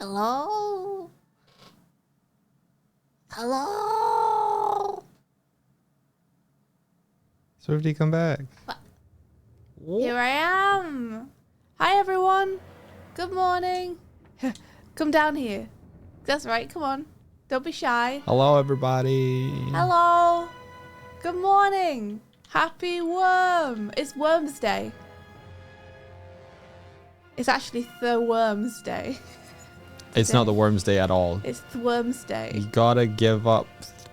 Hello? Hello? Swifty, come back. Here I am. Hi, everyone. Good morning. Come down here. That's right. Come on. Don't be shy. Hello, everybody. Hello. Good morning. Happy Worm. It's Worms Day. It's actually the Worms Day. It's not the Worms Day at all. It's the Worms Day. You gotta give up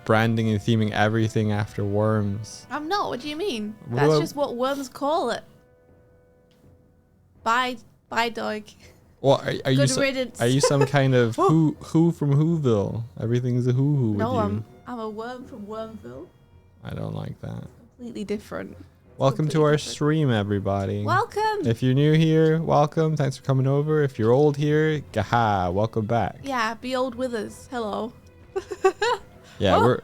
branding and theming everything after worms. I'm not. What do you mean? What That's do just what worms call it. Bye, Doig. Well, are you riddance. are you some kind of who from Whoville? Everything's a who with No, you. I'm a worm from Wormville. I don't like that. Completely different. Welcome to our stream, everybody. Welcome. If you're new here, welcome. Thanks for coming over. If you're old here, gaha, welcome back. Yeah, be old with us. Hello. Yeah,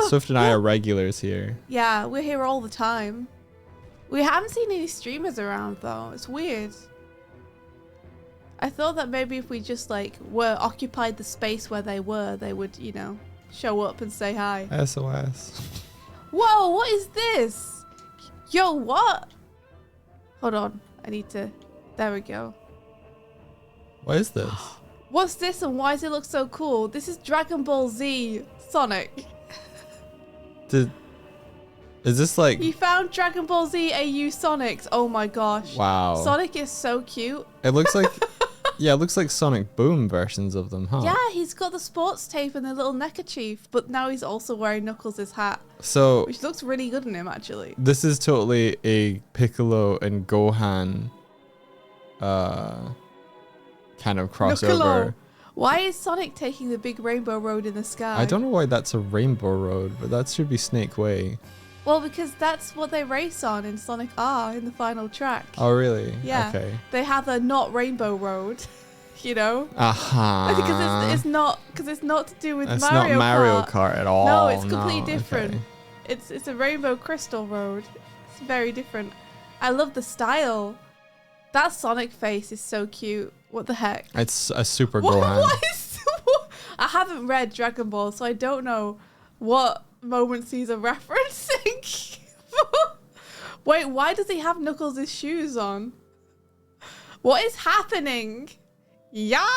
Swift and I are regulars here. Yeah, we're here all the time. We haven't seen any streamers around though. It's weird. I thought that maybe if we just occupied the space where they were, they would, show up and say hi. SOS. Whoa, what is this? Yo, what? Hold on. I need to... There we go. What is this? What's this and why does it look so cool? This is Dragon Ball Z Sonic. Is this like... He found Dragon Ball Z AU Sonics. Oh my gosh. Wow. Sonic is so cute. It looks like... Yeah, it looks like Sonic Boom versions of them, huh? Yeah, he's got the sports tape and the little neckerchief, but now he's also wearing Knuckles' hat. So... Which looks really good on him, actually. This is totally a Piccolo and Gohan kind of crossover. Piccolo. Why is Sonic taking the big rainbow road in the sky? I don't know why that's a rainbow road, but that should be Snake Way. Well, because that's what they race on in Sonic R in the final track. Oh, really? Yeah. Okay. They have a not rainbow road, you know? Aha. Because it's not to do with It's Mario not Mario Kart. Kart at all. No, it's completely different. Okay. It's a rainbow crystal road. It's very different. I love the style. That Sonic face is so cute. What the heck? It's a Super Gohan. What is? I haven't read Dragon Ball, so I don't know what moments he's referencing. Wait, why does he have Knuckles' shoes on? What is happening? Yeah.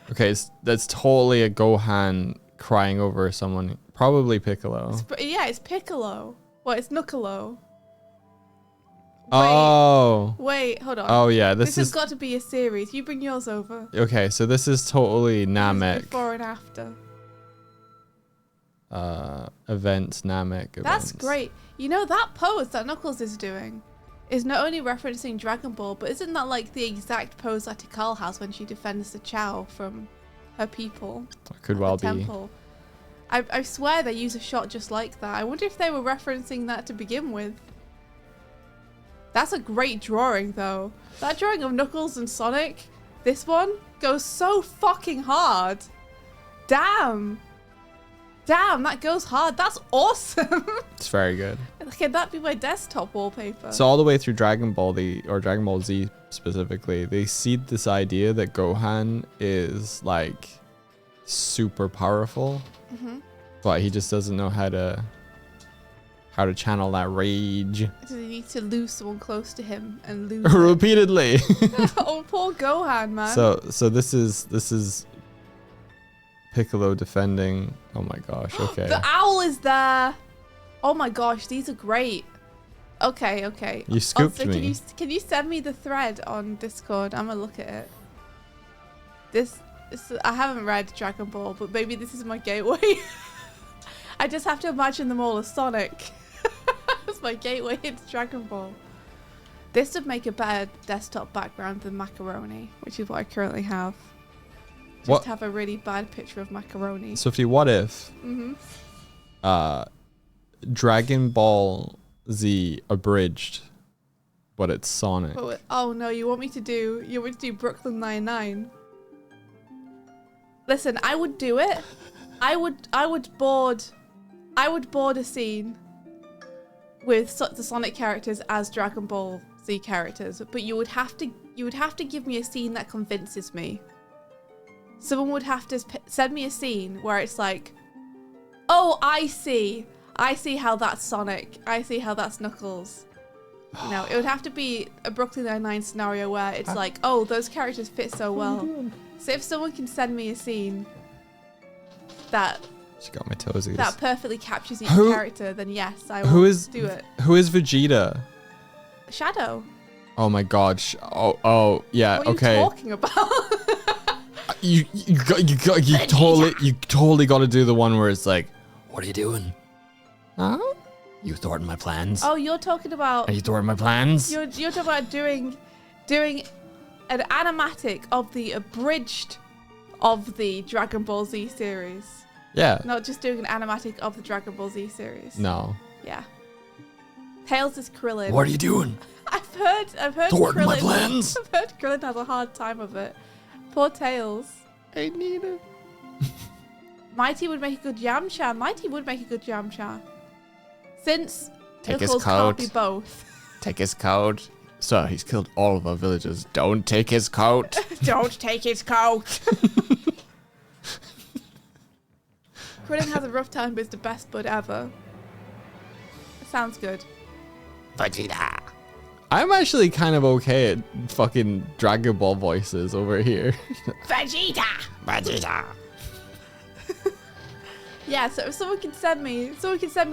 Okay, that's totally a Gohan crying over someone. Probably Piccolo. It's Piccolo. Well, it's Knucklo. Wait, hold on. Oh yeah, this has got to be a series. You bring yours over. Okay, so this is totally Namek. Before and after. Events, Namek events. That's great. You know, that pose that Knuckles is doing is not only referencing Dragon Ball, but isn't that like the exact pose that Tikal has when she defends the Chow from her people? It could well be. Temple. I swear they use a shot just like that. I wonder if they were referencing that to begin with. That's a great drawing, though. That drawing of Knuckles and Sonic, this one, goes so fucking hard. Damn. Damn, that goes hard. That's awesome. It's very good. Can that be my desktop wallpaper? So all the way through Dragon Ball, or Dragon Ball Z specifically, they seed this idea that Gohan is like super powerful, but he just doesn't know how to channel that rage. Does he need to lose someone close to him and lose repeatedly? Oh, poor Gohan, man. So this is Piccolo defending. Oh my gosh. Okay. The owl is there. Oh my gosh, these are great. Okay. You scooped also, me. Can you send me the thread on Discord? I'm gonna look at it. This I haven't read Dragon Ball, but maybe this is my gateway. I just have to imagine them all as Sonic. That's my gateway into Dragon Ball. This would make a better desktop background than Macaroni, which is what I currently have. Just have a really bad picture of Macaroni. Swifty, what if Dragon Ball Z abridged, but it's Sonic? Oh no, you want me to do Brooklyn Nine-Nine? Listen, I would do it. I would board a scene with the Sonic characters as Dragon Ball Z characters, but you would have to you would have to give me a scene that convinces me. Someone would have to send me a scene where it's like, oh, I see how that's Sonic. I see how that's Knuckles. You know, it would have to be a Brooklyn Nine-Nine scenario where it's like, oh, those characters fit so well. So if someone can send me a scene that She got my toesies. that perfectly captures each character, then yes, I will do it. Who is Vegeta? Shadow. Oh my god. Oh, yeah, What are okay. you talking about? You totally got to do the one where it's like, what are you doing? Huh? You thwarting my plans? Oh, you're talking about. Are you thwarting my plans? You're talking about doing an animatic of the abridged of the Dragon Ball Z series. Yeah. Not just doing an animatic of the Dragon Ball Z series. No. Yeah. Tails is Krillin. What are you doing? I've heard Thwarting Krillin. my plans? I've heard Krillin has a hard time of it. Poor Tails. I need it. Mighty would make a good Yamcha. Mighty would make a good Yamcha. Since Take his Knuckles coat. can't be both. Take his coat. Sir, he's killed all of our villagers. Don't take his coat. Don't take his coat. Krillin has a rough time, but it's the best bud ever. Sounds good. Vegeta. I'm actually kind of okay at fucking Dragon Ball voices over here. Vegeta. Vegeta. Yeah, so if someone can send me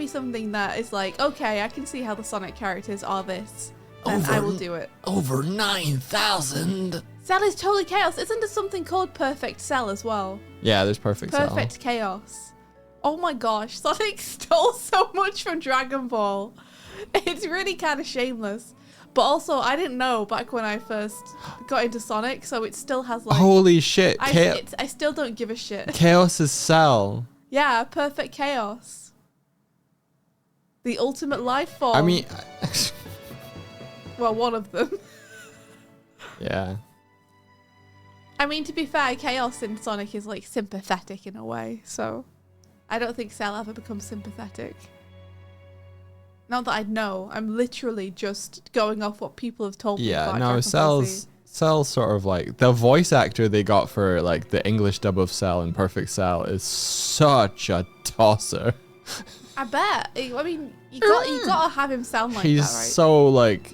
something that is like, okay, I can see how the Sonic characters are this, then I will do it. Over 9,000. Cell is totally chaos. Isn't there something called Perfect Cell as well? Yeah, there's Perfect Cell. Perfect chaos. Oh my gosh, Sonic stole so much from Dragon Ball. It's really kind of shameless. But also, I didn't know back when I first got into Sonic, so it still has like... Holy shit. I still don't give a shit. Chaos is Cell. Yeah, perfect chaos. The ultimate life form. I mean... well, one of them. Yeah. I mean, to be fair, chaos in Sonic is like sympathetic in a way, so I don't think Cell ever becomes sympathetic. Not that I know. I'm literally just going off what people have told me about Dragon Ball Z. Cell's sort of like the voice actor they got for like the English dub of Cell and Perfect Cell is such a tosser. I bet. I mean, you gotta have him sound like He's that, right? so like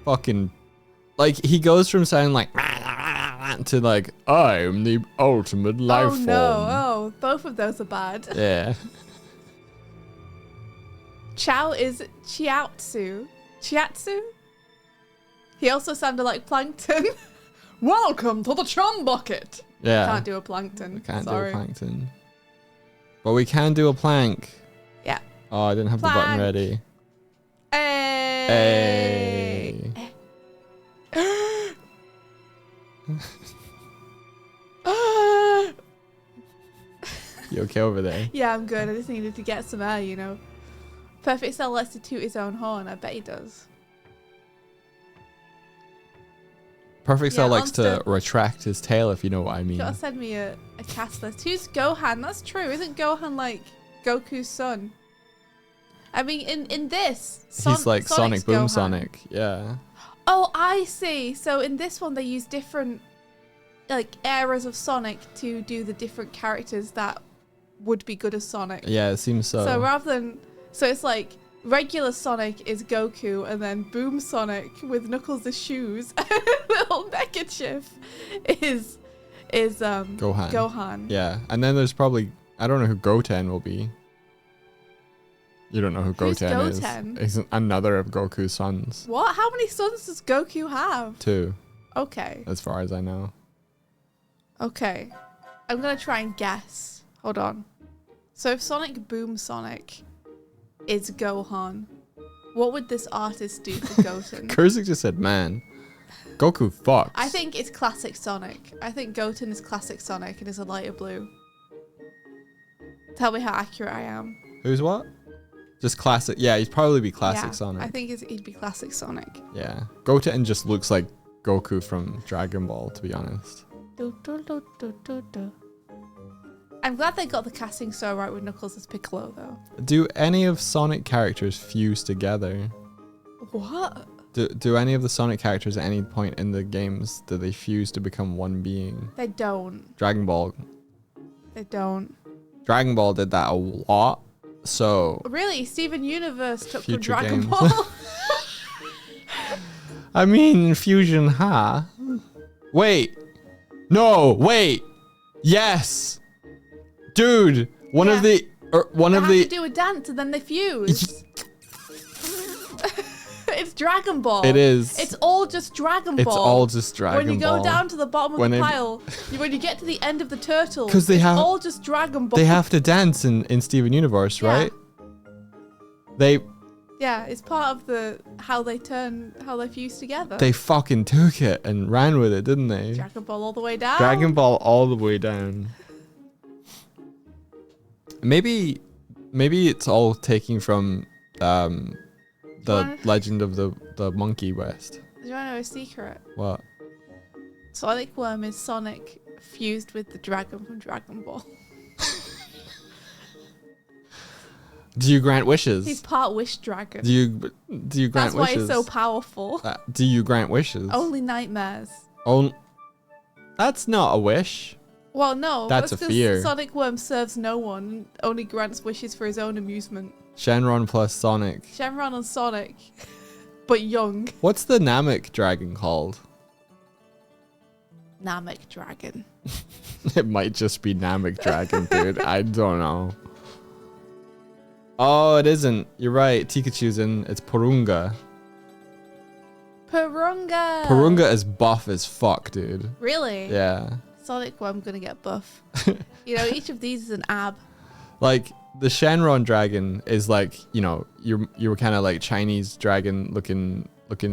fucking like he goes from sounding like to like I'm the ultimate life form. Oh, both of those are bad. Yeah. Chow is Chiatsu. Chiatsu? He also sounded like Plankton. Welcome to the chum bucket. Yeah. Can't do a Plankton. We can't Sorry. do a plankton. But we can do a plank. Yeah. Oh, I didn't have the button ready. Hey. You okay over there? Yeah, I'm good. I just needed to get some air, you know. Perfect Cell lets to toot his own horn. I bet he does. Perfect Cell likes to retract his tail, if you know what I mean. You gotta send me a cast list. Who's Gohan? That's true. Isn't Gohan like Goku's son? I mean, in this, he's like Sonic's Sonic Boom Gohan. Sonic. Yeah. Oh, I see. So in this one, they use different like eras of Sonic to do the different characters that would be good as Sonic. Yeah, it seems so. So rather than, so it's like regular Sonic is Goku, and then Boom Sonic with Knuckles' shoes, little neckerchief is Gohan. Yeah, and then there's probably, I don't know who Goten will be. You don't know who Who's Goten is. Goten? He's another of Goku's sons. What? How many sons does Goku have? 2, Okay. as far as I know. Okay. I'm gonna try and guess. Hold on. So if Sonic Boom Sonic is Gohan, what would this artist do for Goten? Kurzik just said, man, Goku fucks. I think it's classic Sonic. I think Goten is classic Sonic and is a lighter blue. Tell me how accurate I am. Who's what? Just classic. Yeah, he'd probably be classic Yeah, Sonic. I think he'd be classic Sonic. Yeah. Goten just looks like Goku from Dragon Ball, to be honest. I'm glad they got the casting so right with Knuckles as Piccolo, though. Do any of Sonic characters fuse together? What? Do any of the Sonic characters at any point in the games do they fuse to become one being? They don't. Dragon Ball. They don't. Dragon Ball did that a lot. So Really, Steven Universe took from Future Dragon games. Ball. I mean, fusion, huh? Wait. No, wait. Yes. Dude, one of They the have to do a dance and then they fuse. It's Dragon Ball. It is. It's all just Dragon Ball. It's all just Dragon Ball. When you go down to the bottom of When the I- pile, when you get to the end of the turtle, 'Cause they it's have- all just Dragon Ball. They have to dance in Steven Universe, Yeah. right? They Yeah, it's part of the how they fuse together. they fucking took it and ran with it, didn't they? Dragon Ball all the way down. Dragon Ball all the way down. Maybe it's all taking from the Wanna- Legend of the Monkey West. Do you want to know a secret? What? Sonic Worm is Sonic fused with the dragon from Dragon Ball. Do you grant wishes? He's part wish dragon. Do you grant That's why wishes? he's so powerful. Do you grant wishes? Only nightmares. That's not a wish. Well, no. That's a 'cause fear. Sonic Worm serves no one, only grants wishes for his own amusement. Shenron plus Sonic. Shenron and Sonic, but young. What's the Namek dragon called? Namek dragon. It might just be Namek dragon, dude. I don't know. Oh, it isn't. You're right. Pikachu's in. It's Porunga. Purunga. Porunga is buff as fuck, dude. Really? Yeah. Sonic Worm gonna get buff. You know, each of these is an ab. Like the Shenron dragon is like, you know, you're kind of like Chinese dragon looking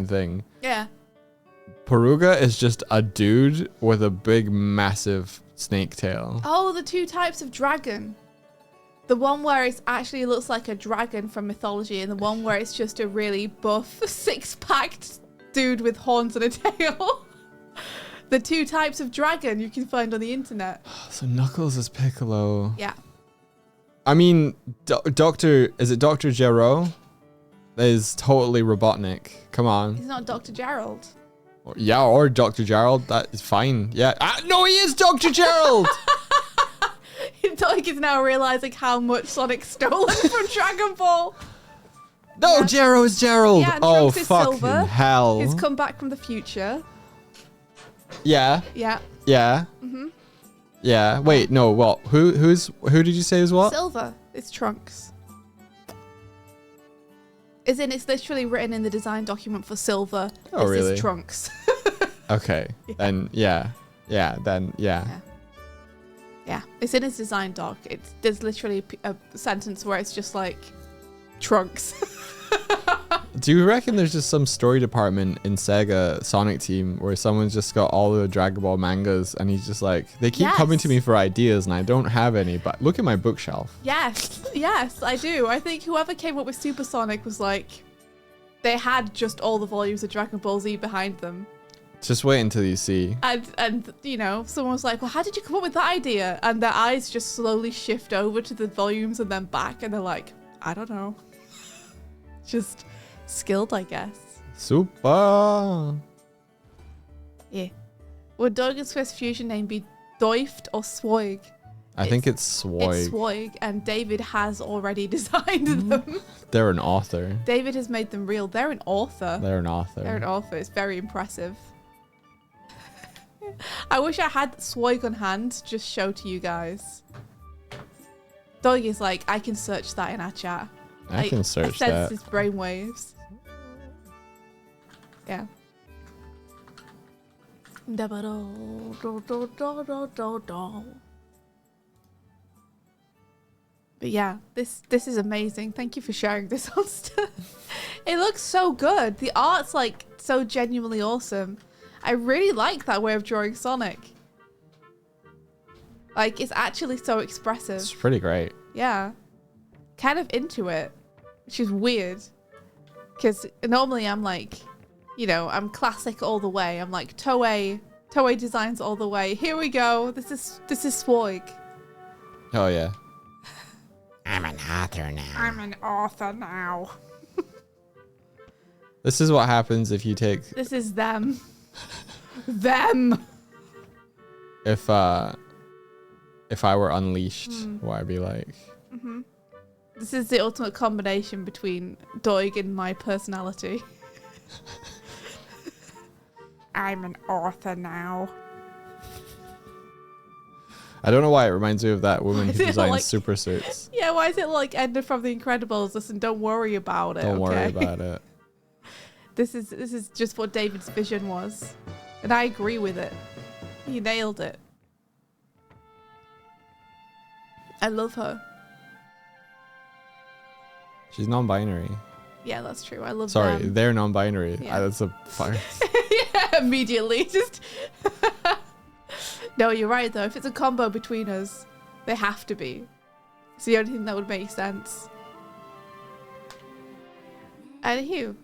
thing. Yeah. Porunga is just a dude with a big massive snake tail. Oh, the two types of dragon. The one where it actually looks like a dragon from mythology, and the one where it's just a really buff, six-packed dude with horns and a tail. The two types of dragon you can find on the internet. So Knuckles is Piccolo. Yeah. I mean, Dr. Gero is totally Robotnik. Come on. He's not Dr. Gerald. Yeah, or Dr. Gerald. That is fine. Yeah. No, he is Dr. Gerald. Doig is now realizing how much Sonic's stolen from Dragon Ball. No, Yeah. Gero is Gerald. Yeah, and Oh, Trunks is fucking Silver. hell. He's come back from the future. Yeah. Yeah. Yeah. Mhm. Yeah. Wait, no. What? Who did you say is what? Silver. It's Trunks. As in, it's literally written in the design document for Silver. Oh, This really? is Trunks. Okay. Yeah. Then yeah. Yeah. Then yeah. Yeah. Yeah, it's in his design doc. There's literally a sentence where it's just like, Trunks. Do you reckon there's just some story department in Sega Sonic Team where someone's just got all the Dragon Ball mangas and he's just like, they keep coming to Yes. me for ideas and I don't have any, but look at my bookshelf. Yes, I do. I think whoever came up with Supersonic was like, they had just all the volumes of Dragon Ball Z behind them. Just wait until you see. And you know, someone was like, well, how did you come up with that idea? And their eyes just slowly shift over to the volumes and then back, and they're like, I don't know. Just skilled, I guess. Super. Yeah. Would Doig and Swift's fusion name be Doift or Swoig? I think it's It's Swoig. Swoig, and David has already designed them. They're an author. David has made them real. They're an author. They're an author. They're an author. It's very impressive. I wish I had Swoig on hand to just show to you guys. Doig is like, I can search that in our chat. I can search I that. sense his brainwaves. Yeah. But yeah, this is amazing. Thank you for sharing this on stuff. It looks so good. The art's like so genuinely awesome. I really like that way of drawing Sonic. Like, it's actually so expressive. It's pretty great. Yeah. Kind of into it, which is weird. Because normally I'm like, you know, I'm classic all the way. I'm like Toei designs all the way. Here we go. This is Swoig. Oh yeah. I'm an author now. I'm an author now. This is what happens if you take. This is them. Them. If I were unleashed, what I'd be like. This is the ultimate combination between Doig and my personality. I'm an author now. I don't know why it reminds me of that woman who designs like, super suits. Yeah, why is it like Edna from The Incredibles? Listen, don't worry about it. Don't worry okay? about it. This is just what David's vision was. And I agree with it. He nailed it. I love her. She's non-binary. Yeah, that's true. I love Sorry, them. they're non-binary. Yeah. That's a fire. Yeah, immediately. Just No, you're right though. If it's a combo between us, they have to be. It's the only thing that would make sense. Anywho,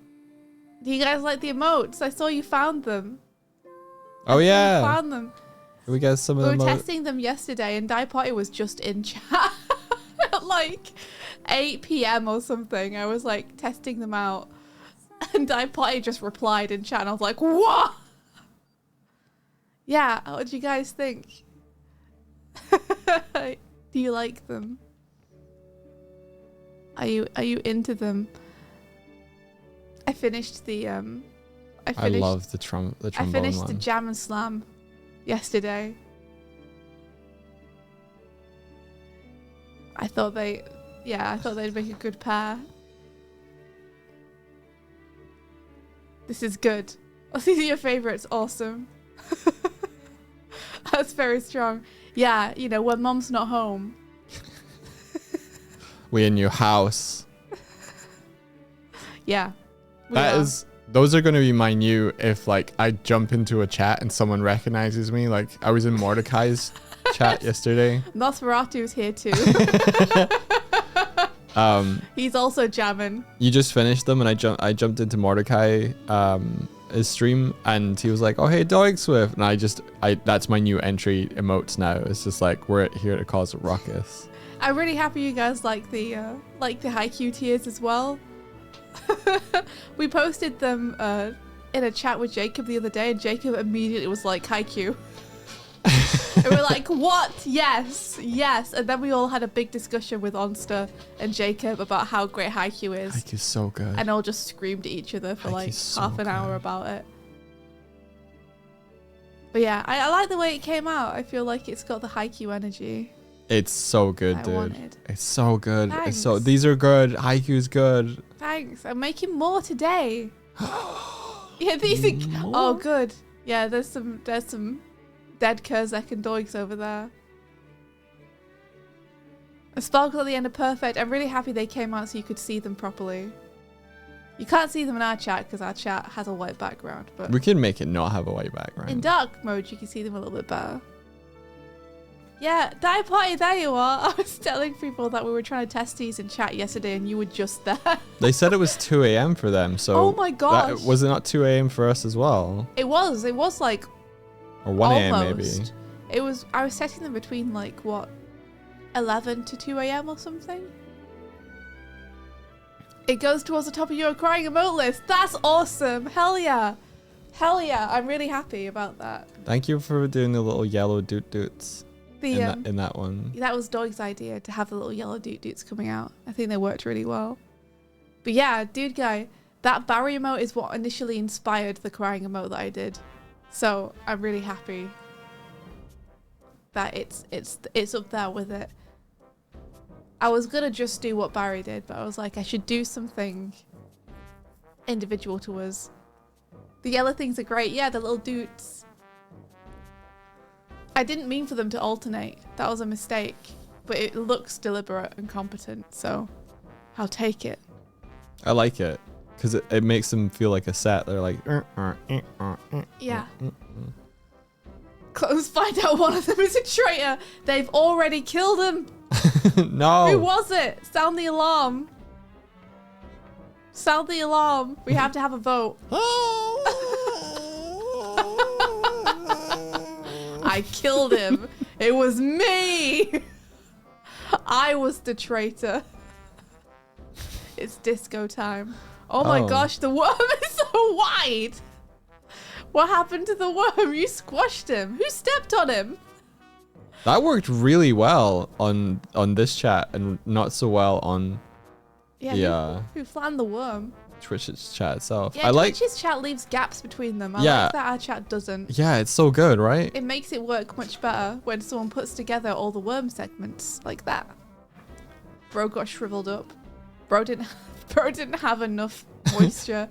do you guys like the emotes? I saw you found them. Oh yeah. You found them. We got some of We them. were testing them yesterday, and Die Potty was just in chat at like 8 p.m. or something. I was like testing them out, and Die Potty just replied in chat, and I was like, "What?" Yeah, what do you guys think? Do you like them? Are you into them? I finished the I love the trombone I finished one. the Jam and Slam yesterday. I thought they'd make a good pair. This is good. Oh, these are your favorites. Awesome. That's very strong. Yeah, you know, when mom's not home. We in your house. Yeah. Those are going to be my new if like I jump into a chat and someone recognizes me. Like I was in Mordecai's chat yesterday. Nosferatu's here too. He's also jamming. You just finished them and I jumped into Mordecai his stream and he was like, "Oh hey, Doig Swift," and that's my new entry emotes now. It's just like we're here to cause a ruckus. I'm really happy you guys like the Haikyuu tiers as well. We posted them in a chat with Jacob the other day, and Jacob immediately was like, Haikyuu. And we're like, what? Yes. And then we all had a big discussion with Onster and Jacob about how great Haikyuu is. Haikyuu's so good. And all just screamed at each other for like half an hour about it. But yeah, I like the way it came out. I feel like it's got the Haikyuu energy. It's so good, dude. Wanted. It's so good. Thanks. These are good. Haikyuu's good. Thanks. I'm making more today. Yeah, these are oh good. Yeah, there's some dead Kurzek and Doigs over there. A sparkle at the end are perfect. I'm really happy they came out so you could see them properly. You can't see them in our chat because our chat has a white background, but We can make it not have a white background. in dark mode you can see them a little bit better. Yeah, Die Party, there you are. I was telling people that we were trying to test these in chat yesterday and you were just there. They said it was 2 a.m. for them, so Oh my gosh. was it not 2 a.m. for us as well? It was like Or 1 a.m. maybe. almost. It was, I was setting them between like what, 11 to 2 a.m. or something. It goes towards the top of your crying emote list. That's awesome. Hell yeah. Hell yeah. I'm really happy about that. Thank you for doing the little yellow doot doots in that one. That was Doig's idea to have the little yellow doot doots coming out. I think they worked really well. But yeah, dude guy, that Barry emote is what initially inspired the crying emote that I did. So I'm really happy that it's up there with it. I was gonna just do what Barry did, but I was like, I should do something individual to us. The yellow things are great. Yeah, the little doots. I didn't mean for them to alternate. That was a mistake. But it looks deliberate and competent, so I'll take it. I like it because it makes them feel like a set. They're like, Yeah. Close find out one of them is a traitor. They've already killed him. No. Who was it? Sound the alarm. Sound the alarm. We have to have a vote. I killed him. It was me. I was the traitor. It's disco time. Oh my gosh, the worm is wide. What happened to the worm? You squashed him. Who stepped on him? That worked really well on this chat and not so well on Who fanned the worm? Twitch's chat itself. Yeah, Twitch's chat leaves gaps between them. I like that our chat doesn't. Yeah, it's so good, right? It makes it work much better when someone puts together all the worm segments like that. Bro got shriveled up. Bro didn't have enough moisture.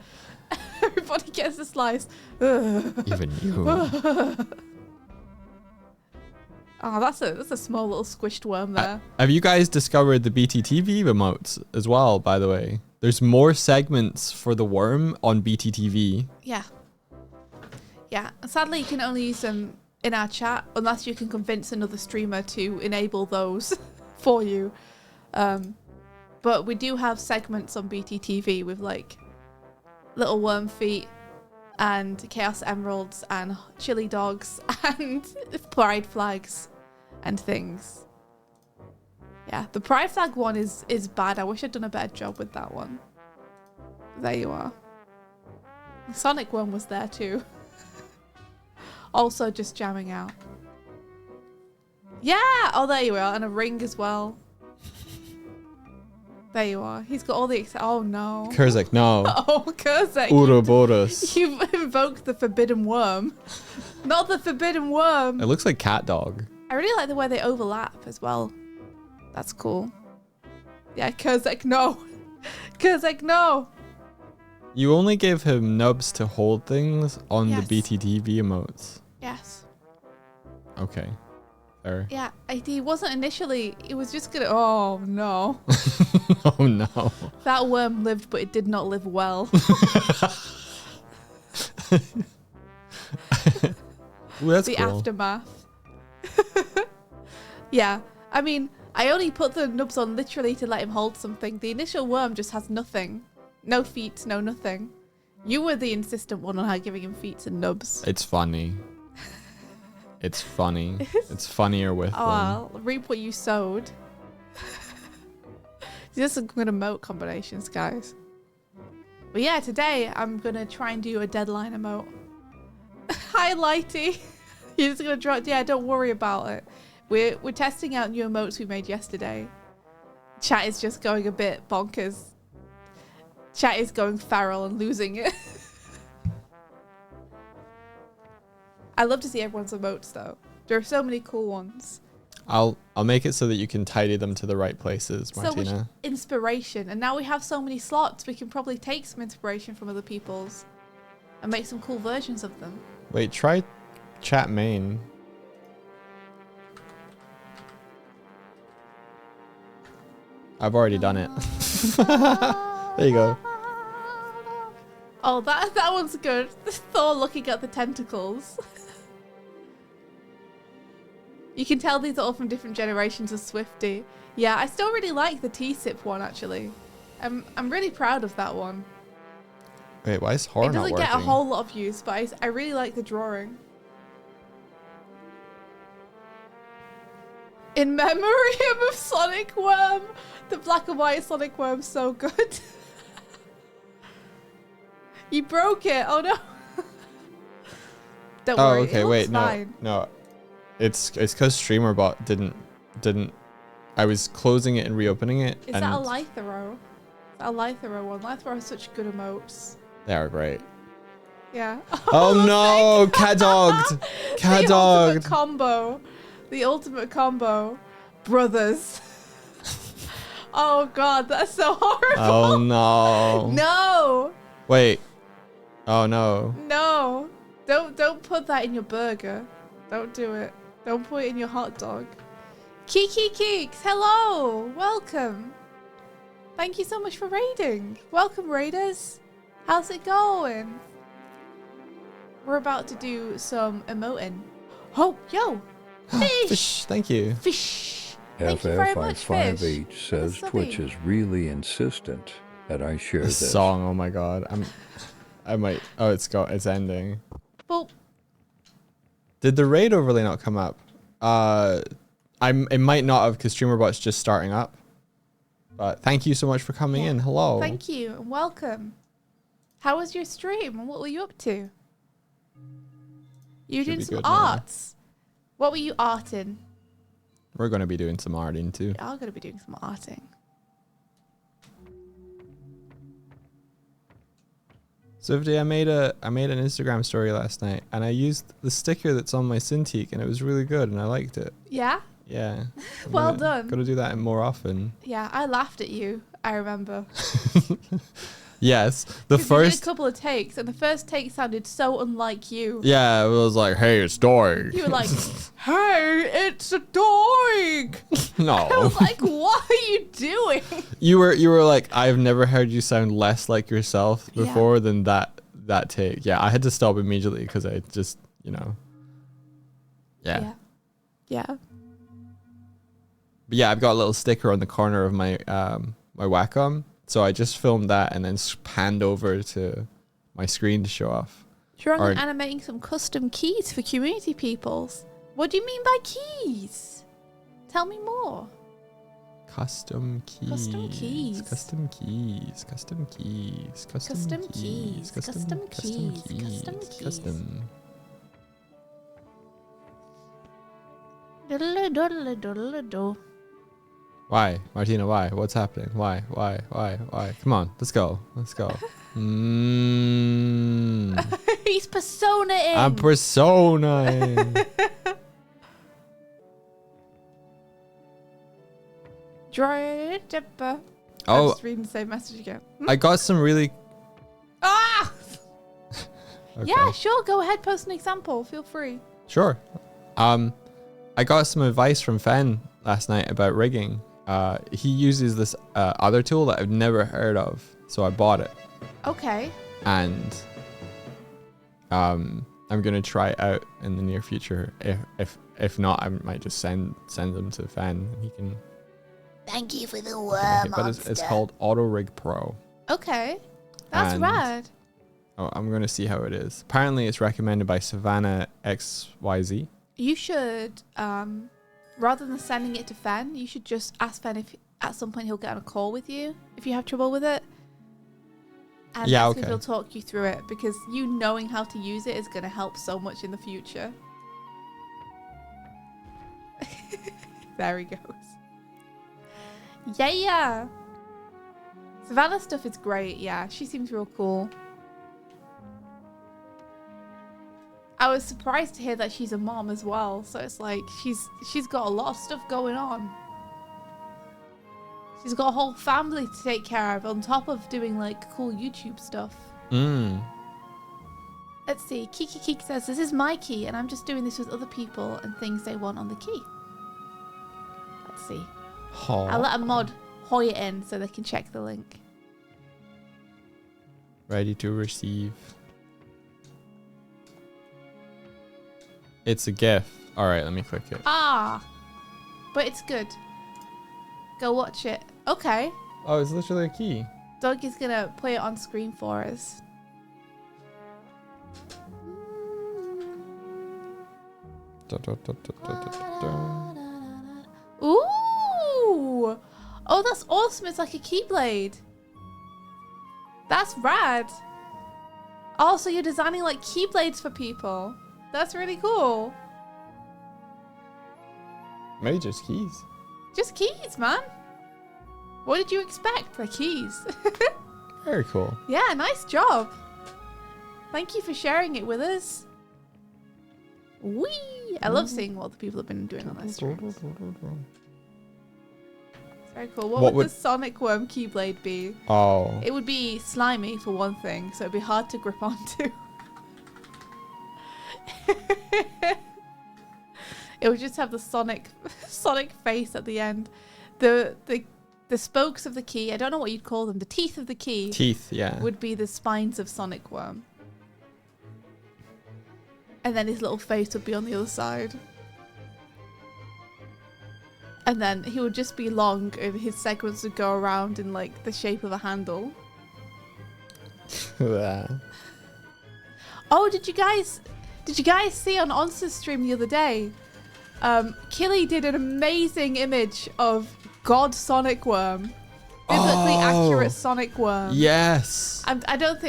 Everybody gets a slice. Even you. Oh, that's a small little squished worm there. Have you guys discovered the BTTV emotes as well, by the way? There's more segments for the worm on BTTV. Yeah. Yeah. Sadly, you can only use them in our chat unless you can convince another streamer to enable those for you. But we do have segments on BTTV with like little worm feet and chaos emeralds and chili dogs and pride flags and things. Yeah, the pride flag one is bad. I wish I'd done a better job with that one. There you are. The Sonic one was there too. Also just jamming out. Yeah! Oh, there you are. And a ring as well. There you are. He's got all the... Oh, no. Kurzek, no. Oh, Kurzek. Ouroboros. You've invoked the forbidden worm. Not the forbidden worm. It looks like cat dog. I really like the way they overlap as well. That's cool. Yeah, Kurzek, no. Kurzek, no. You only gave him nubs to hold things on Yes. the BTTV emotes. Yes. Okay. Fair. Yeah, he wasn't initially... It was just gonna... Oh, no. Oh, no. That worm lived, but it did not live well. Ooh, that's The cool. aftermath. Yeah, I mean, I only put the nubs on literally to let him hold something. The initial worm just has nothing. No feet, no nothing. You were the insistent one on how giving him feet and nubs. It's funny. It's funny. It's funnier with them. I'll reap what you sowed. These are some good emote combinations, guys. But yeah, today I'm gonna try and do a deadline emote. Hi, Lighty. You're just gonna draw. Yeah, don't worry about it. We're testing out new emotes we made yesterday. Chat is just going a bit bonkers. Chat is going feral and losing it. I love to see everyone's emotes though. There are so many cool ones. I'll make it so that you can tidy them to the right places, So much Martina. inspiration, and now we have so many slots. We can probably take some inspiration from other people's and make some cool versions of them. Wait, try chat main. I've already done it. There you go. Oh, that one's good. Thor looking at the tentacles. You can tell these are all from different generations of Swifty. Yeah, I still really like the T-Sip one, actually. I'm really proud of that one. Wait, why is horror It not doesn't working? get a whole lot of use, but I really like the drawing. In memoriam of Sonic Worm. The black and white Sonic Worm's so good. You broke it. Oh no. Don't worry. Okay, it looks wait, fine. no. It's because StreamerBot didn't. I was closing it and reopening it. Is that a Lythero? Is that a Lythero one? Lythero has such good emotes. They are great. Yeah. Oh no, cat dogged. Cat The ultimate dogged. combo. The ultimate combo. Brothers. Oh god, that's so horrible. Oh no. No. Wait. Oh no. No. Don't put that in your burger. Don't do it. Don't put it in your hot dog. Kiki Keeks, hello. Welcome. Thank you so much for raiding. Welcome, raiders. How's it going? We're about to do some emoting. Oh, yo. Fish. Fish, thank you. Fish. Thank you very much, Fish. FF5H says For the Twitch subbing. is really insistent that I share This this. song, oh my god. I might. Oh, it's ending. Well, Did the raid overlay not come up? It might not have because StreamerBot's just starting up. But thank you so much for coming Yeah. in. Hello. thank you and welcome. How was your stream? What were you up to? You were Should doing be some good now. arts. What were you arting? We're going to be doing some arting too. I'm going to be doing some arting. Swifty, I made an Instagram story last night, and I used the sticker that's on my Cintiq, and it was really good, and I liked it. Yeah? Yeah. Well done. Gotta do that more often. Yeah, I laughed at you. I remember. Yes. The 'Cause you did a first. couple of takes, and the first take sounded so unlike you. Yeah, it was like, hey, it's Doig. You were like, hey, it's a Doig. I No. was like, what are you doing? You were like, I've never heard you sound less like yourself Yeah. before than that take. Yeah, I had to stop immediately because I just, Yeah. Yeah. But yeah, I've got a little sticker on the corner of my my Wacom, so I just filmed that and then panned over to my screen to show off. You're Or- animating some custom keys for community peoples. What do you mean by keys? Tell me more. Custom keys. Custom keys. Custom keys. Custom keys. Custom keys. Custom keys. Custom keys. Custom. Doodle doodle doodle do. Why, Martina? Why? What's happening? Why? Come on, let's go. He's persona-ing. I'm personaing. Dry dipper. I'm Oh, just reading the same message again. I got some really. Ah! Okay. Yeah, sure. Go ahead. Post an example. Feel free. Sure. I got some advice from Fen last night about rigging. He uses this other tool that I've never heard of, so I bought it, Okay. and I'm gonna try it out in the near future. If not, I might just send them to Fen, and he can. Thank you for the make worm it. But it's called Auto Rig Pro. Okay. That's And- rad. Oh, I'm gonna see how it is. Apparently, it's recommended by Savannah XYZ. You should, rather than sending it to Fen, you should just ask Fen if at some point he'll get on a call with you if you have trouble with it. And Yeah, ask if okay. he'll talk you through it, because you knowing how to use it is going to help so much in the future. There he goes. Yeah. Savannah's stuff is great. Yeah, she seems real cool. I was surprised to hear that she's a mom as well. So it's like she's got a lot of stuff going on. She's got a whole family to take care of on top of doing like cool YouTube stuff. Let's see. Kiki Kiki says, this is my key and I'm just doing this with other people and things they want on the key. Let's see. I'll let a mod hoy it in so they can check the link. Ready to receive. It's a GIF. All right, let me click it. Ah, but it's good. Go watch it. Okay. Oh, it's literally a key. Doug is going to play it on screen for us. Ooh! Oh, that's awesome. It's like a keyblade. That's rad. Oh, so you're designing like keyblades for people. That's really cool. Maybe just keys. Just keys, man. What did you expect? They're keys. Very cool. Yeah, nice job. Thank you for sharing it with us. Whee! I love seeing what the people have been doing on their streams. It's very cool. What would the Sonic Worm Keyblade be? Oh. It would be slimy for one thing, so it'd be hard to grip onto. It would just have the Sonic face at the end. The spokes of the key, I don't know what you'd call them, the teeth of the key Teeth, yeah. would be the spines of Sonic Worm. And then his little face would be on the other side. And then he would just be long and his segments would go around in like the shape of a handle. Yeah. Oh, did you guys see on Onsa's stream the other day? Killy did an amazing image of God Sonic Worm. Biblically Oh, accurate Sonic worm. Yes. I don't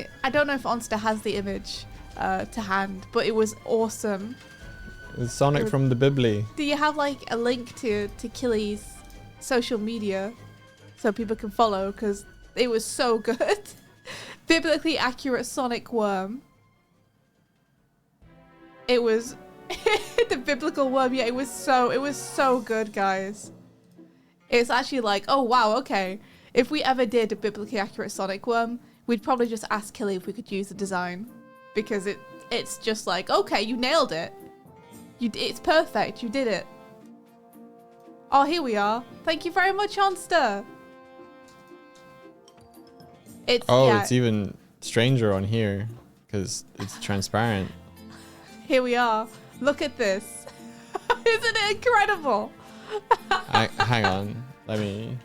know if Onster has the image to hand, but it was awesome. It's Sonic from the Bibli. Do you have like a link to Killy's social media so people can follow? Because it was so good. Biblically accurate Sonic worm. It was the biblical worm. Yeah, it was so good, guys. It's actually like, oh wow, okay. If we ever did a biblically accurate Sonic worm, we'd probably just ask Killy if we could use the design, because it's just like, okay, you nailed it. It's perfect. You did it. Oh, here we are. Thank you very much, Onster. It's even stranger on here because it's transparent. Here we are. Look at this. Isn't it incredible? Hang on. Let me.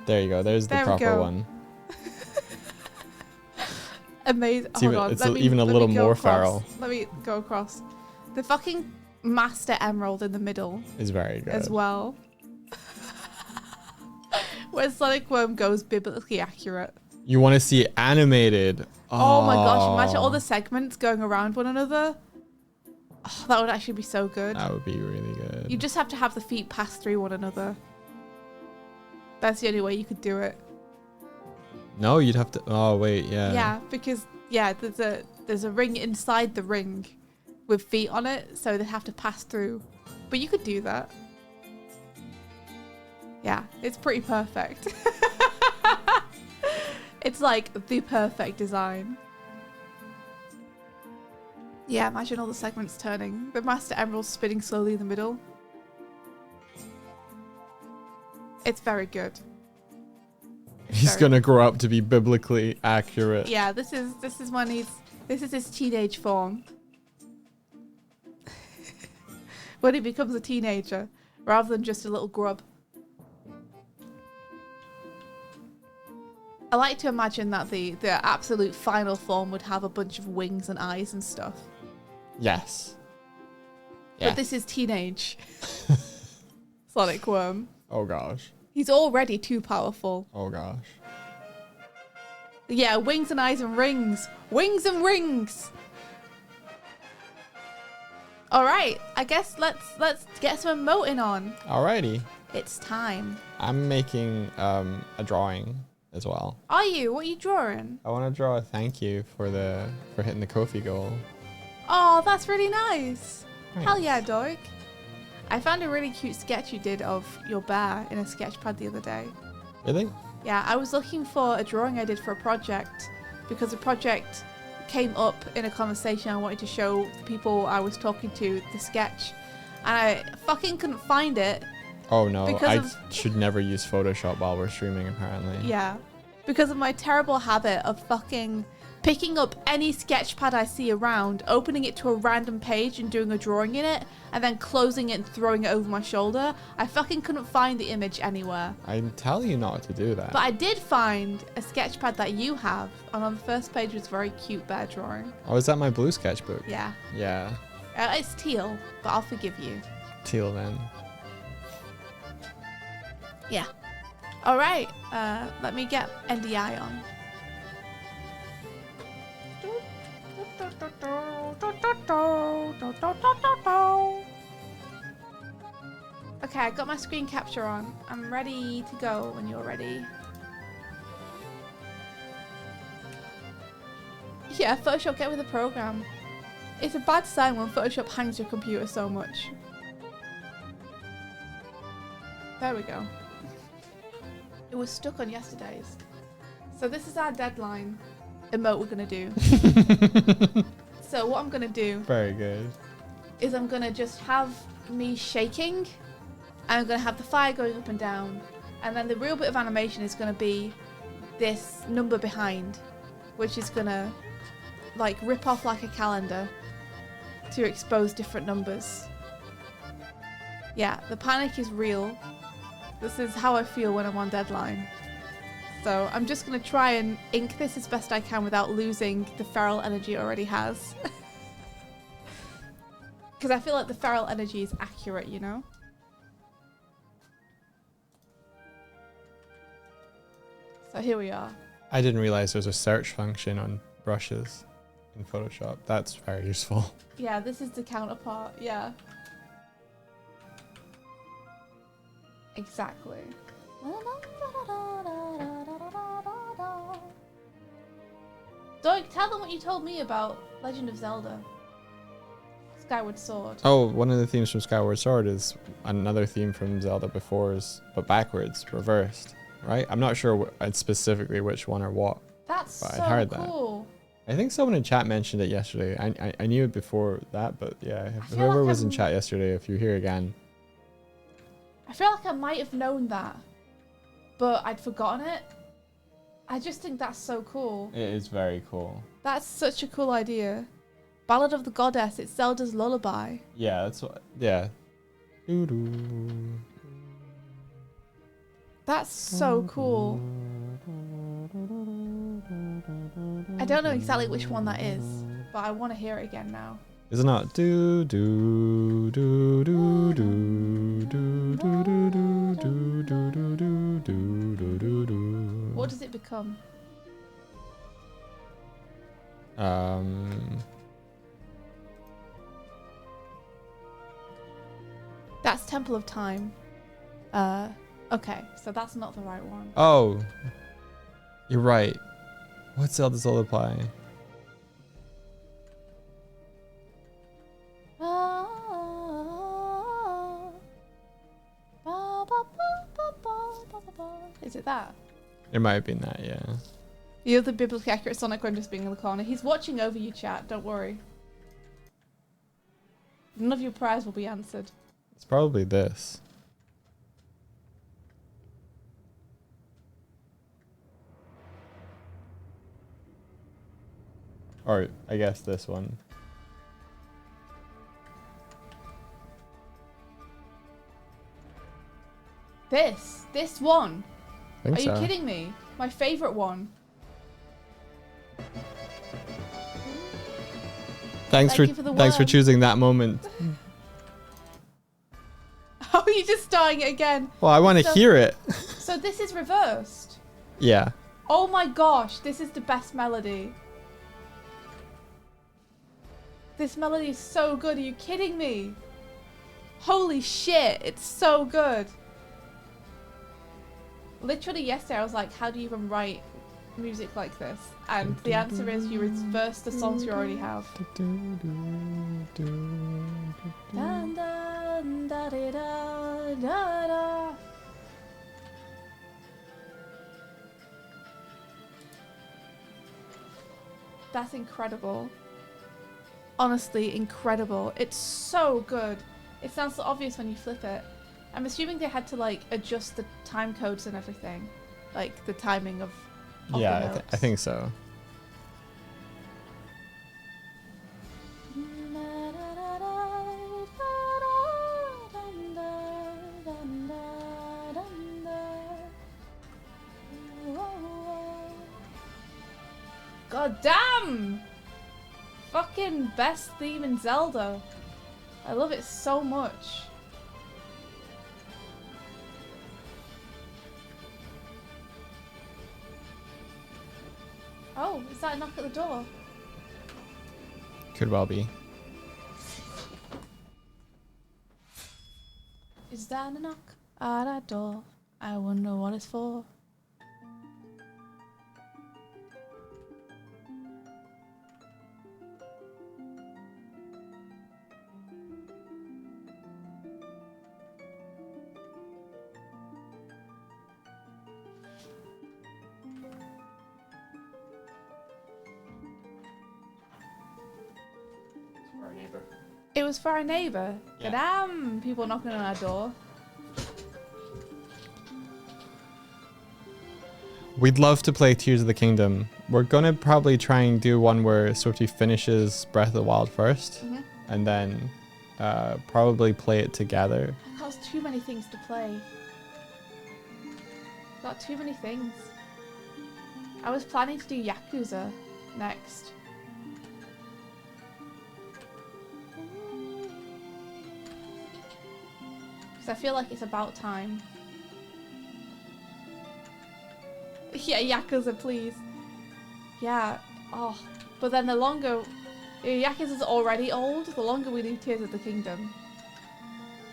There you go. There's the proper one. Amazing. It's even a little more feral. Let me go across. The fucking Master Emerald in the middle is very good as well. Where Sonic Worm goes biblically accurate. You want to see it animated. Oh my gosh, imagine all the segments going around one another. Oh, that would actually be so good. That would be really good. You just have to have the feet pass through one another. That's the only way you could do it. No, you'd have to. Oh wait, yeah. Yeah, because there's a ring inside the ring with feet on it, so they have to pass through. But you could do that. Yeah, it's pretty perfect. It's like the perfect design. Yeah, imagine all the segments turning. The Master Emerald spinning slowly in the middle. It's very good. He's gonna grow up to be biblically accurate. Yeah, this is his teenage form. When he becomes a teenager, rather than just a little grub. I like to imagine that the absolute final form would have a bunch of wings and eyes and stuff. Yes. But this is teenage Sonic Worm. Oh gosh. He's already too powerful. Oh gosh. Yeah, wings and eyes and rings. Wings and rings. All right, I guess let's get some emoting on. Alrighty. It's time. I'm making a drawing as well. Are you? What are you drawing? I want to draw a thank you for hitting the Kofi goal. Oh, that's really nice. Thanks. Hell yeah, Doig. I found a really cute sketch you did of your bear in a sketch pad the other day. Really? Yeah, I was looking for a drawing I did for a project because the project came up in a conversation. I wanted to show the people I was talking to the sketch, and I fucking couldn't find it. Oh no, I should never use Photoshop while we're streaming apparently. Yeah, because of my terrible habit of fucking picking up any sketch pad I see around, opening it to a random page and doing a drawing in it, and then closing it and throwing it over my shoulder. I fucking couldn't find the image anywhere. I tell you not to do that. But I did find a sketch pad that you have, and on the first page was a very cute bear drawing. Oh, is that my blue sketchbook? Yeah. Yeah. It's teal, but I'll forgive you. Teal then. Yeah. All right. Let me get NDI on. Okay, I got my screen capture on. I'm ready to go when you're ready. Yeah, Photoshop, get with the program. It's a bad sign when Photoshop hangs your computer so much. There we go. It was stuck on yesterday's. So this is our deadline emote we're gonna do. So what I'm gonna do Very good. is I'm gonna just have me shaking, and I'm gonna have the fire going up and down, and then the real bit of animation is gonna be this number behind, which is gonna like rip off like a calendar to expose different numbers. Yeah, the panic is real. This is how I feel when I'm on deadline. So I'm just going to try and ink this as best I can without losing the feral energy it already has. Because I feel like the feral energy is accurate, you know? So here we are. I didn't realize there's a search function on brushes in Photoshop. That's very useful. Yeah, this is the counterpart. Yeah. Exactly. Doig, tell them what you told me about Legend of Zelda. Skyward Sword. Oh, one of the themes from Skyward Sword is another theme from Zelda Before's, but backwards, reversed, right? I'm not sure specifically which one or what. That's But I'd so heard that. cool. I think someone in chat mentioned it yesterday. I knew it before that, but yeah, feel whoever like was in I'm- chat yesterday, if you're here again. I feel like I might have known that, but I'd forgotten it. I just think that's so cool. It is very cool. That's such a cool idea. Ballad of the Goddess, it's Zelda's lullaby. Yeah, that's what, yeah. Doo-doo. That's so cool. I don't know exactly which one that is, but I want to hear it again now. Is it not? Do do do do do do do do do do do do do do do do. What does it become? That's Temple of Time. Okay, so that's not the right one. Oh, you're right. What's Zelda's Lullaby? Is it that? It might have been that, yeah. The other biblically accurate Sonic one just being in the corner. He's watching over you, chat. Don't worry. None of your prayers will be answered. It's probably this. Or I guess this one. This one. I think Are so. you kidding me? My favorite one. Thanks Thank you for for the thanks for worm. choosing that moment. Oh, you're just starting it again. Well, I want to So- hear it. So this is reversed. Yeah. Oh my gosh, this is the best melody. This melody is so good. Are you kidding me? Holy shit, it's so good. Literally yesterday I was like, how do you even write music like this? And the answer is you reverse the songs you already have. Dun, dun, da, di, da, da, da. That's incredible. Honestly, incredible. It's so good. It sounds so obvious when you flip it. I'm assuming they had to like adjust the time codes and everything, like the timing of Yeah, the I notes. think so. God damn! Fucking best theme in Zelda. I love it so much. Oh, is that a knock at the door? Could well be. Is that a knock at our door? I wonder what it's for. It was for our neighbour. Yeah. Damn, people knocking on our door. We'd love to play Tears of the Kingdom. We're gonna probably try and do one where Swifty finishes Breath of the Wild first, and then probably play it together. I've got too many things to play. Got too many things. I was planning to do Yakuza next. Because I feel like it's about time. Yeah, Yakuza, please. Yeah. Oh, but then the longer Yakuza's already old, the longer we do Tears of the Kingdom,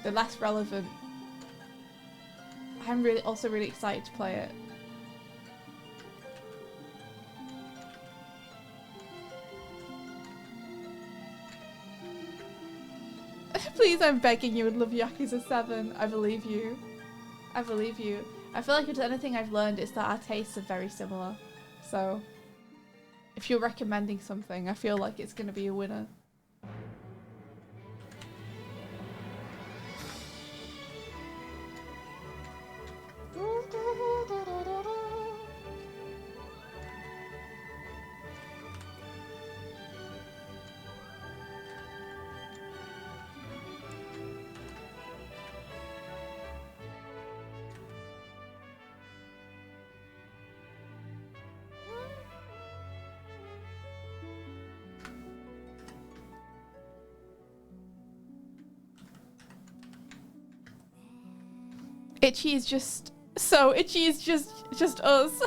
the less relevant. I'm also really excited to play it. Please, I'm begging you, would love Yakuza 7. I believe you. I believe you. I feel like if there's anything I've learned, it's that our tastes are very similar. So, if you're recommending something, I feel like it's going to be a winner. Itchy is just so Itchy is just us.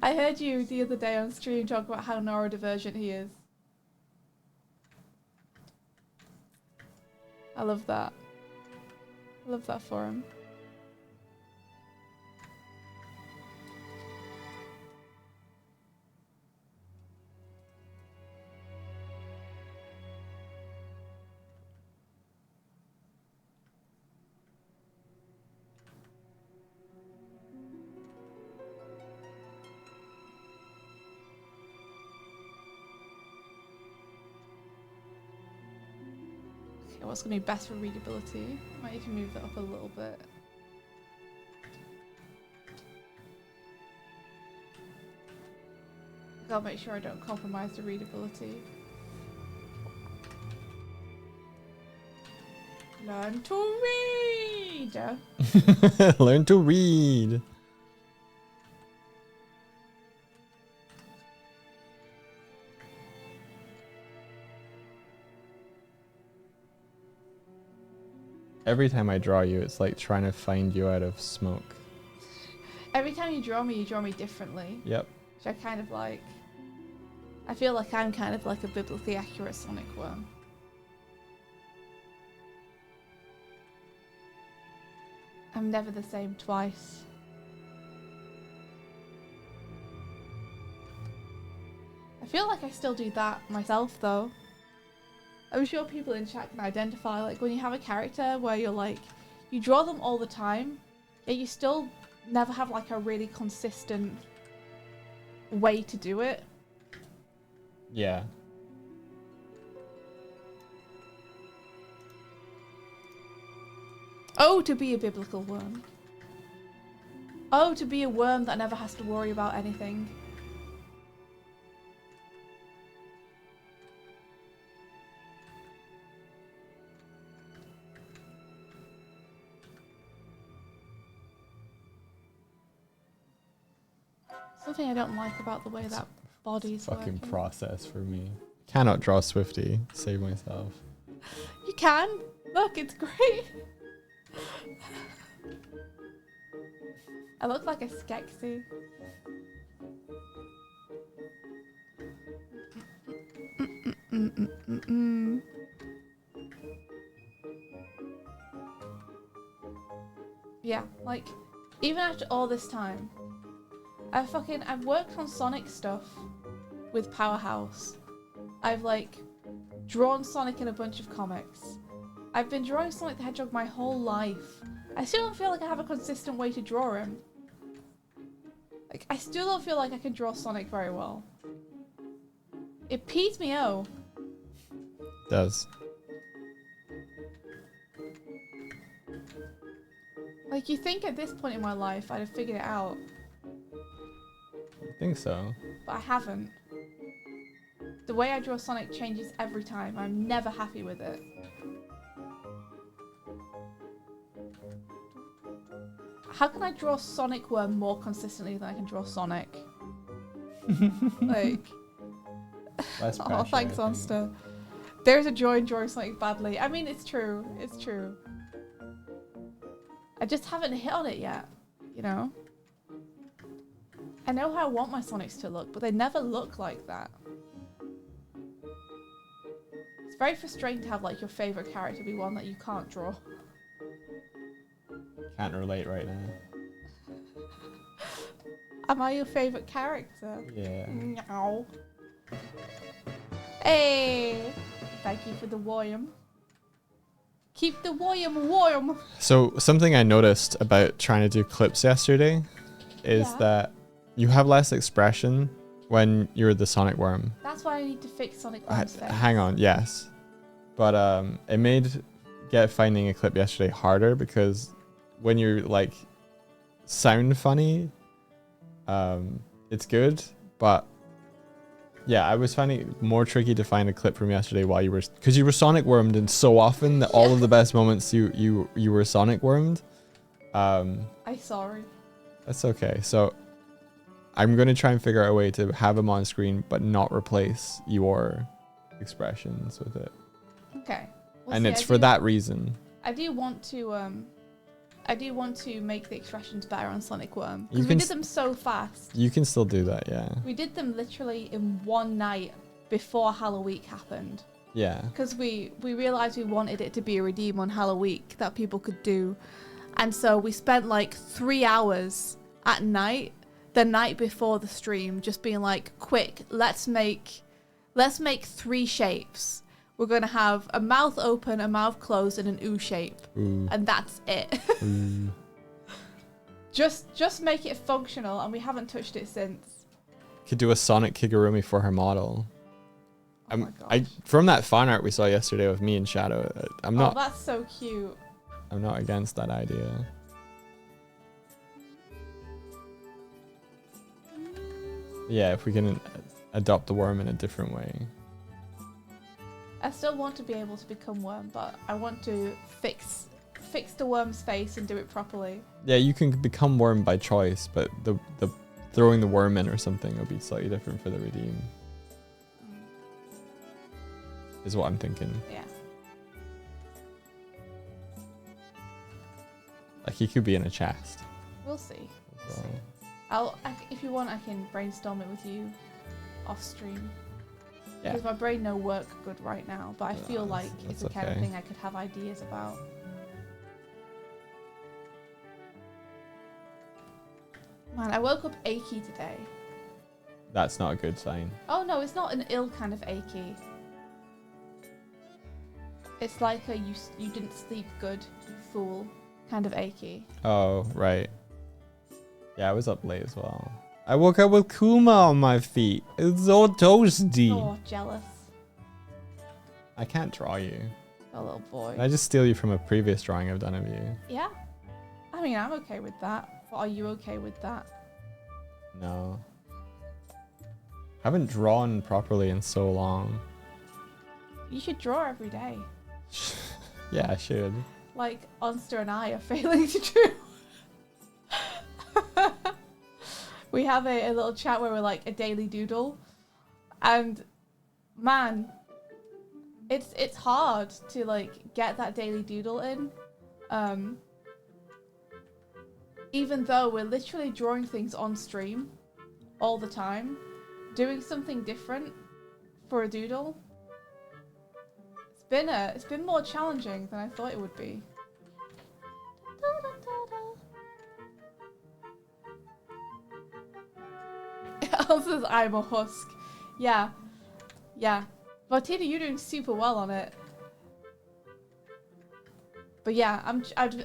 I heard you the other day on stream talk about how neurodivergent he is. I love that. I love that for him. What's going to be best for readability? Might need to move that up a little bit. Gotta make sure I don't compromise the readability. Learn to read! Learn to read. Every time I draw you, it's like trying to find you out of smoke. Every time you draw me differently. Yep. Which I kind of like. I feel like I'm kind of like a biblically accurate Sonic worm. I'm never the same twice. I feel like I still do that myself though. I'm sure people in chat can identify, like, when you have a character where you're like, you draw them all the time, yet you still never have, like, a really consistent way to do it. Yeah. Oh, to be a biblical worm. Oh, to be a worm that never has to worry about anything. Something I don't like about the way that body's Fucking working. process for me. Cannot draw Swifty. Save myself. You can. Look, it's great. I look like a Skeksis. Yeah, like, even after all this time, I've worked on Sonic stuff with Powerhouse. I've, like, drawn Sonic in a bunch of comics. I've been drawing Sonic the Hedgehog my whole life. I still don't feel like I have a consistent way to draw him. Like, I still don't feel like I can draw Sonic very well. It pees me off. Does. Like, you think at this point in my life I'd have figured it out, I think so. but I haven't. The way I draw Sonic changes every time. I'm never happy with it. How can I draw Sonic Worm more consistently than I can draw Sonic? Like... Less pressure, oh, thanks, I think. Onster. There's a joy in drawing Sonic badly. I mean, it's true. It's true. I just haven't hit on it yet, you know? I know how I want my Sonics to look, but they never look like that. It's very frustrating to have like your favorite character be one that you can't draw. Can't relate right now. Am I your favorite character? Yeah. No. Hey! Thank you for the worm. Keep the worm warm. So something I noticed about trying to do clips yesterday is that you have less expression when you're the Sonic Worm. That's why I need to fix Sonic Worm's face. Hang on, yes. But it made finding a clip yesterday harder because when you're like sound funny, it's good, but yeah, I was finding it more tricky to find a clip from yesterday while you were, because you were Sonic Wormed and so often that all of the best moments you were Sonic Wormed. I'm sorry. That's okay. So I'm gonna try and figure out a way to have him on screen but not replace your expressions with it. Okay. Well, And see, it's for that reason. I do want to make the expressions better on Sonic Worm. You Because we can did them so fast. You can still do that, yeah. We did them literally in one night before Halloween happened. Yeah. Because we realized we wanted it to be a redeem on Halloween that people could do. And so we spent like 3 hours at night, the night before the stream, just being like, quick, let's make 3 shapes. We're going to have a mouth open, a mouth closed, and an ooh shape. Ooh. And that's it. Ooh. Just make it functional, and we haven't touched it since. Could do a Sonic Kigurumi for her model. Oh my gosh. From that fan art we saw yesterday with me and Shadow, I'm not. Oh, that's so cute. I'm not against that idea. Yeah, if we can adopt the worm in a different way. I still want to be able to become worm, but I want to fix the worm's face and do it properly. Yeah, you can become worm by choice, but the throwing the worm in or something will be slightly different for the redeem. Is what I'm thinking. Yeah. Like he could be in a chest. We'll see. as well. If you want, I can brainstorm it with you off stream. Yeah. Because my brain no work good right now, but I feel like it's the kind of okay. thing I could have ideas about. Man, I woke up achy today. That's not a good sign. Oh no, it's not an ill kind of achy. It's like a you didn't sleep good, you fool, kind of achy. Oh, right. Yeah, I was up late as well. I woke up with Kuma on my feet. It's so toasty. Oh, jealous. I can't draw you. Oh, little boy. Can I just steal you from a previous drawing I've done of you? Yeah. I mean, I'm okay with that. But are you okay with that? No. I haven't drawn properly in so long. You should draw every day. Yeah, I should. Like Onster and I are failing to do. We have a little chat where we're like a daily doodle, and man, it's hard to like get that daily doodle in, even though we're literally drawing things on stream all the time, doing something different for a doodle. It's been more challenging than I thought it would be. Elsa's I'm a husk. Yeah. Yeah. Martina, you're doing super well on it. But yeah,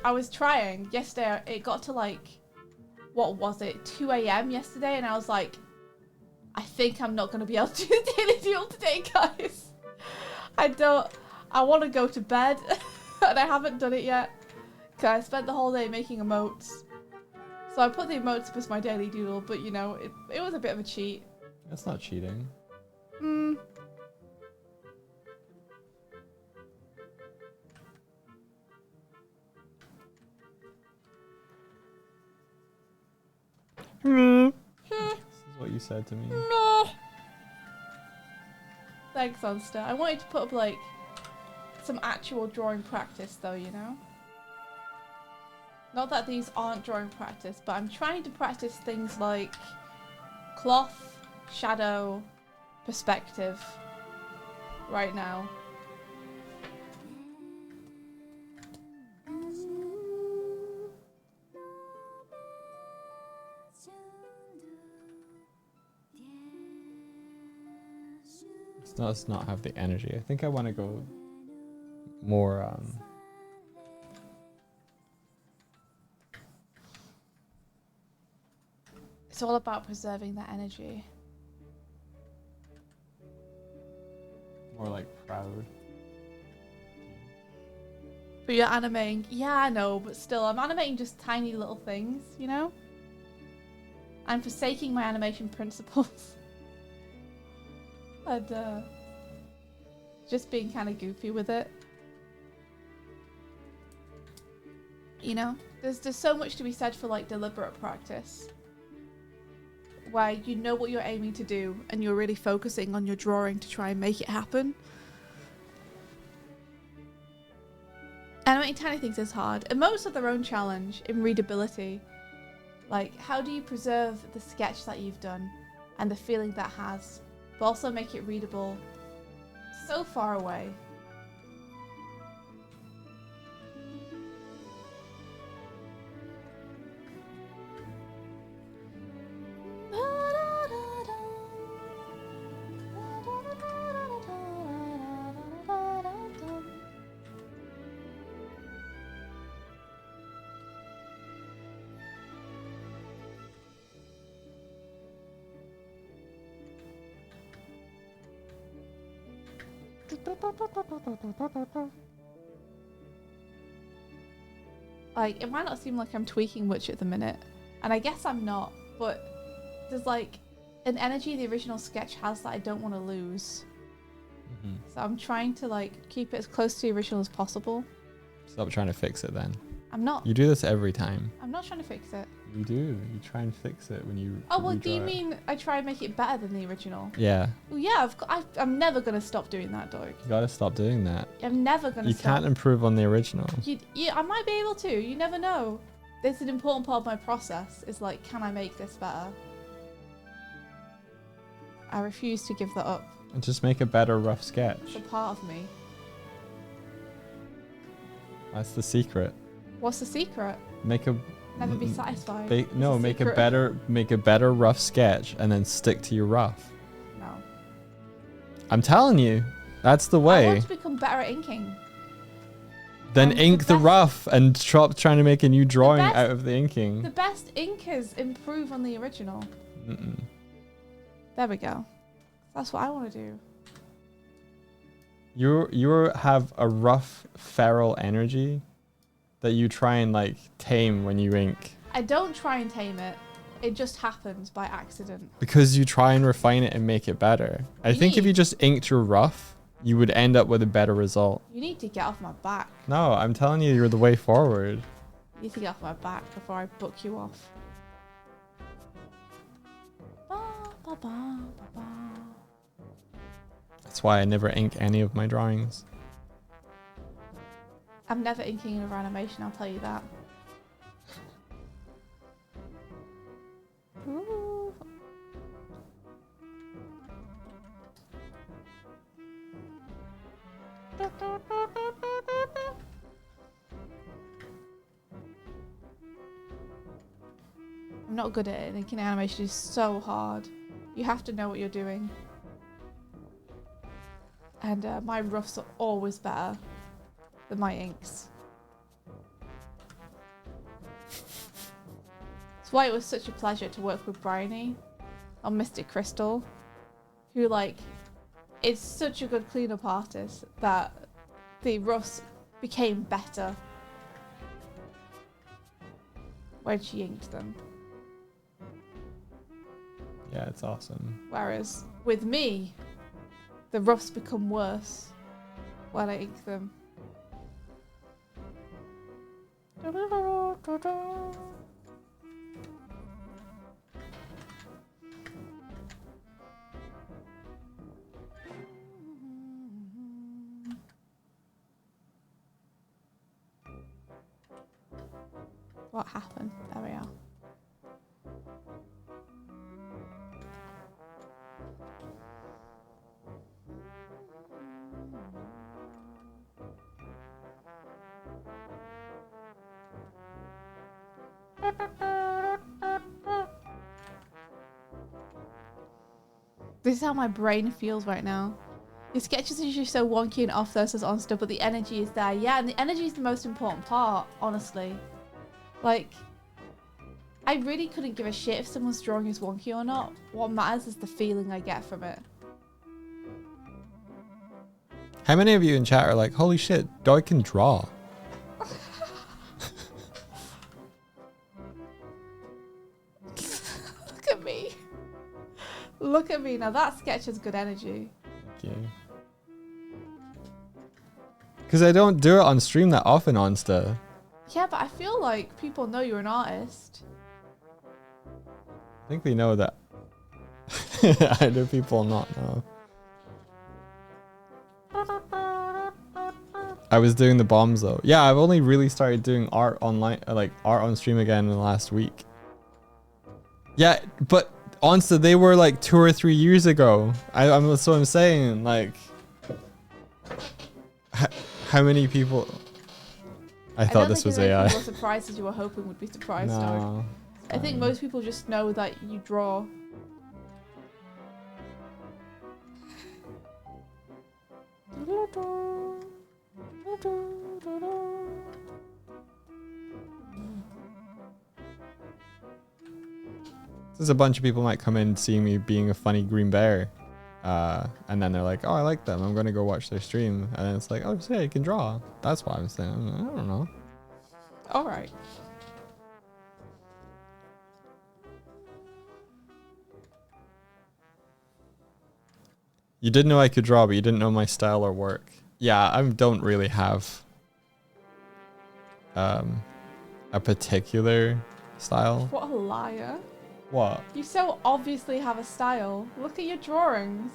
I was trying. Yesterday, it got to like, what was it, 2 a.m. yesterday, and I was like, I think I'm not going to be able to do the daily deal today, guys. I want to go to bed, and I haven't done it yet. Because I spent the whole day making emotes. So I put the emotes up as my daily doodle, but you know, it was a bit of a cheat. That's not cheating. This is what you said to me. No. Thanks, Onster. I wanted to put up like some actual drawing practice, though, you know. Not that these aren't drawing practice, but I'm trying to practice things like cloth, shadow, perspective right now. It does not have the energy. I think I want to go more It's all about preserving that energy. more like proud. But you're animating. Yeah, I know, but still, I'm animating just tiny little things, you know? I'm forsaking my animation principles. And just being kind of goofy with it. You know? There's so much to be said for like deliberate practice. Where you know what you're aiming to do and you're really focusing on your drawing to try and make it happen. Animating tiny things is hard, and most have their own challenge in readability. Like, how do you preserve the sketch that you've done and the feeling that has, but also make it readable so far away? Like, it might not seem like I'm tweaking much at the minute, and I guess I'm not, but there's like an energy the original sketch has that I don't want to lose. So I'm trying to like keep it as close to the original as possible. Stop trying to fix it then. I'm not. You do this every time. I'm not trying to fix it. You do. You try and fix it when you. Oh well, do you redraw it. mean I try and make it better than the original? Yeah. Well, yeah, I'm never gonna stop doing that, Doig. You gotta stop doing that. I'm never gonna. You stop. can't improve on the original. Yeah, I might be able to. You never know. This is an important part of my process. Is like, can I make this better? I refuse to give that up. And just make a better rough sketch. It's a part of me. That's the secret. What's the secret? Make a. Never be satisfied. No, It's make a secret. better rough sketch and then stick to your rough. No. I'm telling you, that's the I way. want to become better at inking. Then the ink the best- rough and stop trying to make a new drawing best- out of the inking. The best inkers improve on the original. There we go. That's what I want to do. You have a rough feral energy that you try and like tame when you ink. I don't try and tame it. It just happens by accident. Because you try and refine it and make it better. I think if you just inked your rough, you would end up with a better result. You need to get off my back. No, I'm telling you, you're the way forward. You need to get off my back before I book you off. Ba, ba, ba, ba, ba. That's why I never ink any of my drawings. I'm never inking another animation, I'll tell you that. Ooh. I'm not good at it. Inking animation is so hard. You have to know what you're doing. And my roughs are always better than my inks. That's why it was such a pleasure to work with Bryony on Mystic Crystal, who like is such a good cleanup artist that the roughs became better when she inked them. Yeah, it's awesome. Whereas with me, the roughs become worse when I ink them. What happened? There we are. This is how my brain feels right now. Your sketches are usually so wonky and off though, says Onster, but the energy is there. Yeah, and the energy is the most important part, honestly. Like, I really couldn't give a shit if someone's drawing is wonky or not. What matters is the feeling I get from it. How many of you in chat are like, holy shit, Doig can draw? Look at me. Look at me. Now that sketch has good energy. Thank you. Because I don't do it on stream that often, Onsta. Yeah, but I feel like people know you're an artist. I think we know that. I do people not know. I was doing the bombs though. Yeah, I've only really started doing art online, like art on stream again in the last week. Yeah, but honestly, they were like 2 or 3 years ago. So I'm saying, like, how many people? I thought this was AI. People were surprised as you were hoping would be surprised. No, I think most people just know that you draw. There's a bunch of people might come in seeing me being a funny green bear. And then they're like, oh, I like them. I'm going to go watch their stream. And then it's like, oh, yeah, you can draw. That's why I'm saying. I don't know. All right. You did know I could draw, but you didn't know my style or work. Yeah, I don't really have a particular style. What a liar. What? You so obviously have a style. Look at your drawings.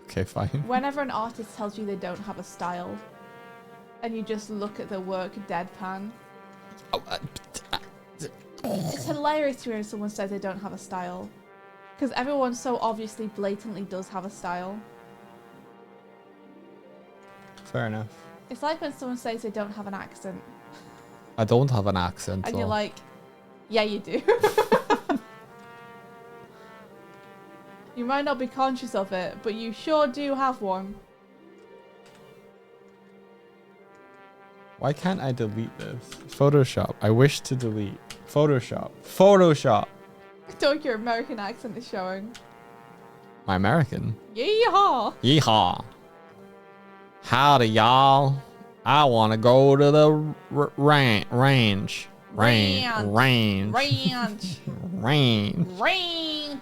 Okay, fine. Whenever an artist tells you they don't have a style, and you just look at their work deadpan, it's hilarious to me when someone says they don't have a style. Because everyone so obviously, blatantly does have a style. Fair enough. It's like when someone says they don't have an accent. I don't have an accent. And you're like, yeah, you do. You might not be conscious of it, but you sure do have one. Why can't I delete this? Photoshop. I wish to delete. Photoshop. Photoshop. Don't your American accent is showing. My American? Yeehaw! Yeehaw. Howdy, y'all. I want to go to the range. Range. Ranch. Range.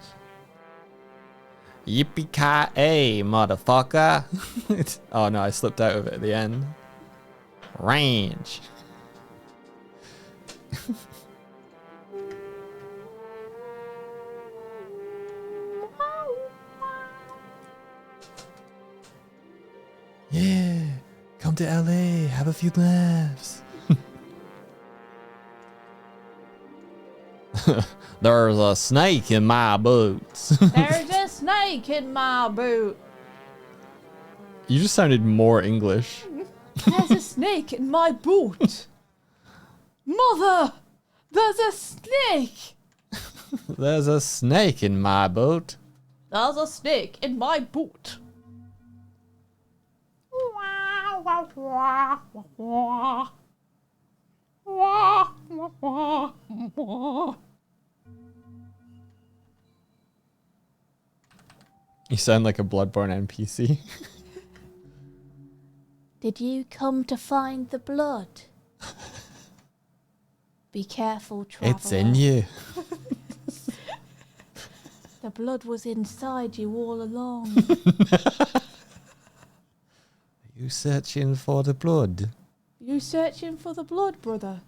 Yippee-ki-yay, motherfucker. Oh no, I slipped out of it at the end. Range. Yeah, come to LA, have a few laughs. There's a snake in my boots. There's a snake in my boot. You just sounded more English. There's a snake in my boot. Mother, there's a snake. There's a snake in my boot. There's a snake in my boot. You sound like a Bloodborne NPC. Did you come to find the blood? Be careful, traveler. It's in you. The blood was inside you all along. You searching for the blood? You searching for the blood, brother?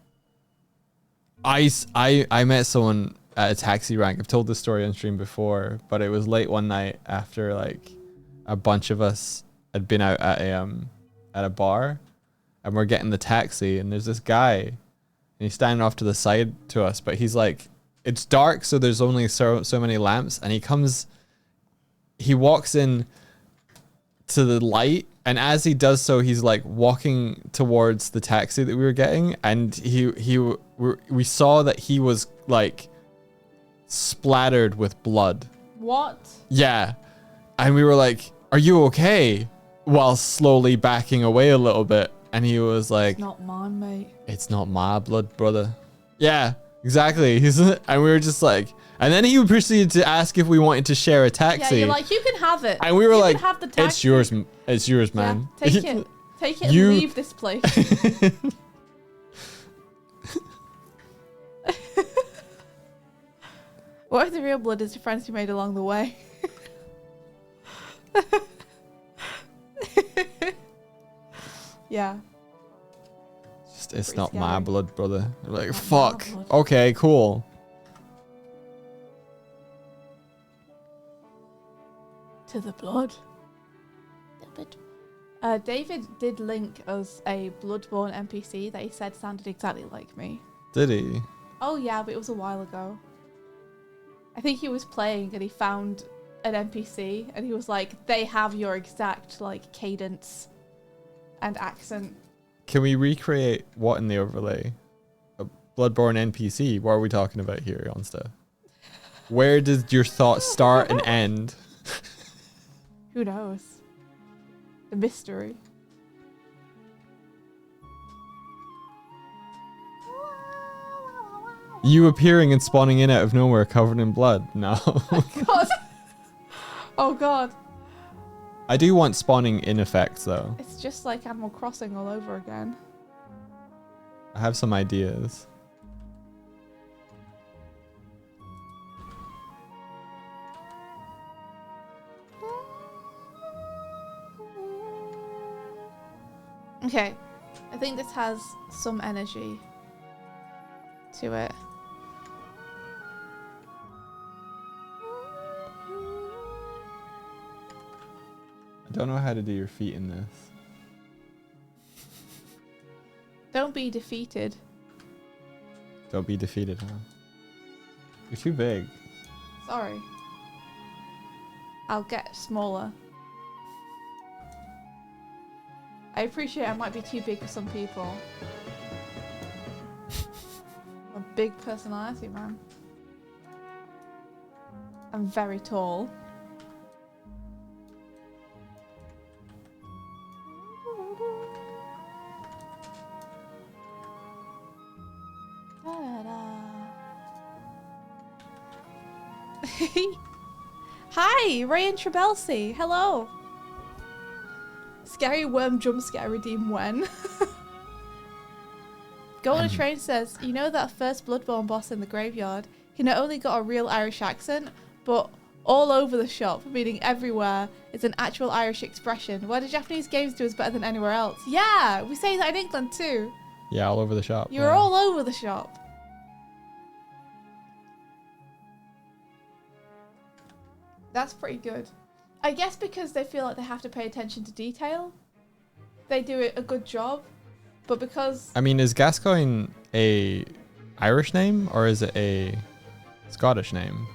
I met someone at a taxi rank. I've told this story on stream before, but it was late one night after like a bunch of us had been out at a bar, and we're getting the taxi, and there's this guy and he's standing off to the side to us, but he's like, it's dark, so there's only so many lamps, and he walks in to the light, and as he does so, he's like walking towards the taxi that we were getting, and we saw that he was like splattered with blood. What? Yeah. And we were like, are you okay? While slowly backing away a little bit. And he was like, It's not mine, mate. it's not my blood, brother. Yeah, exactly. And we were just like, and then he proceeded to ask if we wanted to share a taxi. Yeah, you're like, you can have it. And we were You like, can have the taxi. it's yours, man. Yeah, take it. Take it and You- leave this place. What if the real blood is the friends you made along the way? Yeah. It's Pretty not my scary. blood, brother. We're like, Not my fuck. blood. Okay, cool. To the blood. David did link us a Bloodborne NPC that he said sounded exactly like me. Did he? Oh yeah, but it was a while ago. I think he was playing and he found an NPC and he was like, they have your exact like cadence and accent. Can we recreate what in the overlay? A Bloodborne NPC? What are we talking about here on stuff? Where does your thoughts start and end? Who knows? The mystery. You appearing and spawning in out of nowhere covered in blood. No. God. Oh god. I do want spawning in effects though. It's just like Animal Crossing all over again. I have some ideas. Okay. I think this has some energy to it. I don't know how to do your feet in this. Don't be defeated. Don't be defeated, huh? You're too big. Sorry. I'll get smaller. I appreciate I might be too big for some people. I'm a big personality, man. I'm very tall. Hi, Ray and Trebelsi. Hello. Scary worm jump scare redeem when? Go on a Train says, you know that first Bloodborne boss in the graveyard? He not only got a real Irish accent, but all over the shop, meaning everywhere, is an actual Irish expression. Why do Japanese games do us better than anywhere else? Yeah, we say that in England too. Yeah, all over the shop. You're yeah. all over the shop. That's pretty good. I guess because they feel like they have to pay attention to detail, they do it a good job. But because I mean, is Gascoigne a Irish name or is it a Scottish name?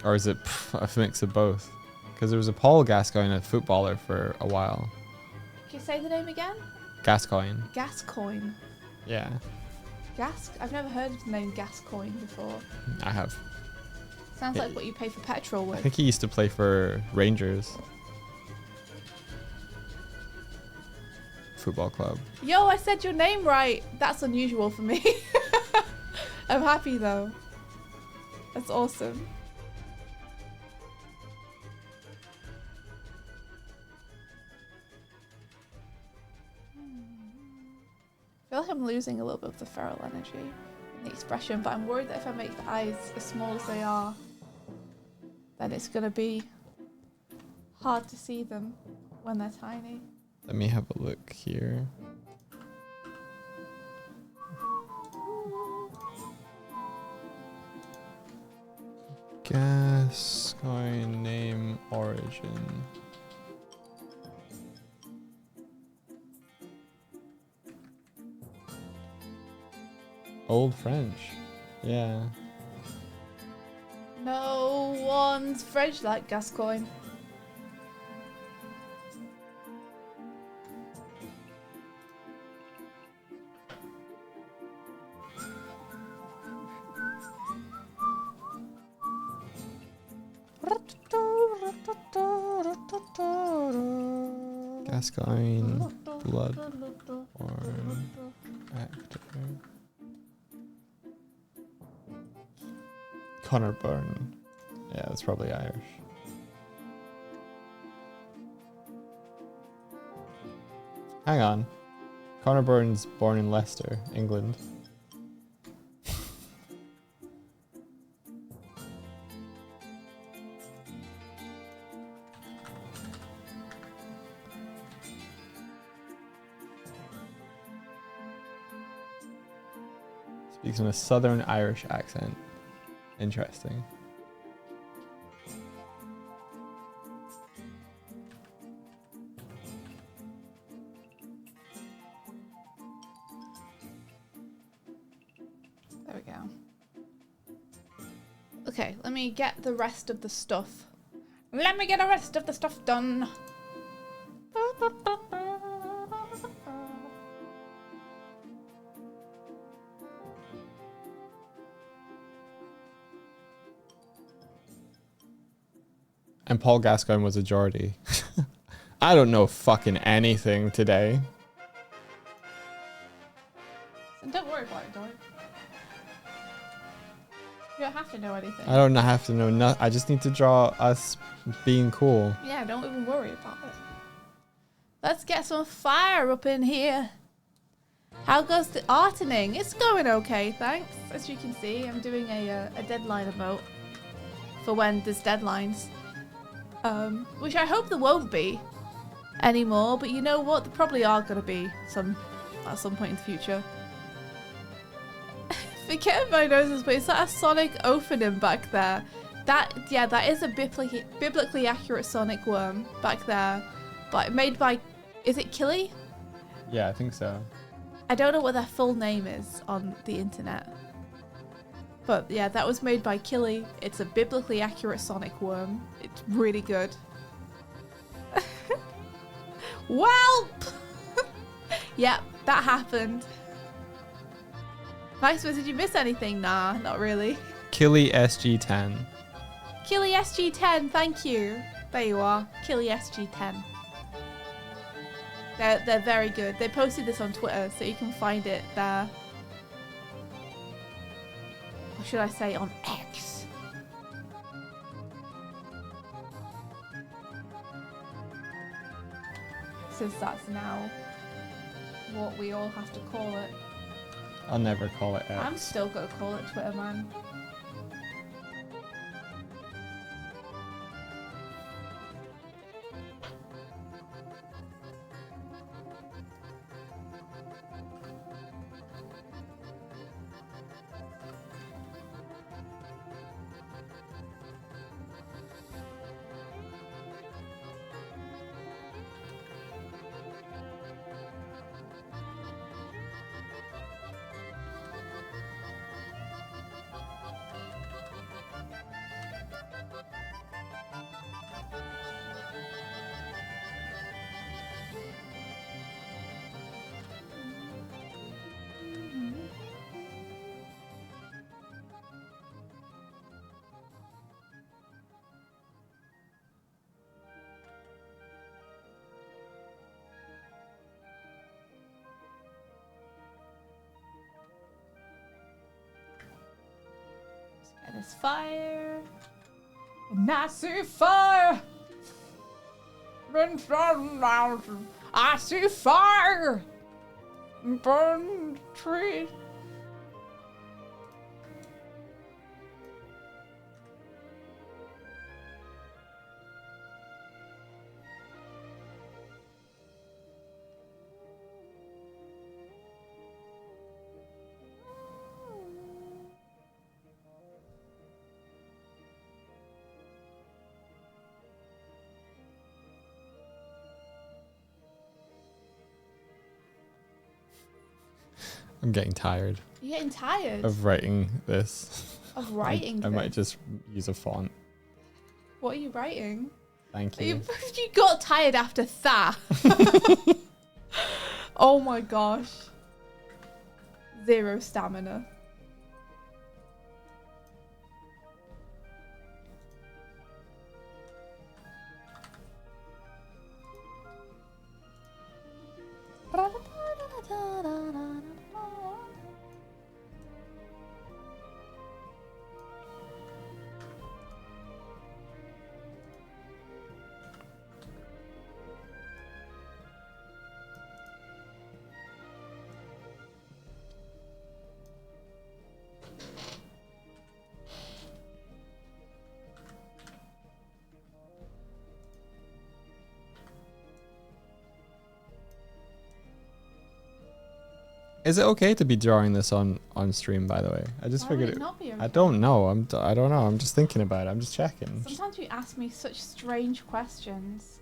Or is it a mix of both? Because there was a Paul Gascoigne, a footballer, for a while. can you say the name again? Gascoigne. Gascoigne. Yeah, I've never heard of the name Gascoigne before. I have. Sounds like what you pay for petrol I with. think he used to play for Rangers Football Club. Yo, I said your name right. That's unusual for me. I'm happy though. That's awesome. I feel like I'm losing a little bit of the feral energy in the expression, but I'm worried that if I make the eyes as small as they are, then it's going to be hard to see them when they're tiny. Let me have a look here. Gascoigne name origin. Old French. Yeah. No one's French like Gascoigne. Gascoigne, blood, born actor. Connor Byrne. Yeah, that's probably Irish. Hang on. Connor Byrne's born in Leicester, England. Speaks in a Southern Irish accent. Interesting. There we go. Okay, let me get the rest of the stuff. Let me get the rest of the stuff done. And Paul Gascoigne was a Geordie. I don't know fucking anything today. Don't worry about it, Doig. You don't have to know anything. I don't have to know nothing. I just need to draw us being cool. Yeah, don't even worry about it. Let's get some fire up in here. How goes the artening? It's going okay, thanks. As you can see, I'm doing a deadline emote for when there's deadlines. Which I hope there won't be anymore, but you know what? There probably are going to be at some point in the future. Forget my noses, but it's that a Sonic Ophanim back there. That is a biblically accurate Sonic worm back there, but made by, is it Killy? Yeah, I think so. I don't know what their full name is on the internet. But yeah, that was made by Killy. It's a biblically accurate Sonic worm. It's really good. Welp! Yep, that happened. Max, did you miss anything? Nah, not really. Killy SG10. Killy SG10, thank you. There you are, Killy SG10. They're very good. They posted this on Twitter, so you can find it there. Or should I say on X? Since that's now what we all have to call it. I'll never call it X. I'm still gonna call it Twitter, man. And it's fire. And I see fire. I see fire. Burn tree. I'm getting tired. You're getting tired of writing this. of writing I might this? just use a font. What are you writing? Thank You, you. you got tired after that. Oh my gosh. 0 stamina. Is it okay to be drawing this on stream, by the way? I just Why would figured it it. not be okay? I don't know. I don't know. I'm just thinking about it. I'm just checking. Sometimes you ask me such strange questions.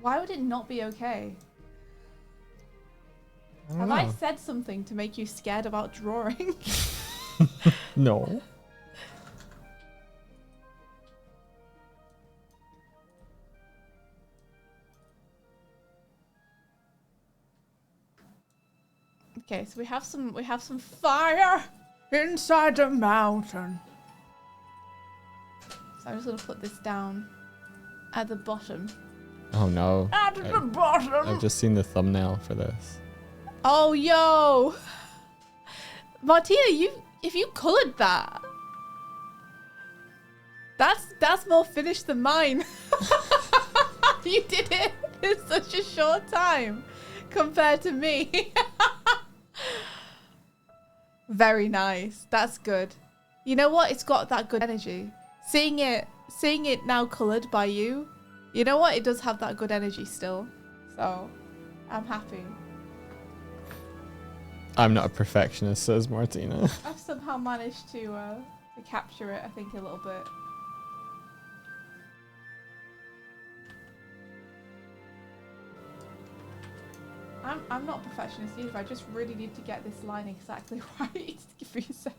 Why would it not be okay? I don't Have know. I said something to make you scared about drawing? No. Okay, so we have some fire inside the mountain. So I'm just gonna put this down at the bottom. Oh no. At the bottom. I've just seen the thumbnail for this. Oh yo, Martina, if you coloured that, that's more finished than mine. You did it in such a short time compared to me. Very nice. That's good. You know what? It's got that good energy. Seeing it now coloured by you, you know what? It does have that good energy still. So, I'm happy. I'm not a perfectionist, says Martina. I've somehow managed to capture it, I think, a little bit. I'm not a perfectionist either. I just really need to get this line exactly right. Give me a sec.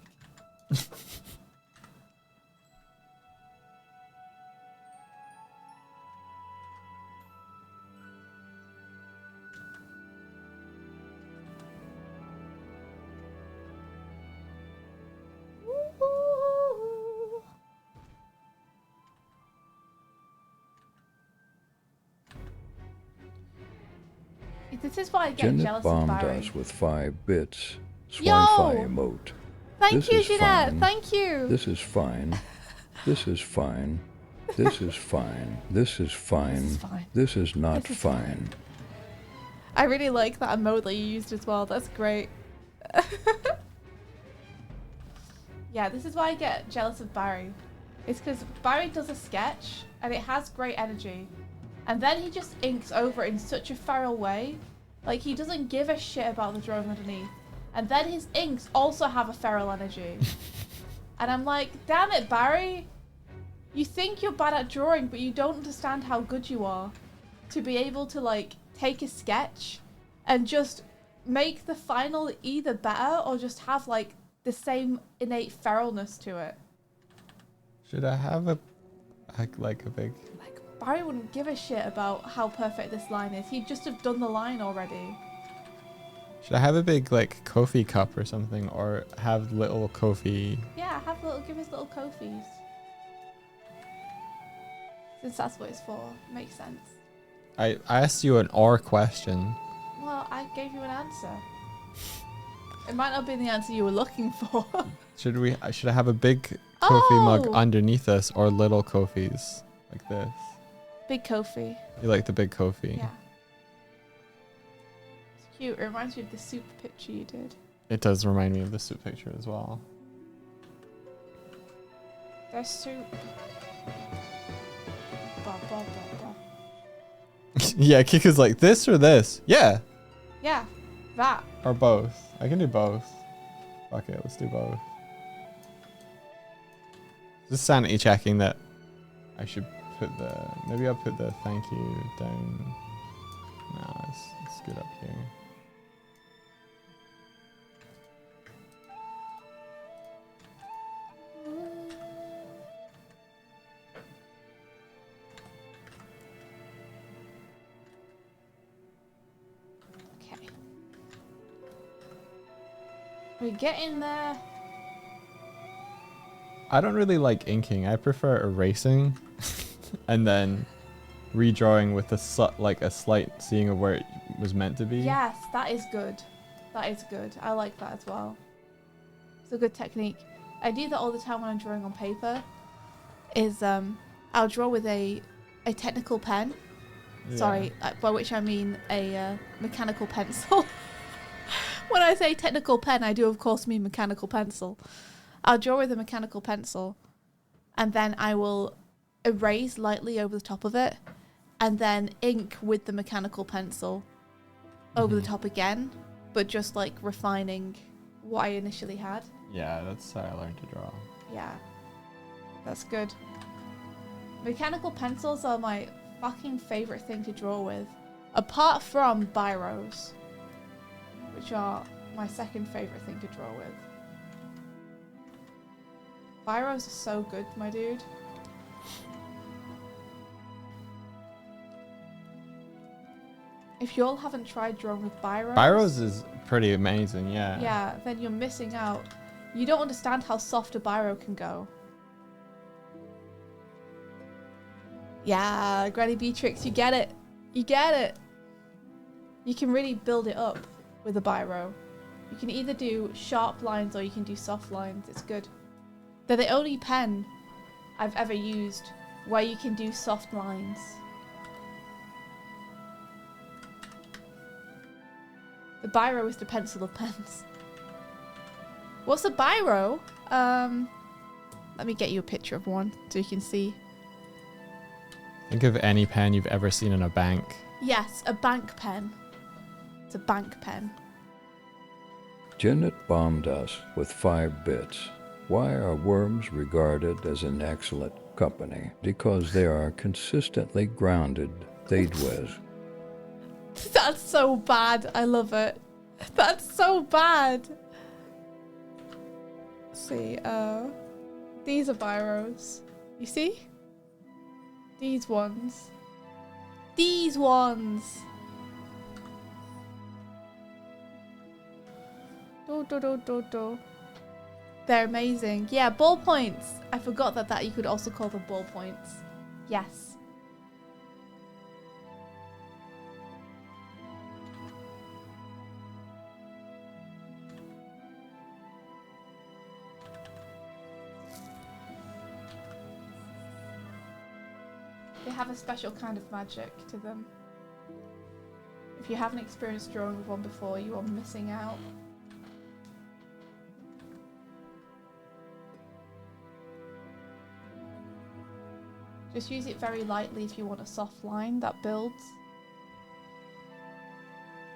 This is why I get Jeanette jealous of bombed Barry. us with 5 bits. Yo! Swine-fi emote. Thank This you, is Jeanette. fine. Thank you. This is fine. This is fine. This is fine. This is fine. This is fine. This is not This is fine. I really like that emote that you used as well. That's great. Yeah, this is why I get jealous of Barry. It's because Barry does a sketch and it has great energy. And then he just inks over it in such a feral way. Like, he doesn't give a shit about the drawing underneath. And then his inks also have a feral energy. And I'm like, damn it, Barry. You think you're bad at drawing, but you don't understand how good you are to be able to, like, take a sketch and just make the final either better or just have, like, the same innate feralness to it. Should I have a big... Like, Barry wouldn't give a shit about how perfect this line is. He'd just have done the line already. Should I have a big, like, Kofi cup or something? Or have little Kofi... Yeah, give us little Kofis. Since that's what it's for. Makes sense. I asked you an or question. Well, I gave you an answer. It might not be the answer you were looking for. Should I have a big Kofi mug Oh! underneath us or little Kofis like this? Big Kofi. You like the big Kofi? Yeah. It's cute. It reminds me of the soup picture you did. It does remind me of the soup picture as well. There's soup. Ba, ba, ba, ba. Yeah, Kika's like, this or this? Yeah. Yeah, that. Or both. I can do both. Fuck it, let's do both. Just sanity checking that I should put the... Maybe I'll put the thank you down. Nah, it's good up here. We get in there. I don't really like inking. I prefer erasing and then redrawing with a slight seeing of where it was meant to be. Yes, that is good. That is good. I like that as well. It's a good technique. I do that all the time when I'm drawing on paper. I'll draw with a technical pen. Yeah. Sorry, by which I mean a mechanical pencil. When I say technical pen, I do of course mean mechanical pencil. I'll draw with a mechanical pencil, and then I will erase lightly over the top of it, and then ink with the mechanical pencil over the top again, but just like refining what I initially had. Yeah, that's how I learned to draw. Yeah, that's good. Mechanical pencils are my fucking favorite thing to draw with, apart from biros, which are my second favorite thing to draw with. Biros are so good, my dude. If you all haven't tried drawing with biros... Biros is pretty amazing, yeah. Yeah, then you're missing out. You don't understand how soft a biro can go. Yeah, Granny Beatrix, you get it. You get it. You can really build it up with a biro. You can either do sharp lines or you can do soft lines. It's good. They're the only pen I've ever used where you can do soft lines. The biro is the pencil of pens. What's a biro? Let me get you a picture of one so you can see. Think of any pen you've ever seen in a bank. Yes, a bank pen. It's a bank pen. Janet bombed us with 5 bits. Why are worms regarded as an excellent company? Because they are consistently grounded. They whiz. That's so bad. I love it. That's so bad. Let's see, these are biros. You see? These ones. These ones. Do. They're amazing. Yeah, ballpoints. I forgot that you could also call them ballpoints. Yes. They have a special kind of magic to them. If you haven't experienced drawing with one before, you are missing out. Just use it very lightly if you want a soft line that builds.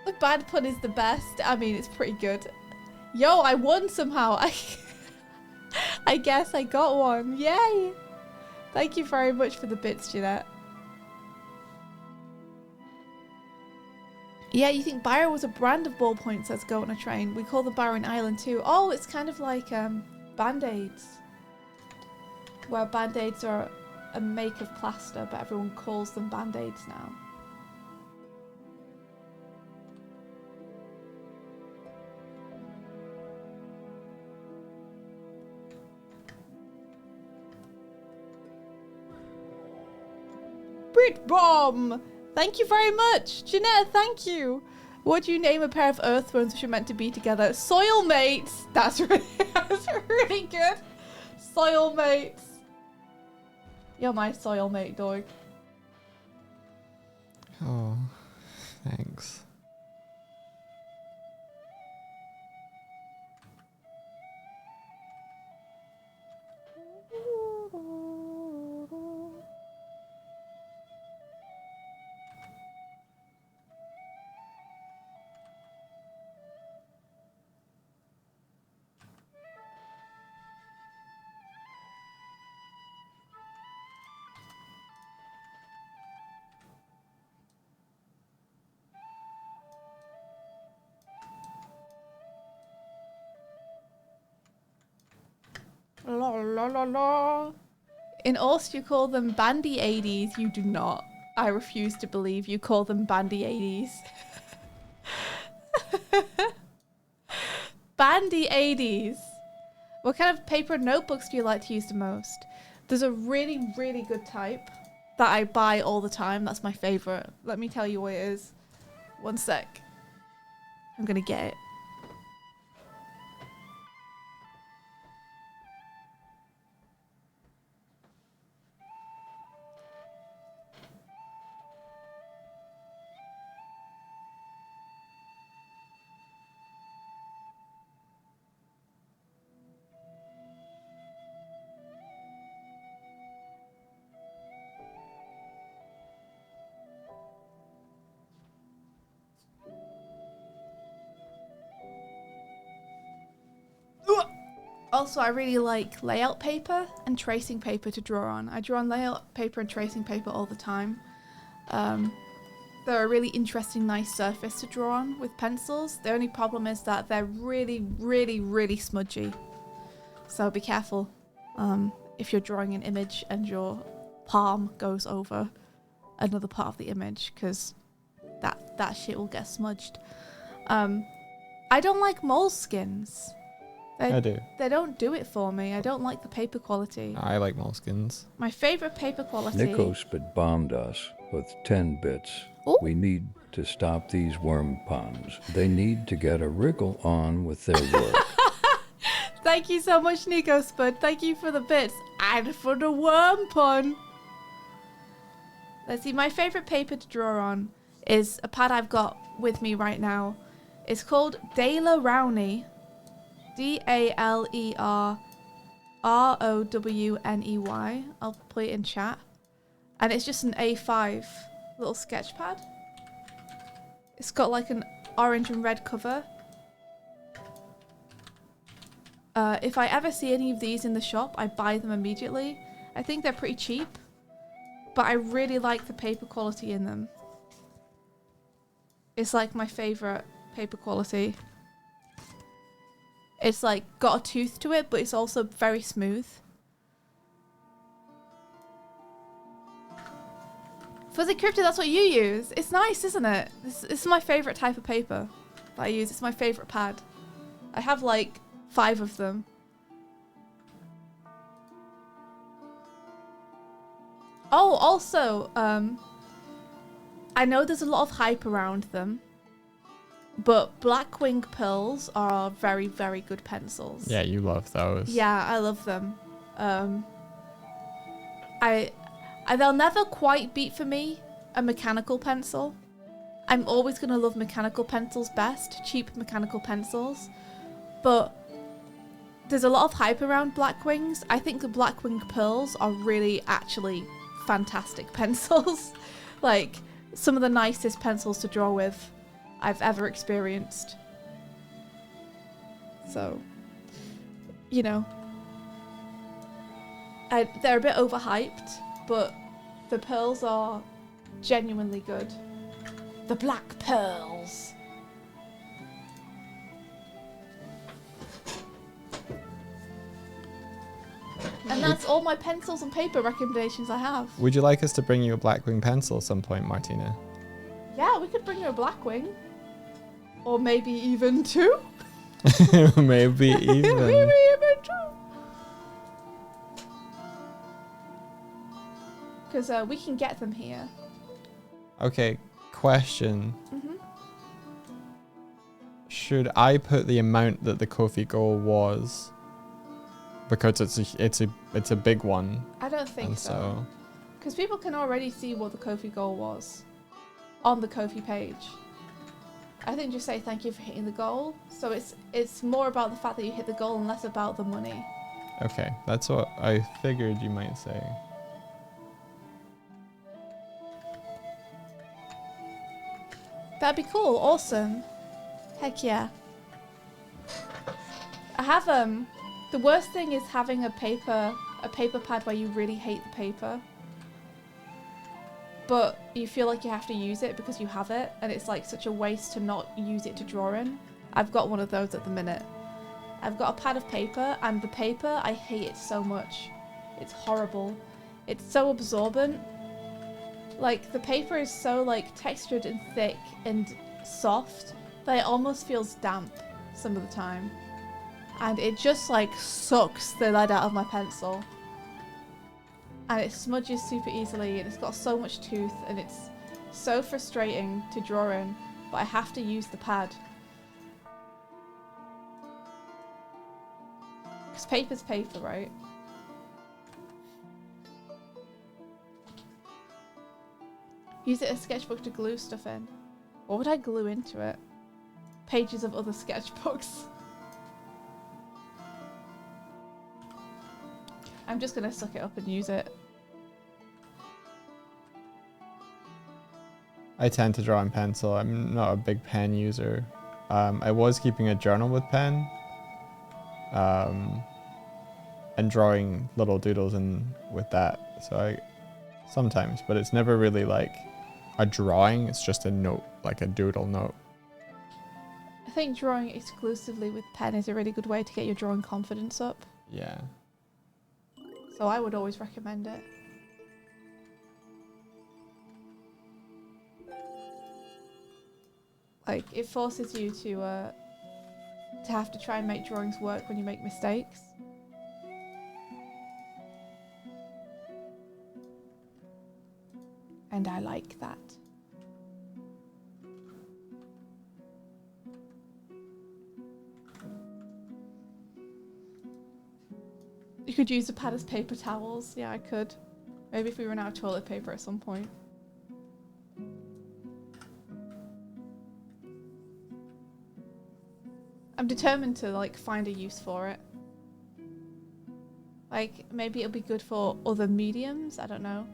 The bad pun is the best. I mean, it's pretty good. Yo, I won somehow. I guess I got one. Yay! Thank you very much for the bits, Jeanette. Yeah, you think biro was a brand of ballpoints, says Go on a Train. We call them biro in Ireland too. Oh, it's kind of like Band-Aids. Where Band-Aids are a make of plaster, but everyone calls them Band-Aids now. Brit Bomb! Thank you very much! Jeanette, thank you! What do you name a pair of earthworms which are meant to be together? Soil mates! That's really good! Soil mates! You're my soil mate, Doig. Oh, thanks. La la la la. In Aust, you call them bandy 80s. You do not. I refuse to believe you call them bandy 80s. Bandy 80s. What kind of paper and notebooks do you like to use the most? There's a really, really good type that I buy all the time. That's my favorite. Let me tell you what it is. One sec. I'm gonna get it. Also, I really like layout paper and tracing paper to draw on. I draw on layout paper and tracing paper all the time. They're a really interesting, nice surface to draw on with pencils. The only problem is that they're really, really, really smudgy. So be careful if you're drawing an image and your palm goes over another part of the image, because that shit will get smudged. I don't like moleskins. I do. They don't do it for me. I don't like the paper quality. I like moleskins. My favorite paper quality. Nicospid bombed us with 10 bits. Ooh. We need to stop these worm puns. They need to get a wriggle on with their work. Thank you so much, Nico Spud. Thank you for the bits and for the worm pun. Let's see. My favorite paper to draw on is a pad I've got with me right now. It's called Daler-Rowney. Dalerrowney. I'll put it in chat. And it's just an A5 little sketch pad. It's got like an orange and red cover. If I ever see any of these in the shop, I buy them immediately. I think they're pretty cheap, but I really like the paper quality in them. It's like my favorite paper quality. It's like got a tooth to it, but it's also very smooth. Fuzzy Crypto, that's what you use. It's nice, isn't it? This is my favorite type of paper that I use. It's my favorite pad. I have like 5 of them. Oh, also, I know there's a lot of hype around them, but Blackwing Pearls are very, very good pencils. Yeah, you love those. Yeah, I love them. They'll never quite beat for me a mechanical pencil. I'm always going to love mechanical pencils best, cheap mechanical pencils. But there's a lot of hype around Blackwings. I think the Blackwing Pearls are really actually fantastic pencils. Like, some of the nicest pencils to draw with I've ever experienced. So, you know, they're a bit overhyped, but the pearls are genuinely good. The black pearls. And that's all my pencils and paper recommendations I have. Would you like us to bring you a Blackwing pencil at some point, Martina? Yeah, we could bring you a Blackwing. Or maybe even 2. Maybe even. Maybe even 2. Because we can get them here. Okay, question. Mm-hmm. Should I put the amount that the Ko-fi goal was? Because it's a big one. I don't think and so. Because people can already see what the Ko-fi goal was on the Ko-fi page. I think just say thank you for hitting the goal. So it's more about the fact that you hit the goal and less about the money. Okay, that's what I figured you might say. That'd be cool. Awesome. Heck yeah. I have the worst thing is having a paper pad where you really hate the paper, but you feel like you have to use it because you have it, and it's like such a waste to not use it to draw in. I've got one of those at the minute. I've got a pad of paper, and the paper, I hate it so much. It's horrible. It's so absorbent. Like, the paper is so like textured and thick and soft that it almost feels damp some of the time. and it just like sucks the lead out of my pencil. And it smudges super easily, and it's got so much tooth, and it's so frustrating to draw in, but I have to use the pad. Because paper's paper, right? Use it as a sketchbook to glue stuff in. What would I glue into it? Pages of other sketchbooks. I'm just gonna suck it up and use it. I tend to draw in pencil. I'm not a big pen user. I was keeping a journal with pen. And drawing little doodles in with that. So I sometimes, but it's never really like a drawing. It's just a note, like a doodle note. I think drawing exclusively with pen is a really good way to get your drawing confidence up. Yeah. So I would always recommend it. Like, it forces you to have to try and make drawings work when you make mistakes. And I like that. You could use a pad as paper towels. Yeah, I could. Maybe if we run out of toilet paper at some point. I'm determined to like find a use for it. Like, maybe it'll be good for other mediums, I don't know.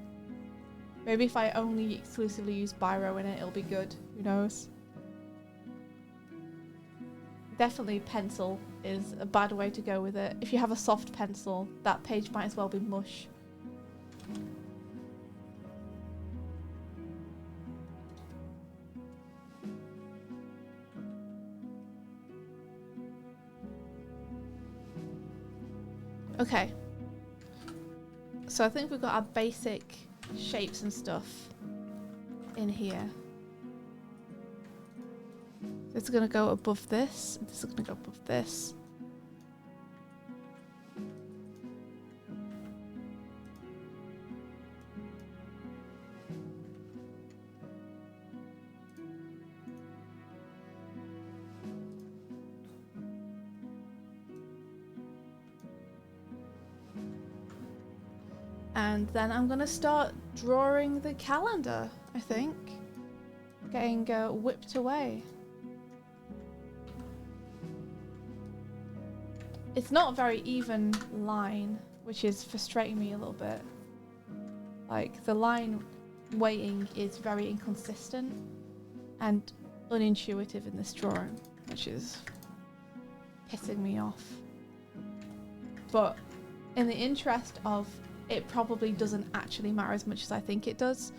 Maybe if I only exclusively use biro in it, it'll be good. Who knows? Definitely pencil is a bad way to go with it. If you have a soft pencil, that page might as well be mush. Okay. So I think we've got our basic shapes and stuff in here. This is going to go above this. This is going to go above this. And then I'm going to start drawing the calendar, I think. Getting whipped away. It's not a very even line, which is frustrating me a little bit. Like, the line weighting is very inconsistent and unintuitive in this drawing, which is pissing me off. But in the interest of it probably doesn't actually matter as much as I think it does,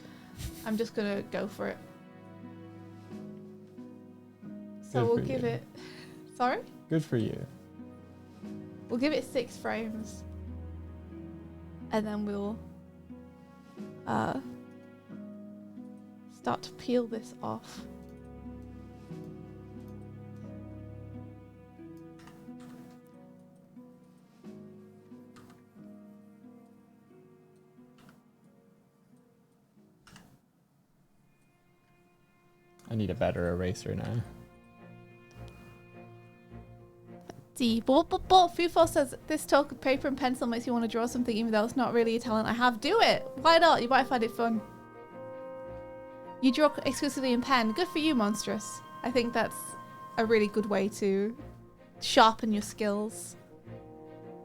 I'm just gonna go for it. So we'll give it... Sorry? Good for you. We'll give it 6 frames. And then we'll start to peel this off. I need a better eraser now. But Fufo says this talk of paper and pencil makes you want to draw something even though it's not really a talent I have. Do it! Why not? You might find it fun. You draw exclusively in pen. Good for you, Monstrous. I think that's a really good way to sharpen your skills.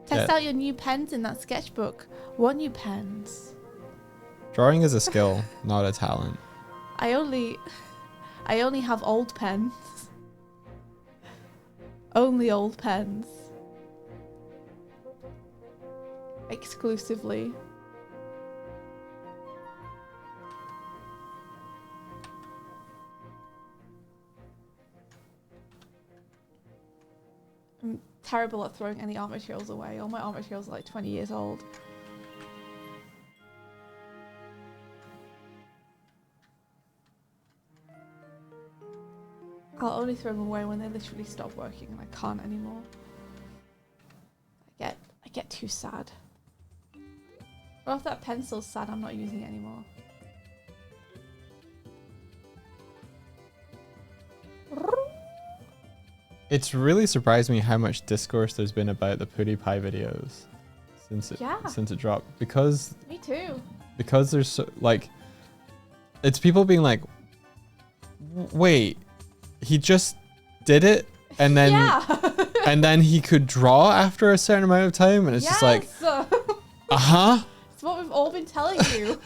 Test out your new pens in that sketchbook. What new pens? Drawing is a skill, not a talent. I only have old pens. Only old pens. Exclusively. I'm terrible at throwing any art materials away. All my art materials are like 20 years old. I'll only throw them away when they literally stop working and I can't anymore. get too sad. Well, if that pencil's sad, I'm not using it anymore. It's really surprised me how much discourse there's been about the PewDiePie videos since it dropped. Because me too. Because there's so, like, it's people being like, wait, he just did it, and then and then he could draw after a certain amount of time, and it's just like, uh-huh. It's what we've all been telling you.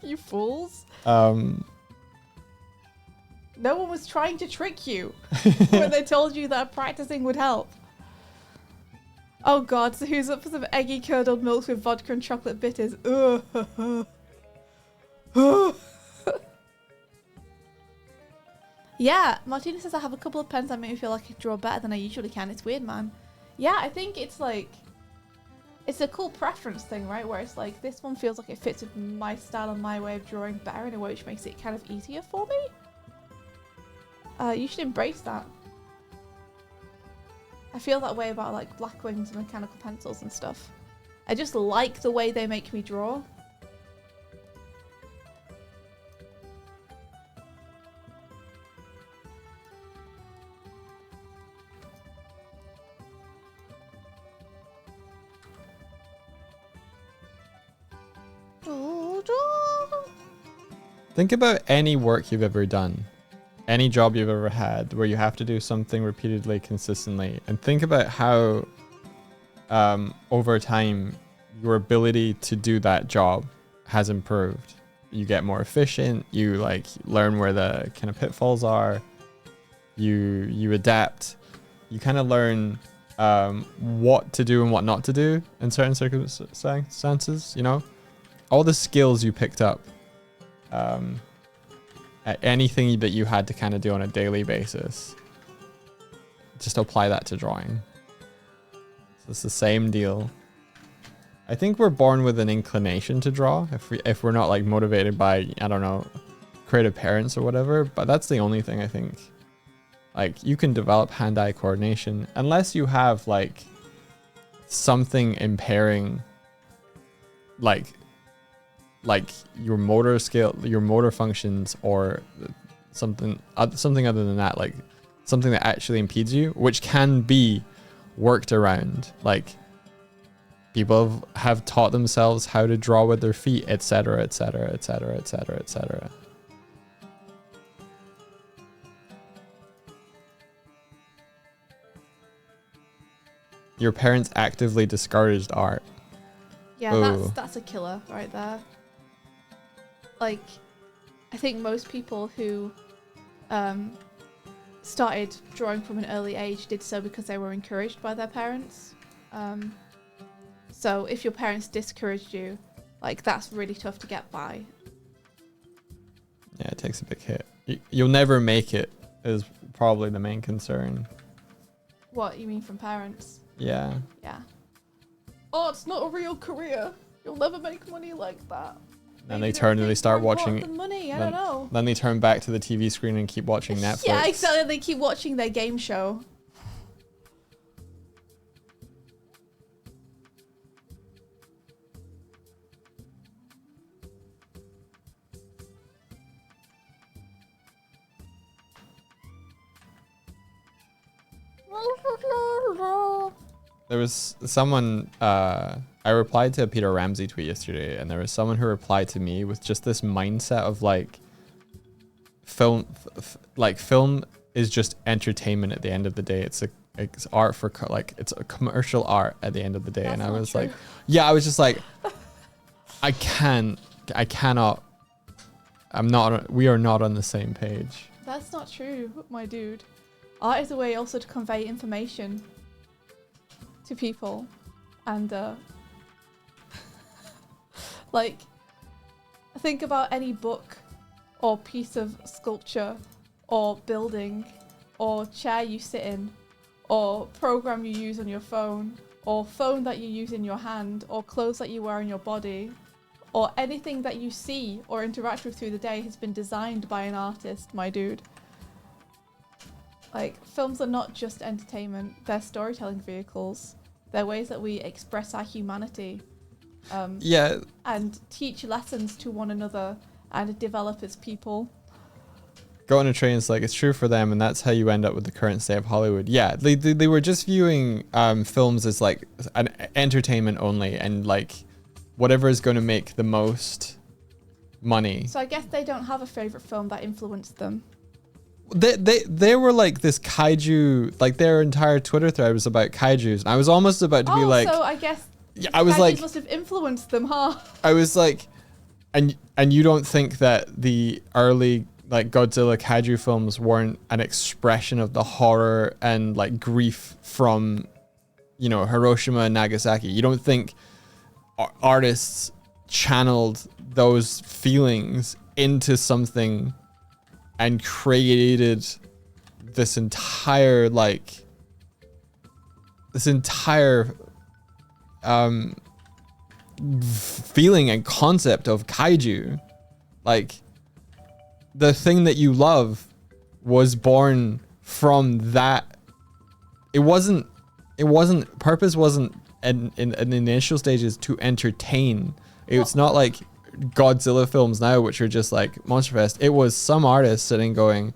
You fools. No one was trying to trick you when they told you that practicing would help. Oh god, so who's up for some eggy curdled milks with vodka and chocolate bitters? Yeah, Martina says I have a couple of pens that make me feel like I draw better than I usually can. It's weird, man. Yeah, I think it's like, it's a cool preference thing, right? Where it's like, this one feels like it fits with my style and my way of drawing better in a way which makes it kind of easier for me. You should embrace that. I feel that way about like black wings and mechanical pencils and stuff. I just like the way they make me draw. Think about any work you've ever done, any job you've ever had where you have to do something repeatedly, consistently, and think about how over time your ability to do that job has improved. You get more efficient, you like learn where the kind of pitfalls are, you adapt, you kind of learn what to do and what not to do in certain circumstances, you know? All the skills you picked up at anything that you had to kind of do on a daily basis, just apply that to drawing. So it's the same deal. I think we're born with an inclination to draw if we're not like motivated by, I don't know, creative parents or whatever, but that's the only thing I think. Like, you can develop hand-eye coordination unless you have like something impairing like your motor skill, your motor functions, or something other than that, like something that actually impedes you, which can be worked around. Like, people have taught themselves how to draw with their feet, etc., etc., etc., etc., etc. Your parents actively discouraged art. Yeah, that's a killer right there. Like, I think most people who started drawing from an early age did so because they were encouraged by their parents. So if your parents discouraged you, like, that's really tough to get by. Yeah, it takes a big hit. You'll never make it is probably the main concern. What, you mean from parents? Yeah. Yeah. Oh, it's not a real career. You'll never make money like that. Then they turn and they start watching. The money, I don't know. Then they turn back to the TV screen and keep watching Netflix. Yeah, exactly. They keep watching their game show. There was someone, I replied to a Peter Ramsey tweet yesterday, and there was someone who replied to me with just this mindset of like, film is just entertainment at the end of the day. It's art for it's a commercial art at the end of the day. That's and I was true. like, yeah, I was just like, I cannot, we are not on the same page. That's not true, my dude. Art is a way also to convey information to people, and like, think about any book or piece of sculpture or building or chair you sit in or program you use on your phone or phone that you use in your hand or clothes that you wear on your body or anything that you see or interact with through the day has been designed by an artist, my dude. Like, films are not just entertainment, they're storytelling vehicles. They're ways that we express our humanity. Yeah. And teach lessons to one another and develop as people. Go on a train, it's like, it's true for them, and that's how you end up with the current state of Hollywood. Yeah, they were just viewing films as like an entertainment only, and like whatever is going to make the most money. So I guess they don't have a favorite film that influenced them. They were like this kaiju, like their entire Twitter thread was about kaijus, and I was almost about to be like, so I guess yeah, I was kaijus like, must have influenced them, huh? I was like, and you don't think that the early like Godzilla kaiju films weren't an expression of the horror and like grief from, you know, Hiroshima and Nagasaki? You don't think artists channeled those feelings into something and created this entire feeling and concept of kaiju? Like, the thing that you love was born from that. Purpose wasn't in the initial stages to entertain. It's not like Godzilla films now, which are just like Monsterfest. It was some artist sitting going,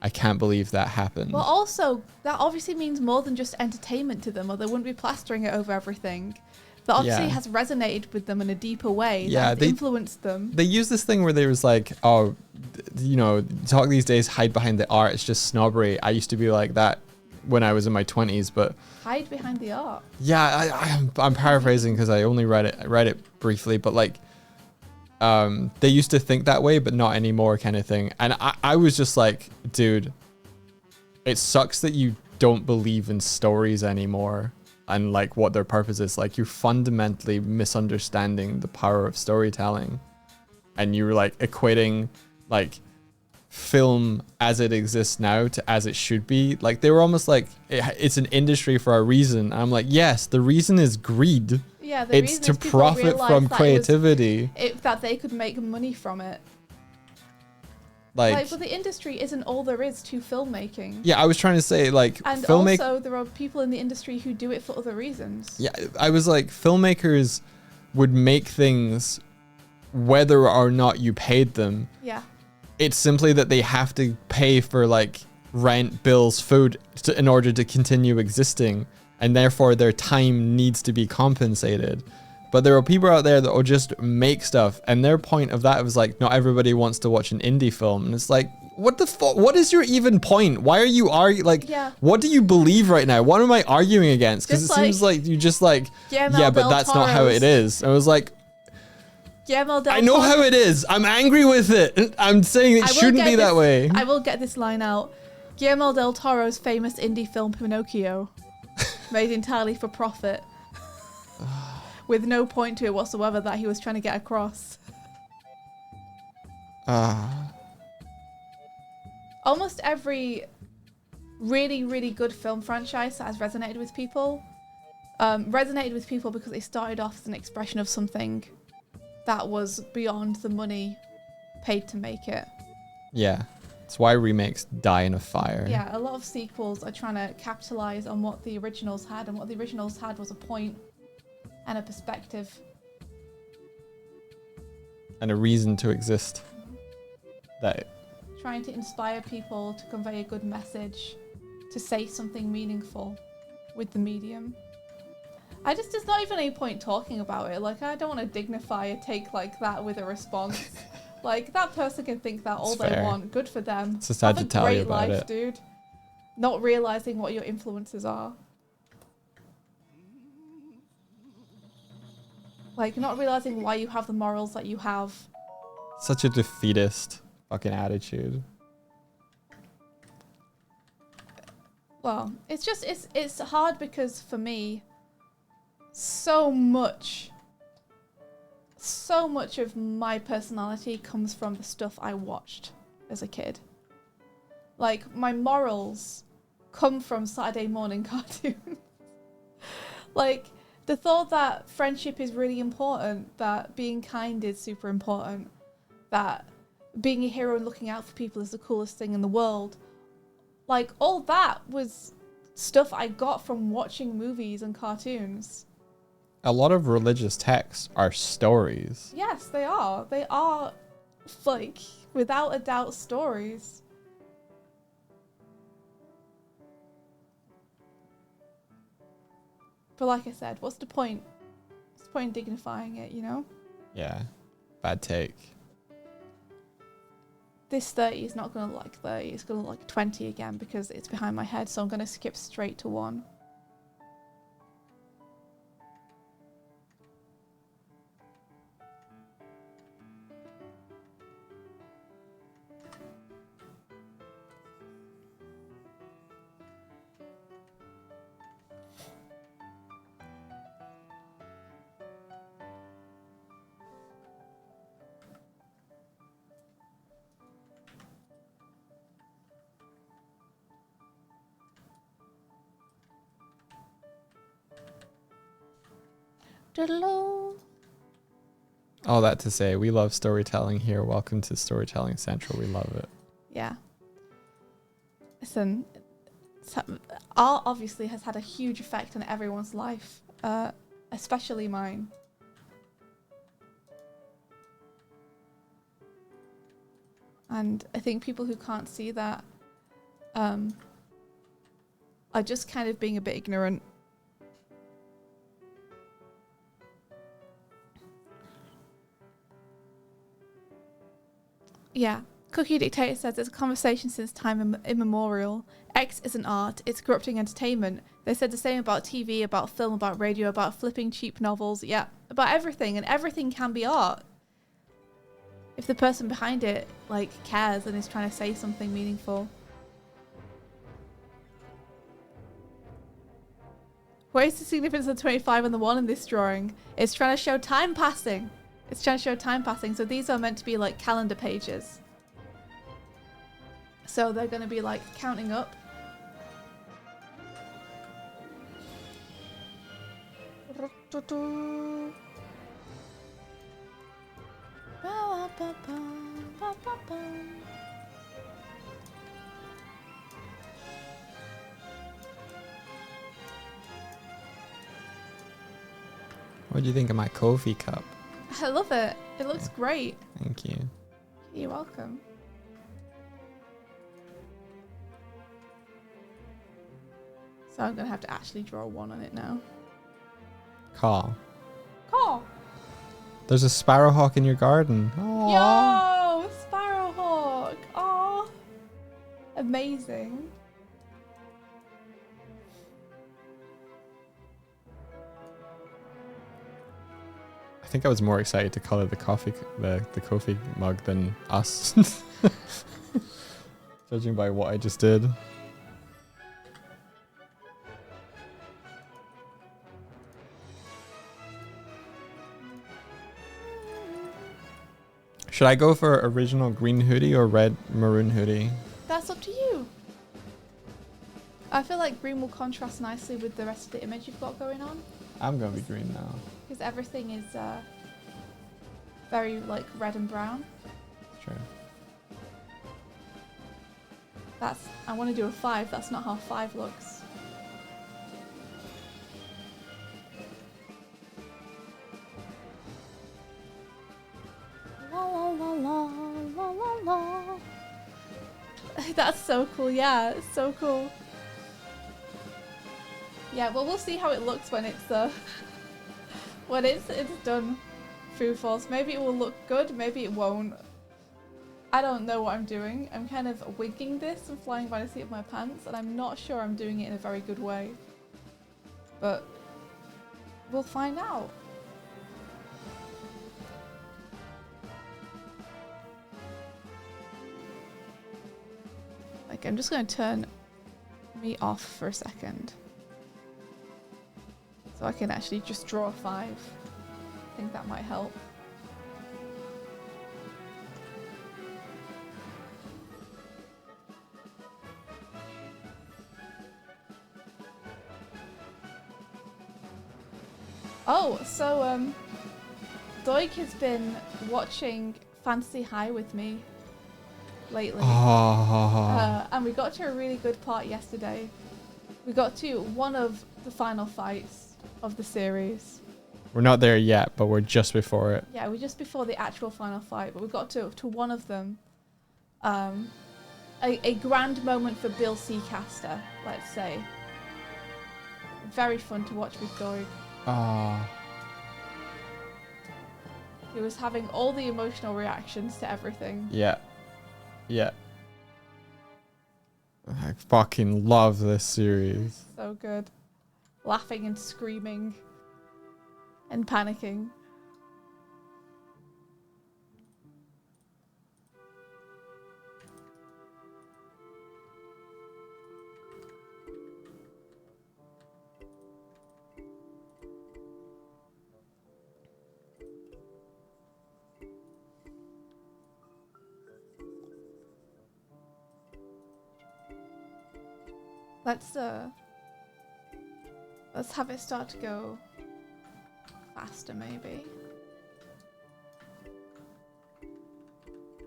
I can't believe that happened. Well, also, that obviously means more than just entertainment to them, or they wouldn't be plastering it over everything. That obviously has resonated with them in a deeper way. Yeah, they influenced them. They used this thing where they was like, oh, you know, talk these days, hide behind the art. It's just snobbery. I used to be like that when I was in my 20s, but hide behind the art. Yeah, I'm paraphrasing because I only read it briefly, but like, they used to think that way, but not anymore, kind of thing. And I was just like, dude, it sucks that you don't believe in stories anymore and like what their purpose is. Like, you're fundamentally misunderstanding the power of storytelling, and you're like equating like film as it exists now to as it should be. Like, they were almost like, it's an industry for a reason. I'm like, yes, the reason is greed. Yeah, it's to profit from creativity. That they could make money from it. Like, but the industry isn't all there is to filmmaking. Yeah, I was trying to say, like, and also there are people in the industry who do it for other reasons. Yeah, I was like, filmmakers would make things whether or not you paid them. Yeah. It's simply that they have to pay for like rent, bills, food in order to continue existing, and therefore their time needs to be compensated. But there are people out there that will just make stuff, and their point of that was like, not everybody wants to watch an indie film. And it's like, what the fuck? What is your even point? Why are you arguing? Like, what do you believe right now? What am I arguing against? Because it seems like you just like, yeah, but that's not how it is. I was like, I know how it is. I'm angry with it. I'm saying it shouldn't be that way. I will get this line out. Guillermo del Toro's famous indie film Pinocchio, made entirely for profit, with no point to it whatsoever that he was trying to get across. Almost every really, really good film franchise that has resonated with people because they started off as an expression of something that was beyond the money paid to make it. Yeah. That's why remakes die in a fire. Yeah, a lot of sequels are trying to capitalize on what the originals had, and what the originals had was a point and a perspective. And a reason to exist. That trying to inspire people to convey a good message, to say something meaningful with the medium. There's not even any point talking about it. Like, I don't want to dignify a take like that with a response. Like, that person can think that all they want. Good for them. It's just sad to tell you about it. Dude. Not realizing what your influences are. Like, not realizing why you have the morals that you have. Such a defeatist fucking attitude. Well, it's hard because for me, so much of my personality comes from the stuff I watched as a kid. Like, my morals come from Saturday morning cartoons. Like, the thought that friendship is really important, that being kind is super important, that being a hero and looking out for people is the coolest thing in the world. Like, all that was stuff I got from watching movies and cartoons. A lot of religious texts are stories. Yes, they are. They are, like, without a doubt, stories. But like I said, what's the point? What's the point in dignifying it, you know? Yeah. Bad take. This 30 is not going to look like 30. It's going to look like 20 again because it's behind my head. So I'm going to skip straight to 1. Doodle-oo. All that to say, we love storytelling here. Welcome to Storytelling Central. We love it. Yeah. Listen, art obviously has had a huge effect on everyone's life, especially mine. And I think people who can't see that are just kind of being a bit ignorant. Yeah. Cookie Dictator says it's a conversation since time immemorial. X isn't art, it's corrupting entertainment. They said the same about TV, about film, about radio, about flipping cheap novels. Yeah, about everything, and everything can be art. If the person behind it, like, cares and is trying to say something meaningful. What is the significance of 25 and the 1 in this drawing? It's trying to show time passing. It's trying to show time passing. So these are meant to be like calendar pages. So they're going to be like counting up. What do you think of my coffee cup? I love it. It looks great. Thank you. You're welcome. So I'm going to have to actually draw 1 on it now. Call. Call! There's a sparrowhawk in your garden. Aww. Yo! Sparrowhawk! Oh, amazing. I think I was more excited to color the coffee mug than us. Judging by what I just did. Should I go for original green hoodie or red maroon hoodie? That's up to you. I feel like green will contrast nicely with the rest of the image you've got going on. I'm gonna be green now. Because everything is very like red and brown. True. I want to do a 5. That's not how 5 looks. La la la la la la la. That's so cool. Yeah, it's so cool. Yeah, well, we'll see how it looks when it's it's done. Food Force. Maybe it will look good. Maybe it won't. I don't know what I'm doing. I'm kind of wigging this and flying by the seat of my pants, and I'm not sure I'm doing it in a very good way. But we'll find out. Like, I'm just going to turn me off for a second. So I can actually just draw a 5. I think that might help. Oh, so Doig has been watching Fantasy High with me lately. Oh. And we got to a really good part yesterday. We got to one of the final fights of the series. We're not there yet, but we're just before it. Yeah, we're just before the actual final fight, but we got to one of them. A grand moment for Bill Seacaster, let's say. Very fun to watch with Doig. Ah. He was having all the emotional reactions to everything. Yeah. Yeah. I fucking love this series. So good. Laughing and screaming and panicking. Let's have it start to go faster, maybe.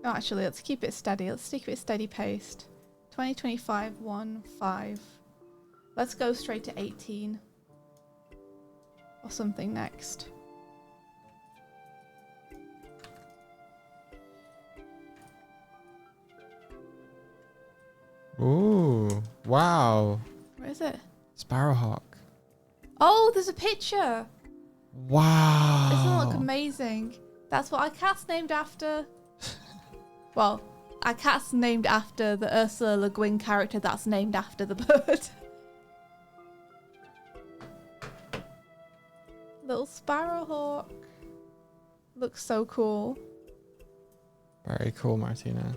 No, actually, let's keep it steady. Let's stick with steady paced. 2025, 1, 5. Let's go straight to 18. Or something next. Ooh. Wow. Where is it? Sparrowhawk. Oh, there's a picture! Wow. Doesn't it look amazing? That's what our cat's named after. Well, our cat's named after the Ursula Le Guin character that's named after the bird. Little sparrowhawk. Looks so cool. Very cool, Martina.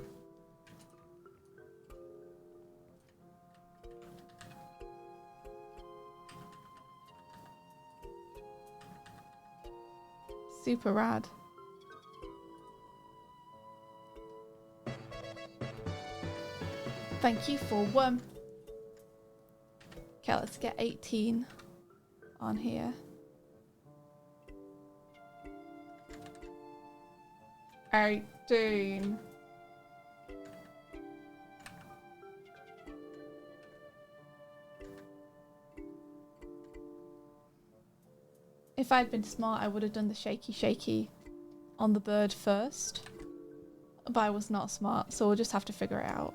Super rad. Thank you for one. Okay, let's get 18 on here. Alright, Dune. If I'd been smart, I would have done the shaky on the bird first. But I was not smart, so we'll just have to figure it out.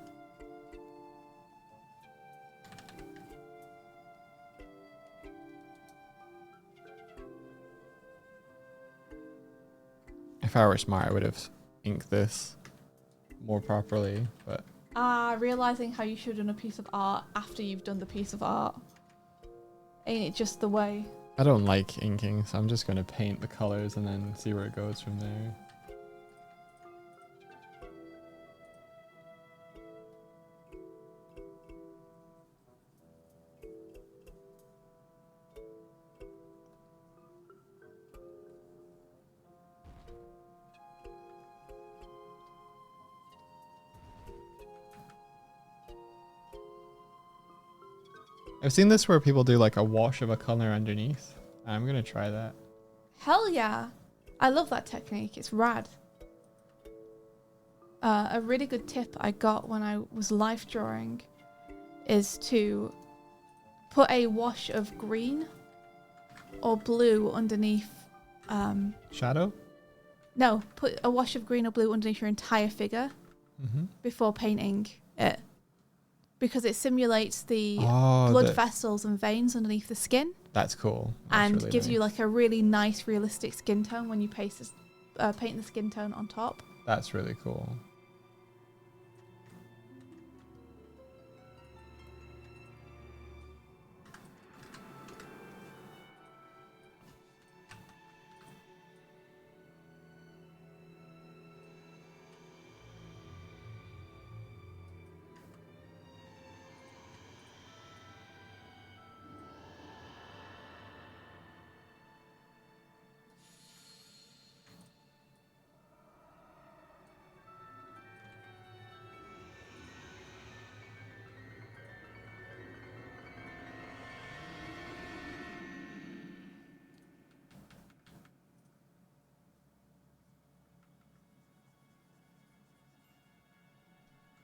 If I were smart, I would have inked this more properly, but... Realising how you should have done a piece of art after you've done the piece of art. Ain't it just the way? I don't like inking, so I'm just going to paint the colors and then see where it goes from there. I've seen this where people do like a wash of a color underneath. I'm gonna try that. Hell yeah. I love that technique. It's rad. A really good tip I got when I was life drawing is to put a wash of green or blue underneath. Shadow? No, put a wash of green or blue underneath your entire figure before painting it. Because it simulates the blood vessels and veins underneath the skin. That's cool. And really gives nice. you like a really nice realistic skin tone when you paint the skin tone on top. That's really cool.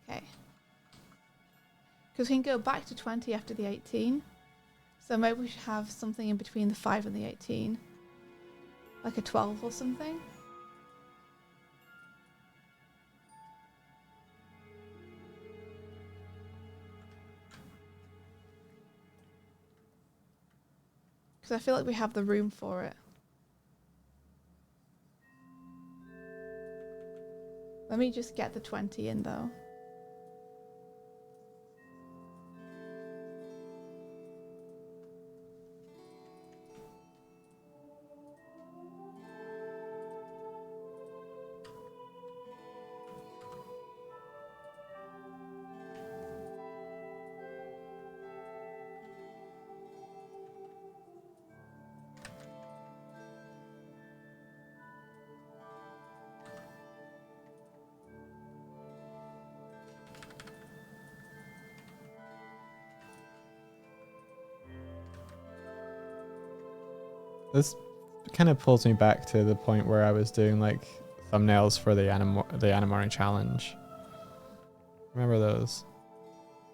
Okay. Because we can go back to 20 after the 18. So maybe we should have something in between the 5 and the 18. Like a 12 or something. Because I feel like we have the room for it. Let me just get the 20 in though. This kind of pulls me back to the point where I was doing like thumbnails for the Animorning challenge. Remember those?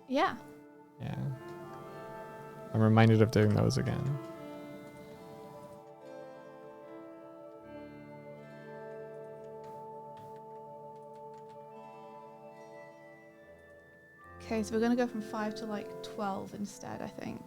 Yeah. Yeah. I'm reminded of doing those again. Okay, so we're gonna go from 5 to like 12 instead, I think.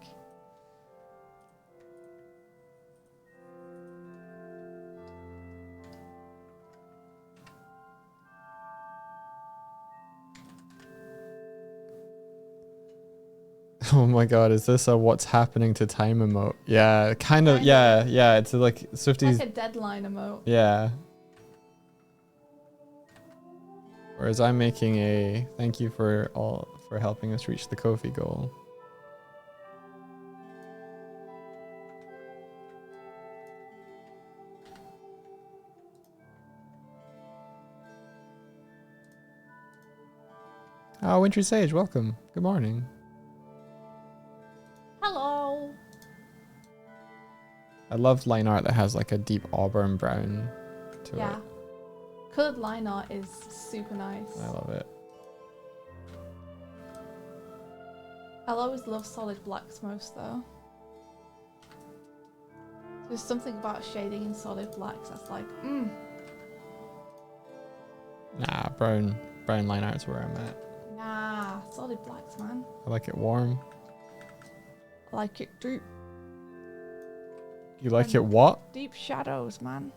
Oh my god, is this a what's happening to time emote? Yeah, kind of. Yeah, yeah. It's like Swifty's. Like a deadline emote. Yeah. Whereas I'm making a thank you for helping us reach the Ko-fi goal. Oh, Wintry Sage, welcome. Good morning. Hello. I love line art that has like a deep auburn brown to Yeah. it. Coloured line art is super nice. I love it. I'll always love solid blacks most though. There's something about shading in solid blacks that's like, Nah, brown line art's where I'm at. Nah, solid blacks, man. I like it warm. I like it deep. You like it what? Deep shadows, man.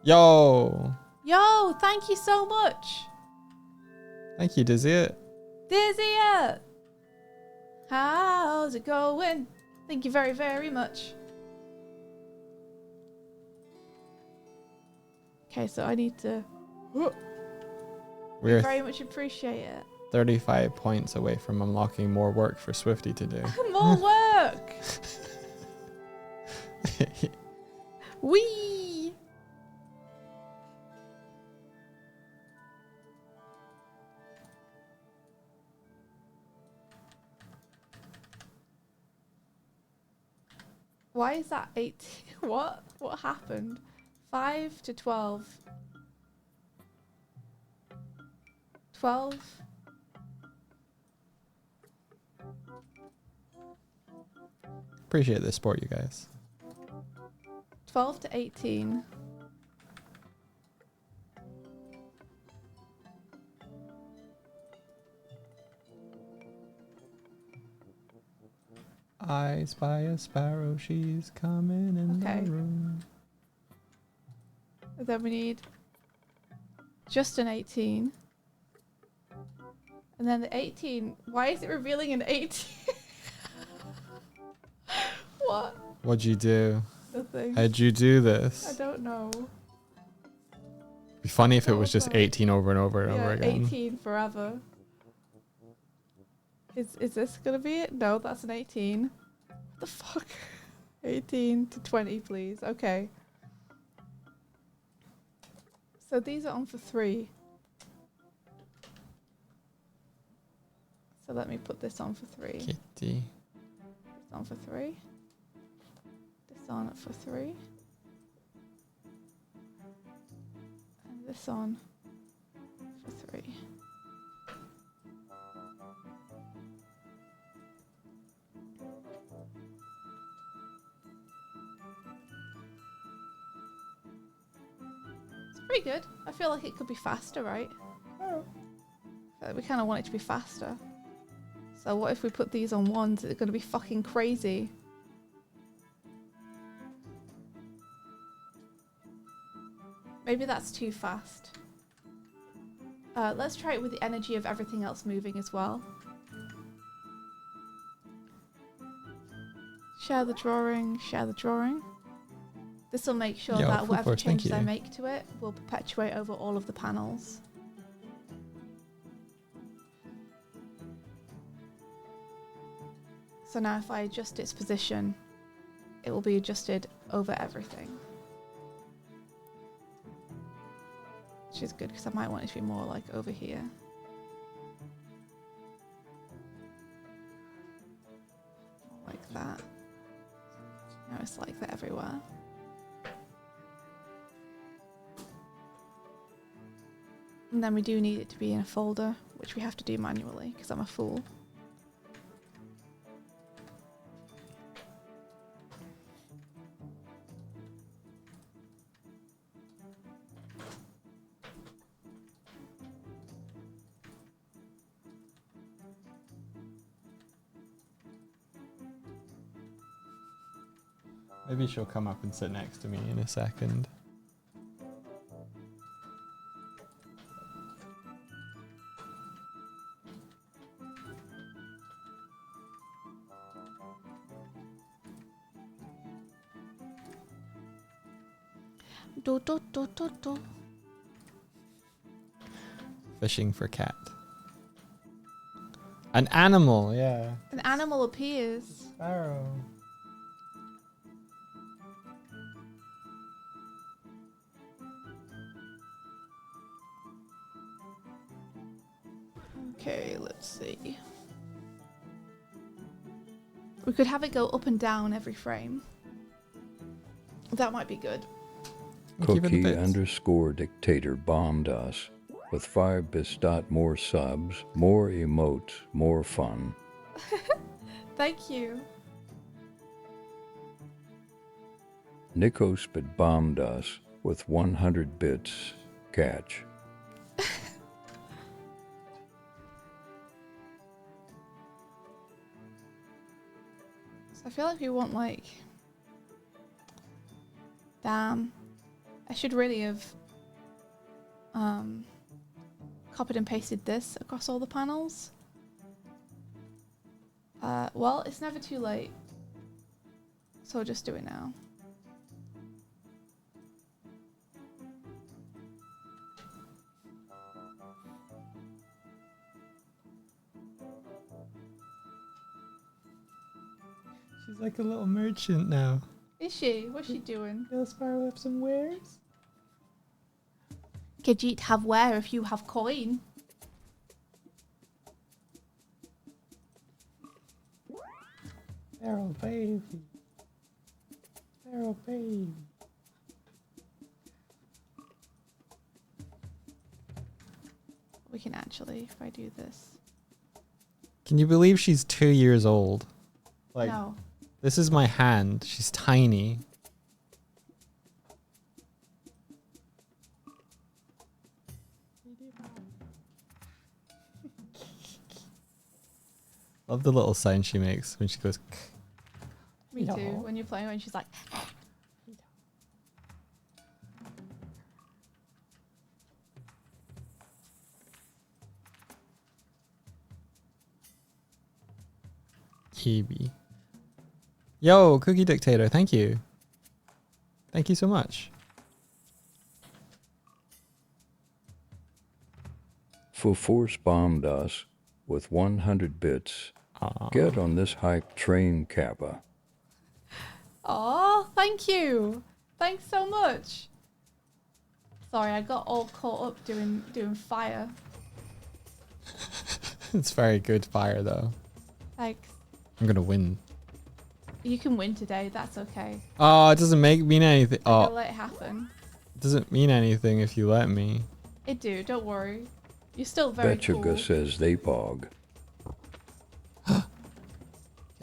Yo! Yo, thank you so much. Thank you, Dizzy. Dizzy! How's it going? Thank you very, very much. Okay, so I need to... We're very much appreciate it. 35 points away from unlocking more work for Swifty to do. More work! Whee! Why is that 18? What? What happened? 5 to 12. 12. Appreciate the support, you guys. 12 to 18. I spy a sparrow, she's coming in Okay. the room. And then we need just an 18. And then the 18. Why is it revealing an 18? What? What'd you do? Nothing. How'd you do I this? don't know. Be funny if it What was just was that? 18 over and over and over again. 18 forever. Is this gonna be it? No, that's an 18. What the fuck? 18 to 20, please. Okay. So these are on for 3. So let me put this on for 3. Kitty. This on for 3. This on for 3. And this on for 3. Pretty good. I feel like it could be faster, right? We kind of want it to be faster. So what if we put these on ones? It's going to be fucking crazy. Maybe that's too fast. Let's try it with the energy of everything else moving as well. Share the drawing, share the drawing. This will make sure that whatever changes I make to it will perpetuate over all of the panels. So now if I adjust its position, it will be adjusted over everything. Which is good because I might want it to be more like over here. Like that. Now it's like that everywhere. And then we do need it to be in a folder, which we have to do manually because I'm a fool. Maybe she'll come up and sit next to me in a second. Do, do, do, do, do. Fishing for cat. An animal, yeah. An animal appears. Sparrow. Okay, let's see. We could have it go up and down every frame. That might be good. Cookie_dictator bombed us with 5 bistot more subs, more emotes, more fun. Thank you. Nicospid bombed us with 100 bits. Catch. So I feel like we want like... Damn. I should really have copied and pasted this across all the panels. Well, it's never too late. So I'll just do it now. She's like a little merchant now. Is she? What's she doing? Little sparrow have some wares? Could you have where if you have coin? Sparrow baby. Sparrow baby. We can actually, if I do this. Can you believe she's 2 years old? Like, No. this is my hand. She's tiny. Love the little sound she makes when she goes. Me too. When you're playing, when she's like. Kiwi. Yo, Cookie Dictator, thank you. Thank you so much. Force bombed us with 100 bits. Aww. Get on this hype train, Kappa. Oh, thank you. Thanks so much. Sorry, I got all caught up doing fire. It's very good fire though. Thanks. I'm gonna win. You can win today. That's okay. Oh, it doesn't mean anything. I'll Oh, let it happen. it doesn't mean anything if you let me. It do. Don't worry. You're still very Betchuga cool. says they pog. Get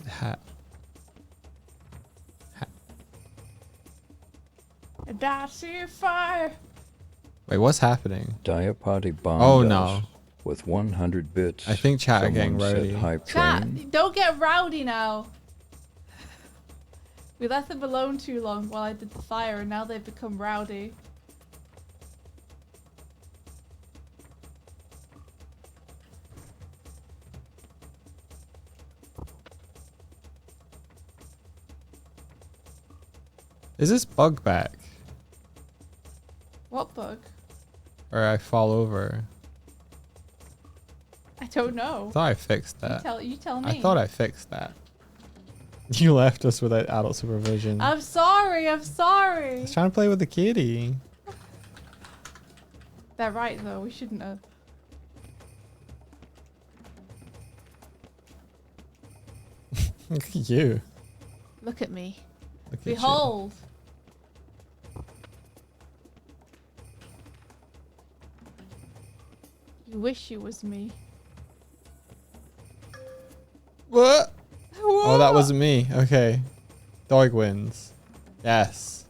a hat. And I see fire. Wait, what's happening? Diapati bombed Oh, us no. with 100 bits. I think chat are getting Someone rowdy. said hype Chat, train. don't get rowdy now. We left them alone too long while I did the fire, and now they've become rowdy. Is this bug back? What bug? Or I fall over? I don't know. I thought I fixed that. You tell me. I thought I fixed that. You left us without adult supervision. I'm sorry. I'm I sorry. was trying to play with the kitty. They're right though. We shouldn't have. Look at you. Look at me. Look at you. Behold. You wish you was me. What? Oh, that wasn't me. Okay. Doig wins. Yes.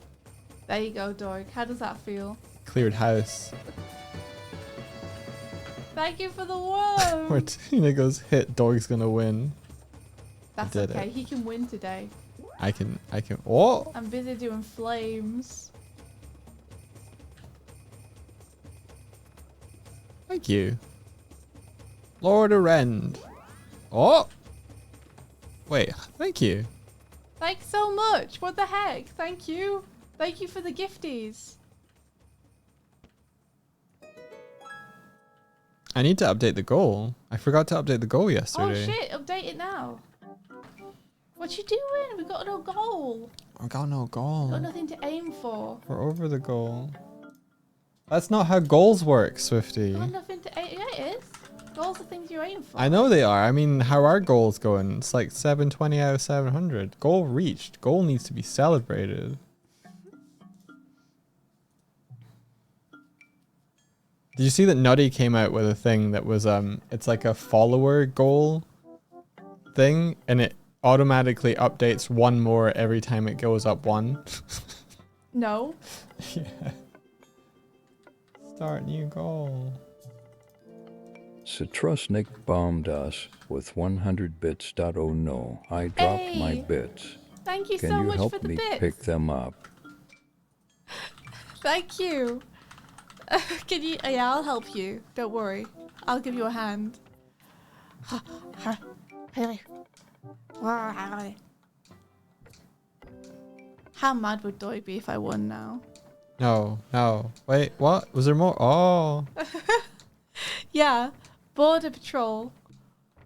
There you go, Doig. How does that feel? Cleared house. Thank you for the worm. Martina goes, hit. Doig's gonna win. That's did okay. it. He can win today. I can. Oh! I'm busy doing flames. Thank you. Lord Arend. Oh! Wait, thank you. Thanks so much. What the heck? Thank you. Thank you for the gifties. I need to update the goal. I forgot to update the goal Oh yesterday. shit, update it now. What you doing? We got no goal. I got no goal. Got nothing to aim for. We're over the goal. That's not how goals work, Swifty. Got nothing to aim. Yeah, it is. Goals are things you aim for. I know they are. I mean, how are goals going? It's like 720 out of 700. Goal reached. Goal needs to be celebrated. Did you see that Nutty came out with a thing that was it's like a follower goal thing, and it automatically updates one more every time it goes up one? No. Yeah. Start new goal. Citrusnik bombed us with 100 bits. Oh no, I dropped my Hey. bits. Thank you Can so you much help for the me bits. pick them up? Thank you. Can you? Yeah, I'll help you. Don't worry. I'll give you a hand. How mad would Doig be if I won now? No, no. Wait, what? Was there more? Oh. Yeah, Border Patrol.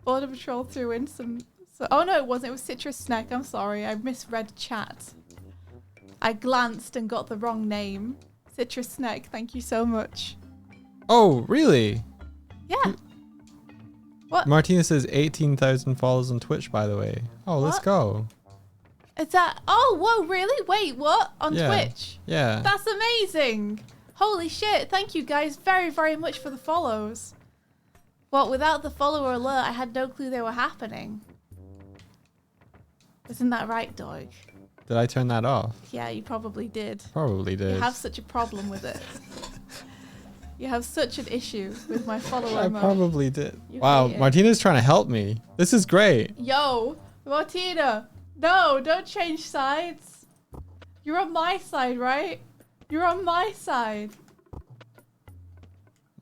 Border Patrol threw in some. Oh no, it wasn't. It was Citrus Snack. I'm sorry. I misread chat. I glanced and got the wrong name. Citrus Snack. Thank you so much. Oh, really? Yeah. What? Martina says 18,000 followers on Twitch, by the way. Oh, let's What? go. Is that? Oh, whoa! Really? Wait, what? On Yeah. Twitch? Yeah. That's amazing. Holy shit. Thank you guys very, very much for the follows. Well, without the follower alert, I had no clue they were happening. Isn't that right, Doig? Did I turn that off? Yeah, you probably did. Probably did. You have such a problem with it. You have such an issue with my follower I mode. probably did. You Wow, hate it. Martina's trying to help me. This is great. Yo, Martina. No, don't change sides. You're on my side, right? You're on my side.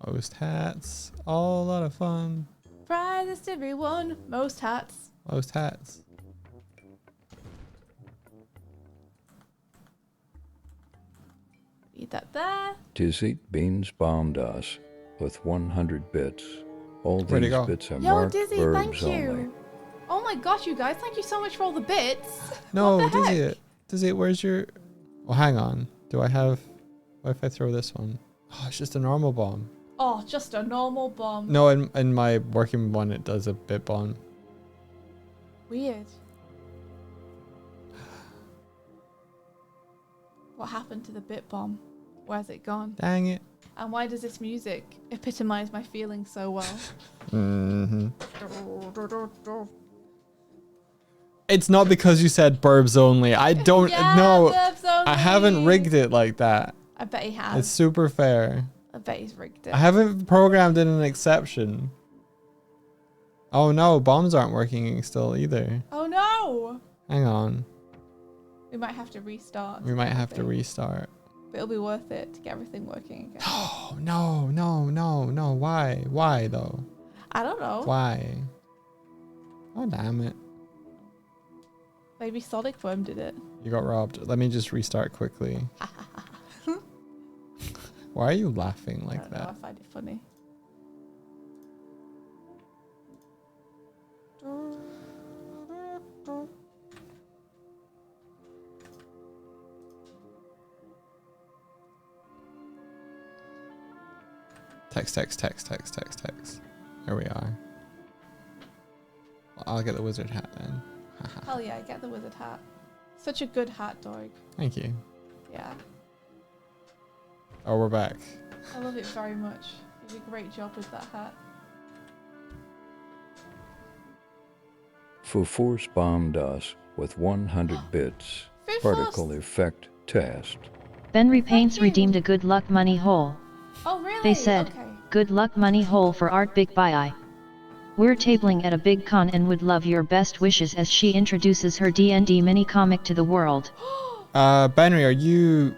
Most hats. All a lot of fun. Prizes to be won. Most hats. Most hats. Eat that there. Dizzy Beans bombed us with 100 bits. All Where'd it these go? bits are Yo, marked Dizzy, verbs thank you. only. Oh my gosh, you guys. Thank you so much for all the bits. No, What the heck? Dizzy, where's your... Oh, hang on. Do I have... What if I throw this one? Oh, it's just a normal bomb. Oh, just a normal bomb. No, in my working one, it does a bit bomb. Weird. What happened to the bit bomb? Where's it gone? Dang it. And why does this music epitomize my feelings so well? Mm-hmm. It's not because you said burbs only. I don't Yeah, know. verbs only. I haven't rigged it like that. I bet he has. It's super fair. I bet he's rigged it. I haven't programmed in an exception. Oh no, bombs aren't working still either. Oh no! Hang on. We might have to restart. We might have to restart. But it'll be worth it to get everything working again. Oh, no. Why? Why though? I don't know. Why? Oh, damn it. Maybe Sonic Foam did it. You got robbed. Let me just restart quickly. Why are you laughing like I don't know, that? I find it funny. Text. Here we are. Well, I'll get the wizard hat then. Hell yeah, get the wizard hat. Such a good hat, Doig. Thank you. Yeah. Oh, we're back. I love it very much. You did a great job with that hat. Force bombed us with 100 bits. Particle effect test. Benry Paints redeemed a good luck money hole. Oh really? They said, okay. good luck money hole for Art Big Bye. We're tabling at a big con and would love your best wishes as she introduces her D&D mini comic to the world. Benry,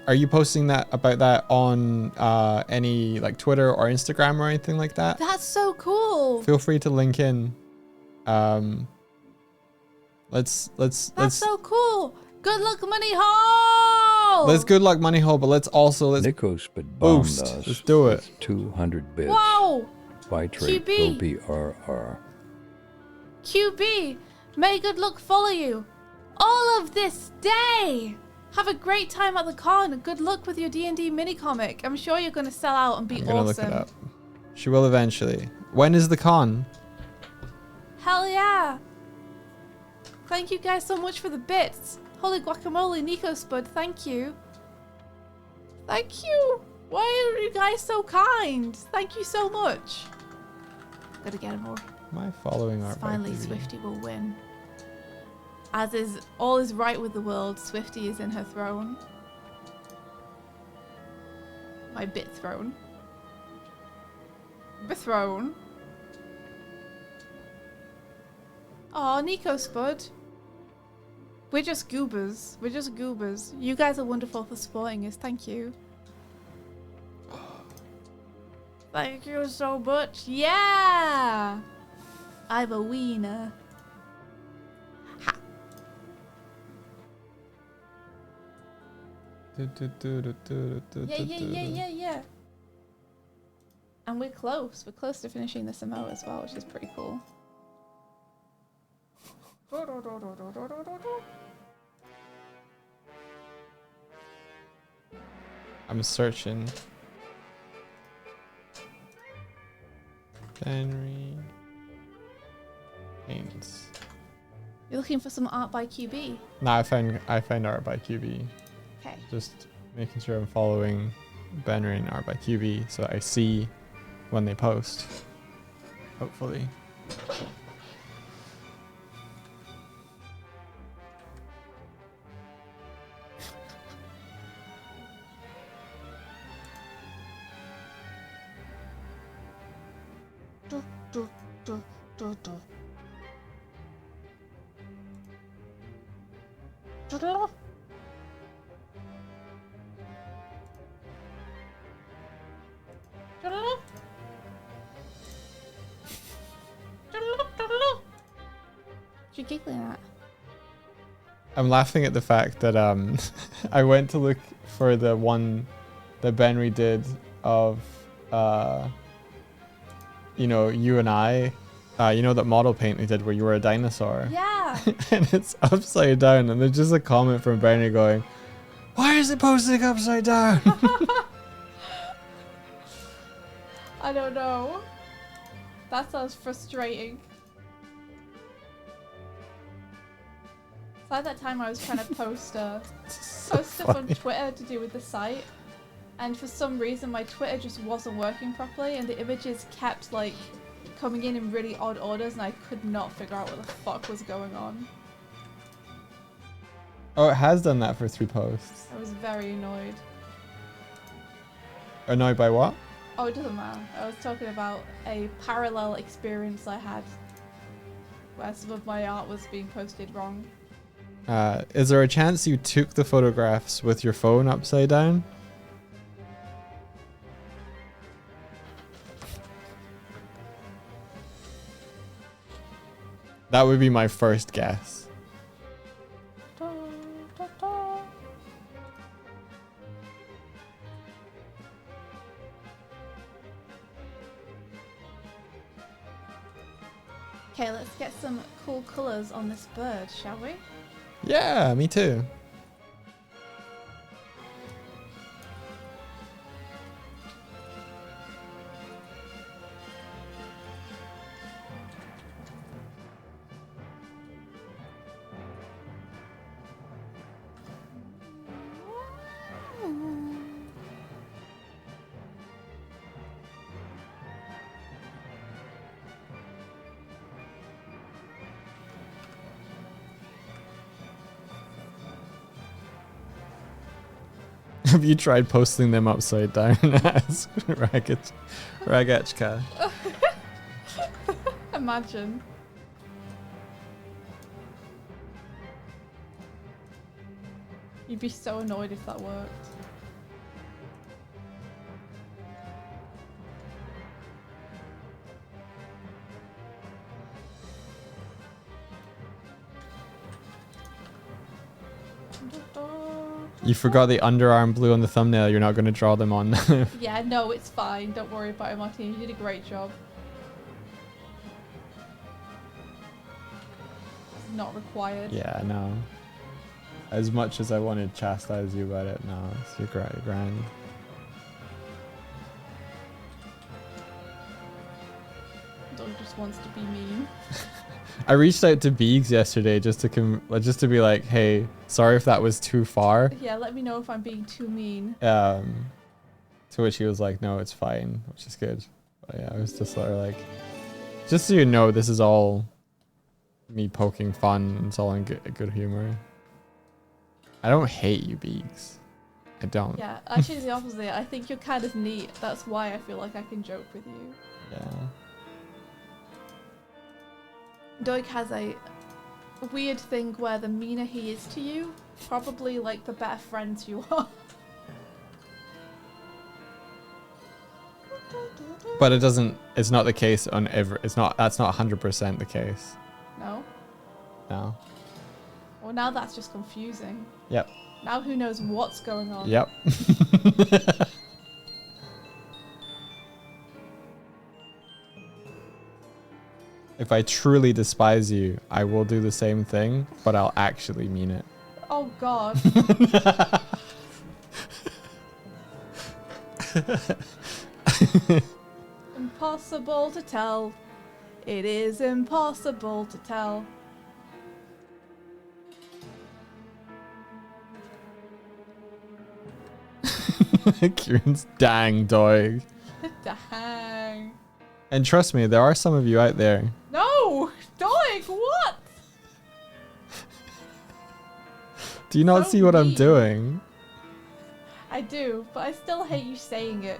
are you posting that about that on any like Twitter or Instagram or anything like that? That's so cool. Feel free to link in. Let's That's so cool. Good luck money hole. Let's good luck money hole, but let's Nicospid bombed boost. us. Let's do it. With 200 bits. Whoa. Bitrate QB. will be RR. QB, may good luck follow you all of this day. Have a great time at the con. Good luck with your D&D mini comic. I'm sure you're going to sell out and be I'm gonna awesome. look it up. She will eventually. When is the con? Hell yeah. Thank you guys so much for the bits. Holy guacamole, Nico Spud, thank you. Thank you. Why are you guys so kind? Thank you so much. Gotta get him all. My following art. Finally, Swifty will win. As is all is right with the world, Swifty is in her throne. My bit throne. Bethrone. Aw, Nico Spud. We're just goobers. We're just goobers. You guys are wonderful for supporting us. Thank you. Thank you so much. Yeah! I'm a wiener. Ha! Yeah. And we're close. We're close to finishing this MO as well, which is pretty cool. I'm searching. Henry Paints. You're looking for some art by QB? Nah, I found art by QB. Okay. Just making sure I'm following Benry and art by QB so I see when they post. Hopefully. What you giggling at? I'm laughing at the fact that I went to look for the one that Benry did of you know, you and I, you know, that model paint we did where you were a dinosaur. Yeah. And it's upside down, and there's just a comment from Benry going, "Why is it posting upside down?" I don't know. That sounds frustrating. It's like that time I was trying to post stuff on Twitter to do with the site, and for some reason my Twitter just wasn't working properly, and the images kept like coming in really odd orders, and I could not figure out what the fuck was going on. Oh, it has done that for 3 posts. I was very annoyed. Annoyed by what? Oh, it doesn't matter. I was talking about a parallel experience I had where some of my art was being posted wrong. Is there a chance you took the photographs with your phone upside down? That would be my first guess. Da, da, da. Okay, let's get some cool colours on this bird, shall we? Yeah, me too. Have you tried posting them upside down as Ragachka? Imagine. You'd be so annoyed if that worked. You forgot the underarm blue on the thumbnail. You're not going to draw them on. Yeah, no, it's fine. Don't worry about it, Martin. You did a great job. It's not required. Yeah, no. As much as I wanted to chastise you about it, no, it's your grand. Doug just wants to be mean. I reached out to Beegs yesterday just to be like, hey, sorry if that was too far. Yeah, let me know if I'm being too mean. To which he was like, no, it's fine, which is good. But yeah, I was just sort of like, just so you know, this is all me poking fun. It's all in good humor. I don't hate you, Beegs. I don't. Yeah, actually the opposite. I think you're kind of neat. That's why I feel like I can joke with you. Yeah. Doig has a weird thing where the meaner he is to you, probably like the better friends you are. But it's not the case on that's not 100% the case. No? No. Well, now that's just confusing. Yep. Now who knows what's going on? Yep. If I truly despise you, I will do the same thing, but I'll actually mean it. Oh god. Impossible to tell. It is impossible to tell. Kieran's dang dog. Dang. And trust me, there are some of you out there. No! Doig, what? Do you not So see what I'm mean. doing? I do, but I still hate you saying it.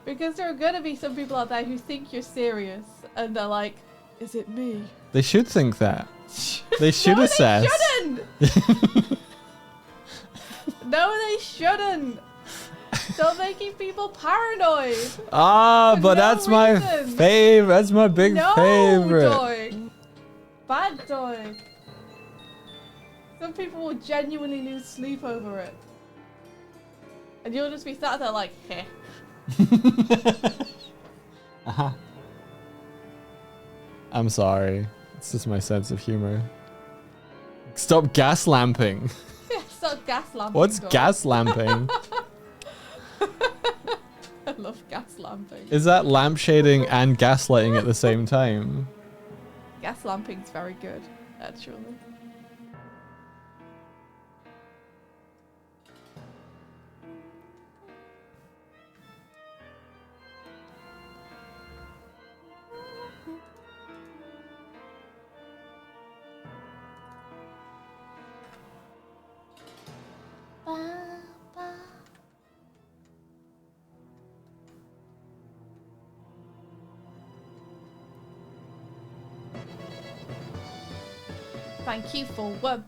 Because there are gonna be some people out there who think you're serious, and they're like, is it me? They should think that. They should No, assess. they shouldn't! No, they shouldn't! Stop making people paranoid! Ah, For but no that's my reason. favorite. That's my big No, favorite. Doig! Bad Doig! Some people will genuinely lose sleep over it. And you'll just be sat there like, heh. Uh-huh. I'm sorry. It's just my sense of humor. Stop gas lamping. Stop gas lamping. What's Doig. gas lamping? I love gas lamping. Is that lampshading and gaslighting at the same time? Gas lamping's very good, actually. Ba, ba, Thank you for what?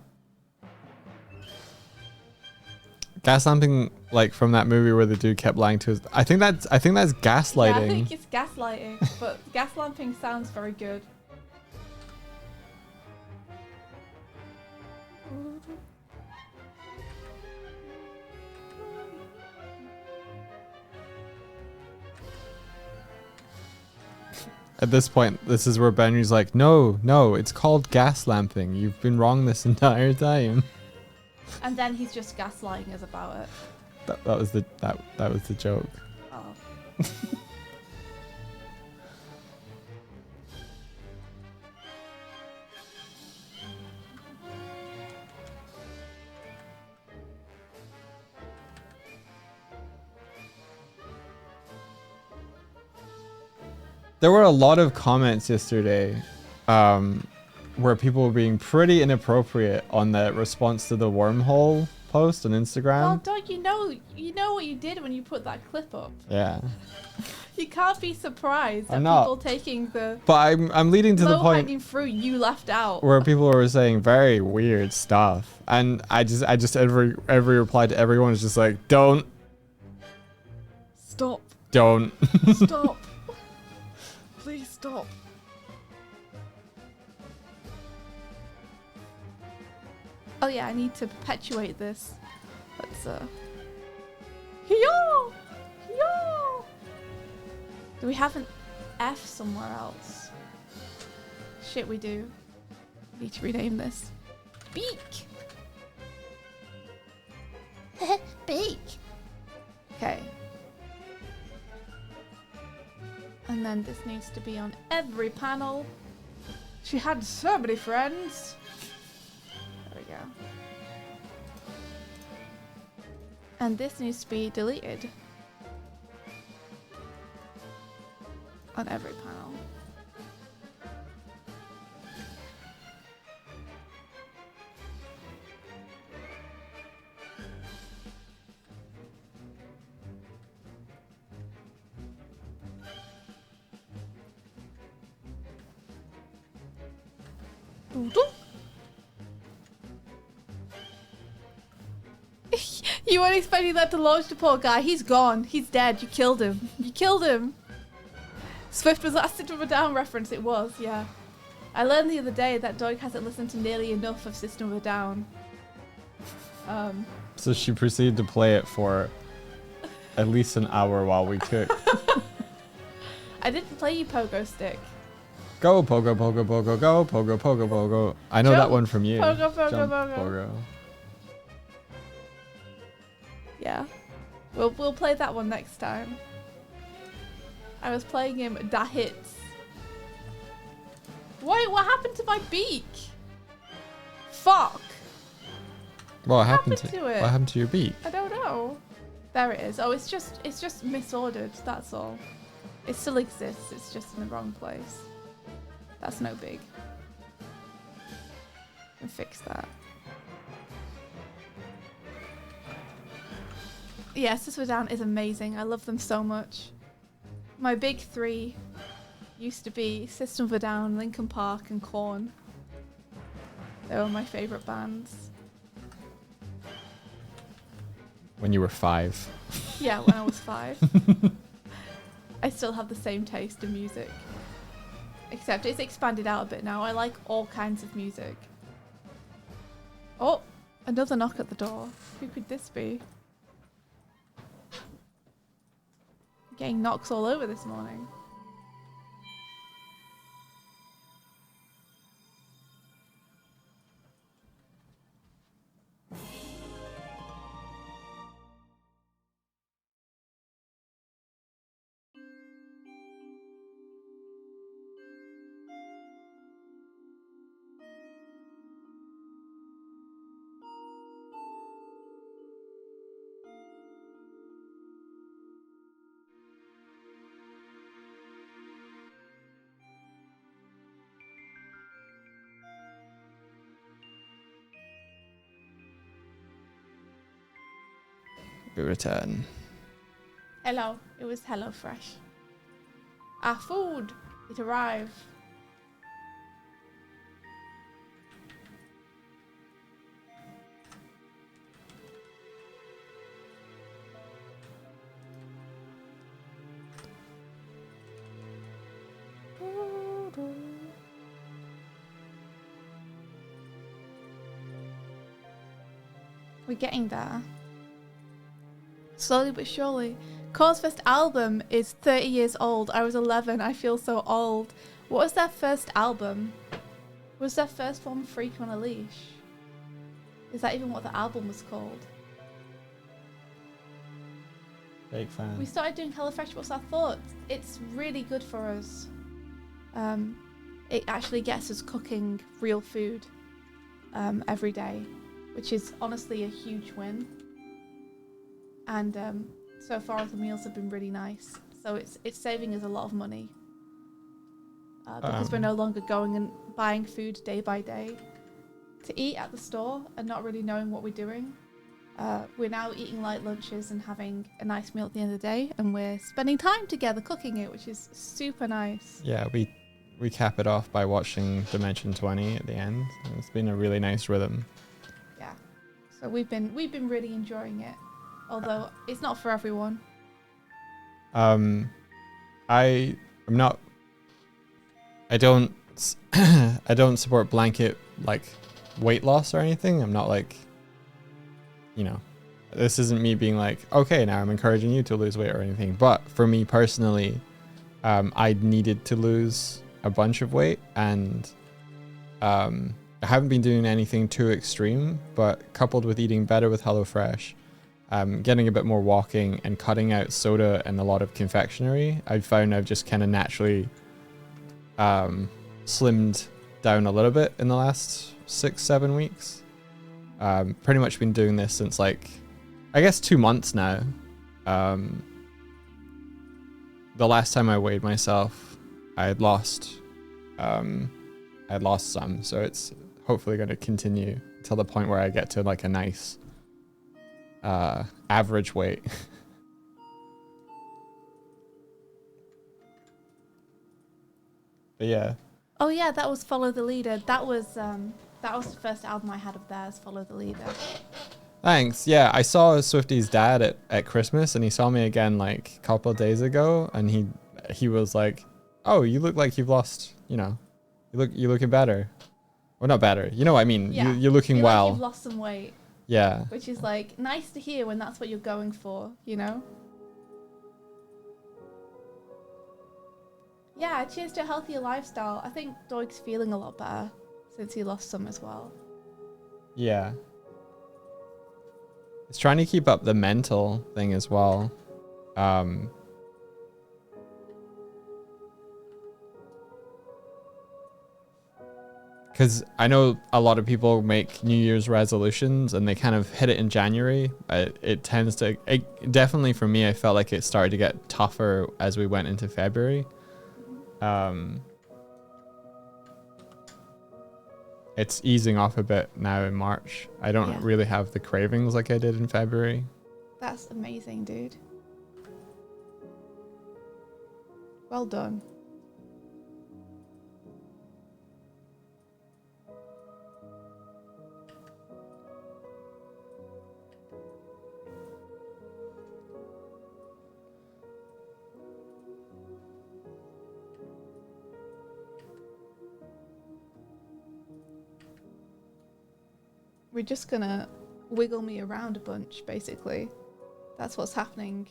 Gas lamping, like from that movie where the dude kept lying to his. I think that's gaslighting. Yeah, I think it's gaslighting, but gas lamping sounds very good. At this point, this is where Benry's like, no, it's called gas lamping. You've been wrong this entire time. And then he's just gaslighting us about it. That was the joke. Oh. There were a lot of comments yesterday where people were being pretty inappropriate on the response to the wormhole post on Instagram. Well, Doig, you know what you did when you put that clip up. Yeah. You can't be surprised at I'm not. people taking the But I'm leading to the point low-hanging fruit you left out. where people were saying very weird stuff, and I just every reply to everyone is just like, don't Stop. Stop. Please stop. Oh yeah, I need to perpetuate this. Let's Yo! Yo! Do we have an F somewhere else? Shit, we do. Need to rename this. Beak! Beak! Okay. And then this needs to be on every panel. She had so many friends. There we go. And this needs to be deleted. On every panel. You weren't expecting that to launch the poor guy. He's gone. He's dead. You killed him. You killed him. Swift was that System of a Down reference. It was, yeah. I learned the other day that Doig hasn't listened to nearly enough of System of a Down. So she proceeded to play it for at least an hour while we cooked. I didn't play you Pogo Stick. Go pogo pogo pogo go pogo pogo pogo. I know that Jump, one from you. pogo, pogo, Jump, pogo. pogo. Yeah. We'll play that one next time. I was playing him Da Hits. Wait, what happened to my beak? Fuck. What happened to it? What happened to your beak? I don't know. There it is. Oh, it's just misordered. That's all. It still exists. It's just in the wrong place. That's no big. Can fix that. Yeah, System of a Down is amazing. I love them so much. My big three used to be System of a Down, Linkin Park, and Korn. They were my favourite bands. When you were 5. Yeah, when I was 5. I still have the same taste in music. Except it's expanded out a bit now. I like all kinds of music. Oh, another knock at the door. Who could this be? Getting knocks all over this morning. We return. Hello, it was HelloFresh. Our food, it arrived. We're getting there. Slowly but surely. Cause first album is 30 years old. I was 11. I feel so old. What was their first album? Was their first one Freak on a Leash? Is that even what the album was called? Big fan. We started doing HelloFresh. What's our thoughts? It's really good for us. It actually gets us cooking real food every day, which is honestly a huge win. And so far the meals have been really nice. So it's saving us a lot of money because we're no longer going and buying food day by day to eat at the store and not really knowing what we're doing. We're now eating light lunches and having a nice meal at the end of the day, and we're spending time together cooking it, which is super nice. Yeah, we cap it off by watching Dimension 20 at the end. It's been a really nice rhythm. Yeah, so we've been really enjoying it, although it's not for everyone. I don't I don't support blanket like weight loss or anything. I'm not like, you know, this isn't me being like, okay, now I'm encouraging you to lose weight or anything. But for me personally, I needed to lose a bunch of weight, and I haven't been doing anything too extreme, but coupled with eating better with HelloFresh, getting a bit more walking and cutting out soda and a lot of confectionery, I've found I've just kind of naturally slimmed down a little bit in the last 6-7 weeks. Pretty much been doing this since like, I guess 2 months now. The last time I weighed myself, I had lost some, so it's hopefully going to continue till the point where I get to like a nice average weight. But yeah. Oh yeah, that was Follow the Leader. That was the first album I had of theirs, Follow the Leader. Thanks. Yeah, I saw Swifty's dad at Christmas, and he saw me again like a couple of days ago, and he was like, "Oh, you look like you've lost. You know, you're looking better. Well, not better. You know what I mean? Yeah. You're looking You're well. like you've lost some weight." Yeah. Which is like nice to hear when that's what you're going for, you know? Yeah, cheers to a healthier lifestyle. I think Doig's feeling a lot better since he lost some as well. Yeah. It's trying to keep up the mental thing as well. Because I know a lot of people make New Year's resolutions and they kind of hit it in January. It tends to, definitely for me, I felt like it started to get tougher as we went into February. It's easing off a bit now in March. I don't really have the cravings like I did in February. That's amazing, dude. Well done. We're just gonna wiggle me around a bunch, basically. That's what's happening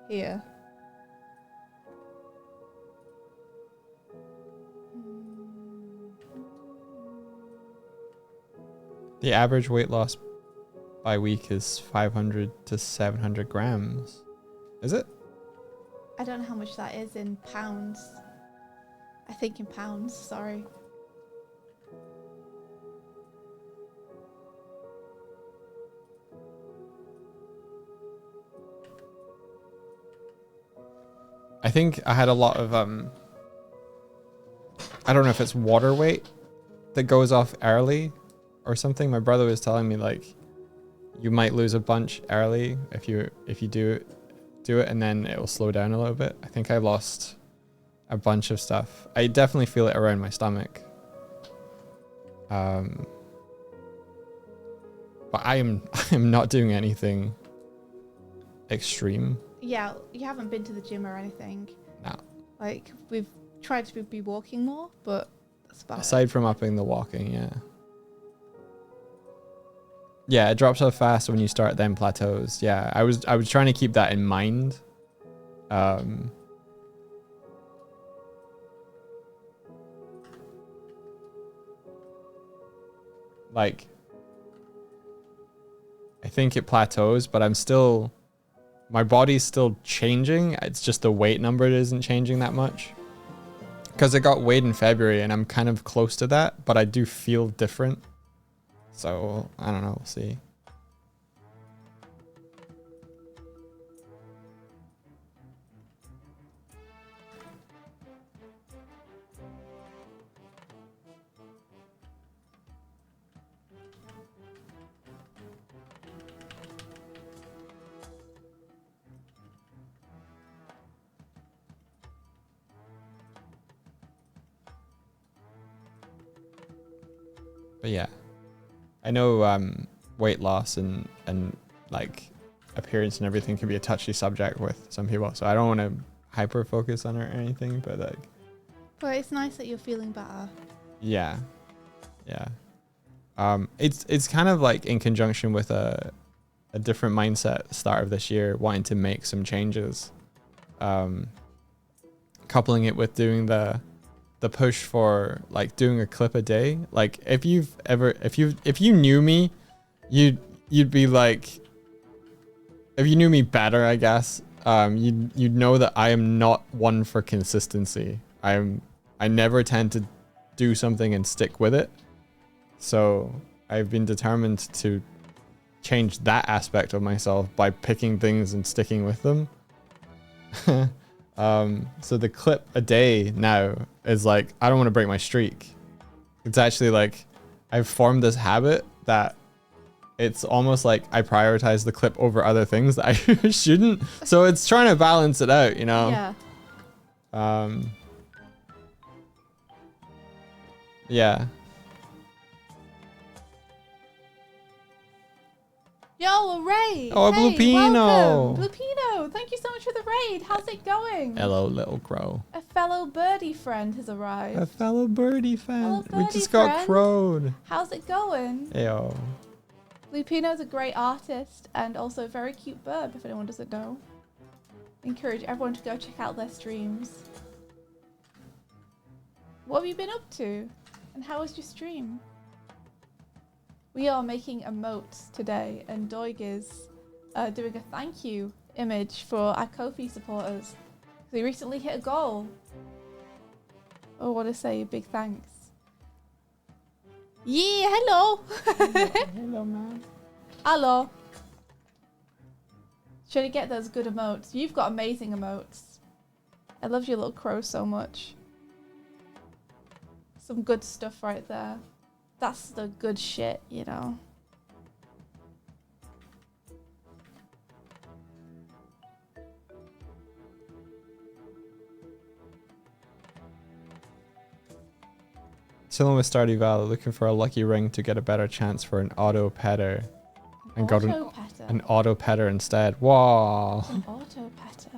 here. The average weight loss by week is 500 to 700 grams. Is it? I don't know how much that is in pounds. I think in pounds, sorry. I think I had a lot of, I don't know if it's water weight that goes off early or something. My brother was telling me like, you might lose a bunch early if you do it and then it will slow down a little bit. I think I lost a bunch of stuff. I definitely feel it around my stomach. But I am not doing anything extreme. Yeah, you haven't been to the gym or anything. No. Like, we've tried to be walking more, but that's about it. Aside from upping the walking, yeah. Yeah, it drops off fast when you start, then plateaus. Yeah, I was trying to keep that in mind. Like, I think it plateaus, but my body's still changing. It's just the weight number isn't changing that much. Because I got weighed in February and I'm kind of close to that, but I do feel different. So, I don't know, we'll see. But yeah, I know weight loss and like appearance and everything can be a touchy subject with some people, so I don't want to hyper focus on it or anything, but like, But it's nice that you're feeling better. yeah. It's kind of like in conjunction with a different mindset start of this year, wanting to make some changes, coupling it with doing the push for like doing a clip a day. Like if you knew me, you'd be like, if you knew me better, I guess, you'd know that I am not one for consistency. I never tend to do something and stick with it. So I've been determined to change that aspect of myself by picking things and sticking with them. So the clip a day now is like, I don't want to break my streak. It's actually like, I've formed this habit that it's almost like I prioritize the clip over other things that I shouldn't. So it's trying to balance it out, you know? Yeah. Yeah. Yo, a raid! Oh, a hey, Blupino! welcome. Blupino, thank you so much for the raid. How's it going? Hello, little crow. A fellow birdie friend has arrived. A fellow birdie fan. Fellow We birdie just got friend. crowed. How's it going? Yo. Lupino's a great artist and also a very cute bird, if anyone doesn't know. Encourage everyone to go check out their streams. What have you been up to? And how was your stream? We are making emotes today, and Doig is doing a thank you image for our Ko-fi supporters. We recently hit a goal. I want to say a big thanks. Yeah, hello. Hello, man. Hello. Should I get those good emotes? You've got amazing emotes. I love your little crow so much. Some good stuff right there. That's the good shit, you know. Chilling with Stardew Valley, looking for a lucky ring to get a better chance for an auto petter. And got an auto petter instead. Whoa. An auto petter.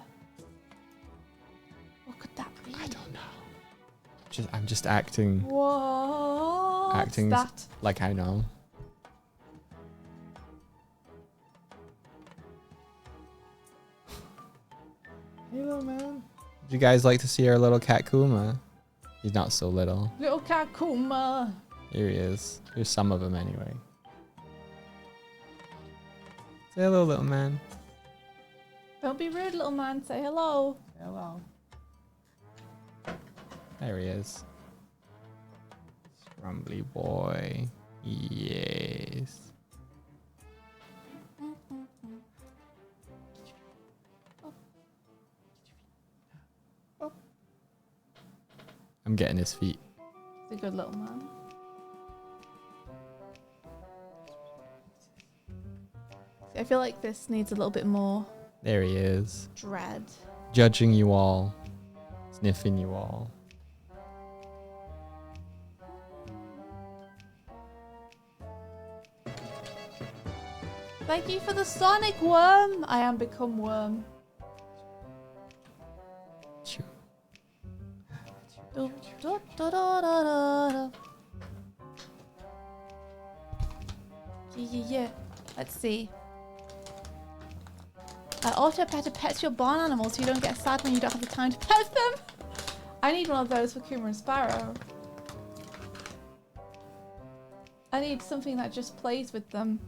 What could that be? I don't know. I'm just acting. What? Acting That? like I know. Hello, man. Would you guys like to see our little cat Kuma? He's not so little. Little Kakuma. Here he is. Here's some of him anyway. Say hello, little man. Don't be rude, little man. Say hello. Hello. There he is. Scrumbly boy. Yes. I'm getting his feet. He's a good little man. I feel like this needs a little bit more There he is. dread. Judging you all. Sniffing you all. Thank you for the Sonic Worm. I am become worm. Choo. Du- du- du- du- du- du- du. Yeah. Let's see. Auto petter pets your barn animals so you don't get sad when you don't have the time to pet them. I need one of those for Kuma and Sparrow. I need something that just plays with them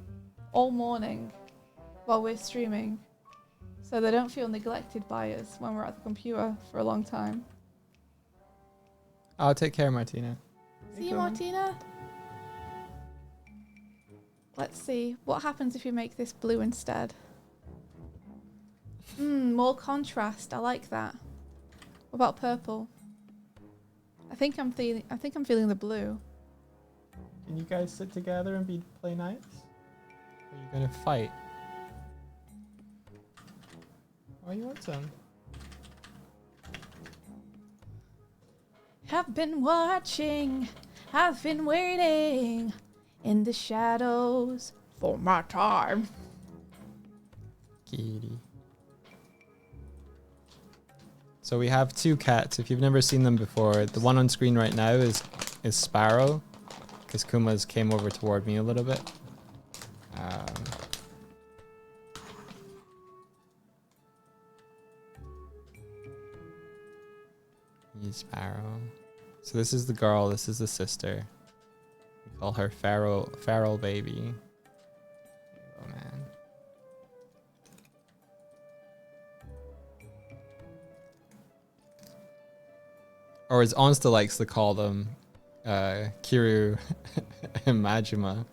all morning while we're streaming, so they don't feel neglected by us when we're at the computer for a long time. I'll take care, Martina. See you, Martina. Let's see. What happens if you make this blue instead? More contrast. I like that. What about purple? I think I'm feeling the blue. Can you guys sit together and play nice? Or are you gonna fight? Oh, you want some? I've been watching, I've been waiting in the shadows for my time. Kitty. So we have two cats. If you've never seen them before, the one on screen right now is Sparrow, because Kuma's came over toward me a little bit. He's Sparrow. So this is the girl, this is the sister. We call her Feral Baby. Oh man. Or as Onsta likes to call them, Kiryu and Majima.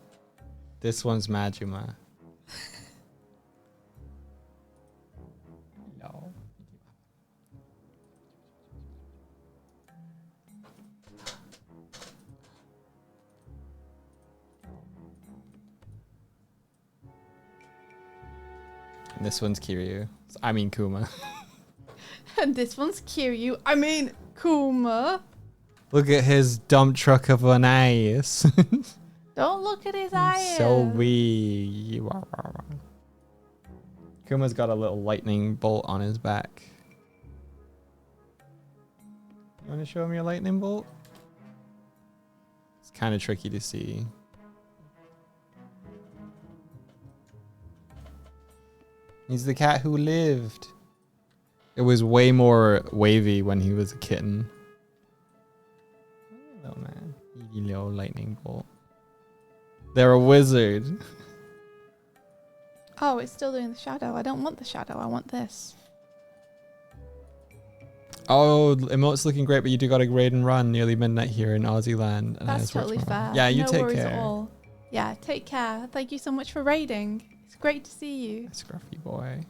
This one's Majima. No. And this one's Kiryu. I mean Kuma. And this one's Kiryu. I mean Kuma. Look at his dump truck of an ass. Don't look at his eyes. So wee. Kuma's got a little lightning bolt on his back. You want to show him your lightning bolt? It's kind of tricky to see. He's the cat who lived. It was way more wavy when he was a kitten. Oh man, little lightning bolt. They're a wizard. Oh, it's still doing the shadow. I don't want the shadow. I want this. Oh, emote's looking great, but you do got to grade and run nearly midnight here in Aussie land. And That's totally fair. Yeah, you no take worries care. At all. Yeah, take care. Thank you so much for raiding. It's great to see you. Scruffy boy.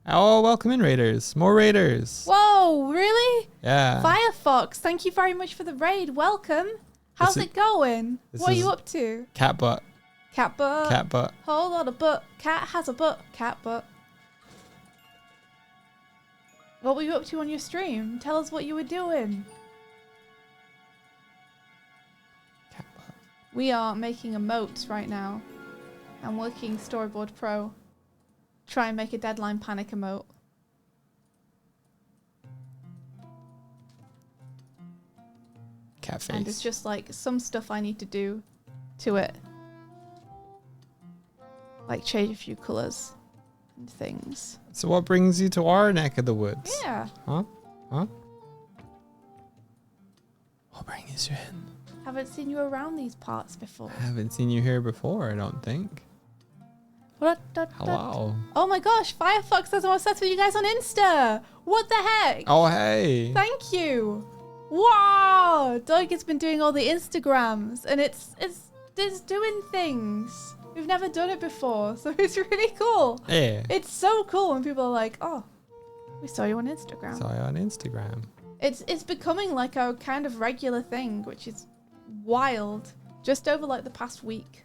Oh, welcome in, Raiders. More Raiders. Whoa, really? Yeah. Firefox, thank you very much for the raid. Welcome. How's it going? What are you up to? Cat butt. Cat butt. Cat butt. Whole lot of butt. Cat has a butt. Cat butt. What were you up to on your stream? Tell us what you were doing. Cat butt. We are making emotes right now. I'm working Storyboard Pro. Try and make a deadline panic emote. Cat face. And it's just like some stuff I need to do to it. Like change a few colours and things. So what brings you to our neck of the woods? Yeah. Huh? What brings you in? Haven't seen you around these parts before. I haven't seen you here before, I don't think. Hello. Oh my gosh, Firefox says I'm obsessed with you guys on Insta. What the heck? Oh, hey. Thank you. Wow. Doig has been doing all the Instagrams and it's doing things. We've never done it before, so it's really cool. Yeah. It's so cool when people are like, oh, we saw you on Instagram. Saw you on Instagram. It's becoming like a kind of regular thing, which is wild. Just over like the past week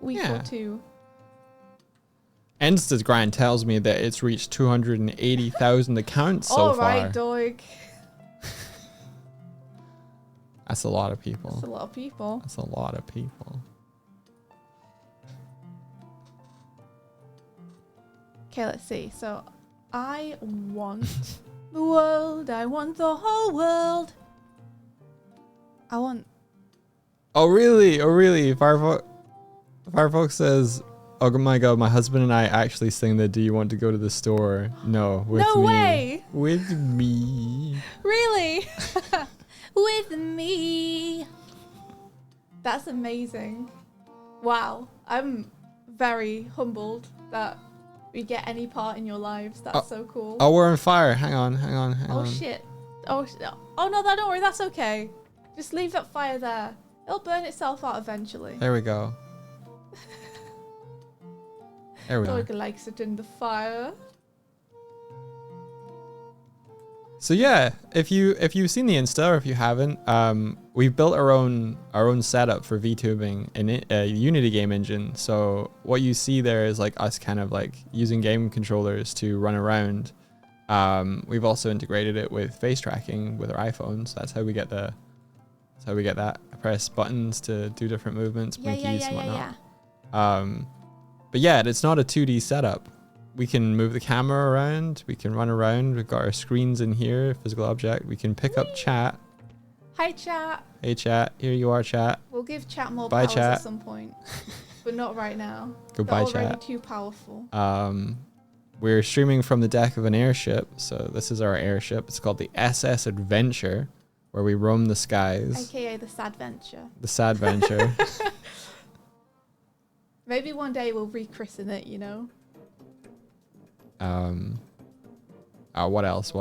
or two. Instagram tells me that it's reached 280,000 accounts so All far. right, Doig. That's a lot of people. That's a lot of people. That's a lot of people. Okay, let's see. So, I want the world. I want the whole world. I want... Oh really? Oh really? Firefox says, "Oh my god, my husband and I actually sing the 'Do you want to go to the store?' No, with No me. way. With me." Really? With me. That's amazing. Wow. I'm very humbled that we get any part in your lives. That's so cool. Oh, we're on fire. Hang on. Oh shit. Oh no, don't worry, that's okay. Just leave that fire there. It'll burn itself out eventually. There we go. There we are. Doig likes it in the fire. So yeah, if you've seen the Insta or if you haven't, we've built our own setup for VTubing in a Unity game engine. So what you see there is like us kind of like using game controllers to run around. We've also integrated it with face tracking with our iPhones. That's how we get that. I press buttons to do different movements, blinkies and whatnot. But yeah, it's not a 2D setup. We can move the camera around. We can run around. We've got our screens in here, physical object. We can pick up chat. Hi, chat. Hey, chat. Here you are, chat. We'll give chat more Bye, powers chat. at some point, but not right now. Goodbye, They're already chat. too powerful. We're streaming from the deck of an airship. So this is our airship. It's called the SS Adventure, where we roam the skies. AKA the Sad Venture. The Sad Venture. Maybe one day we'll rechristen it, you know? What else?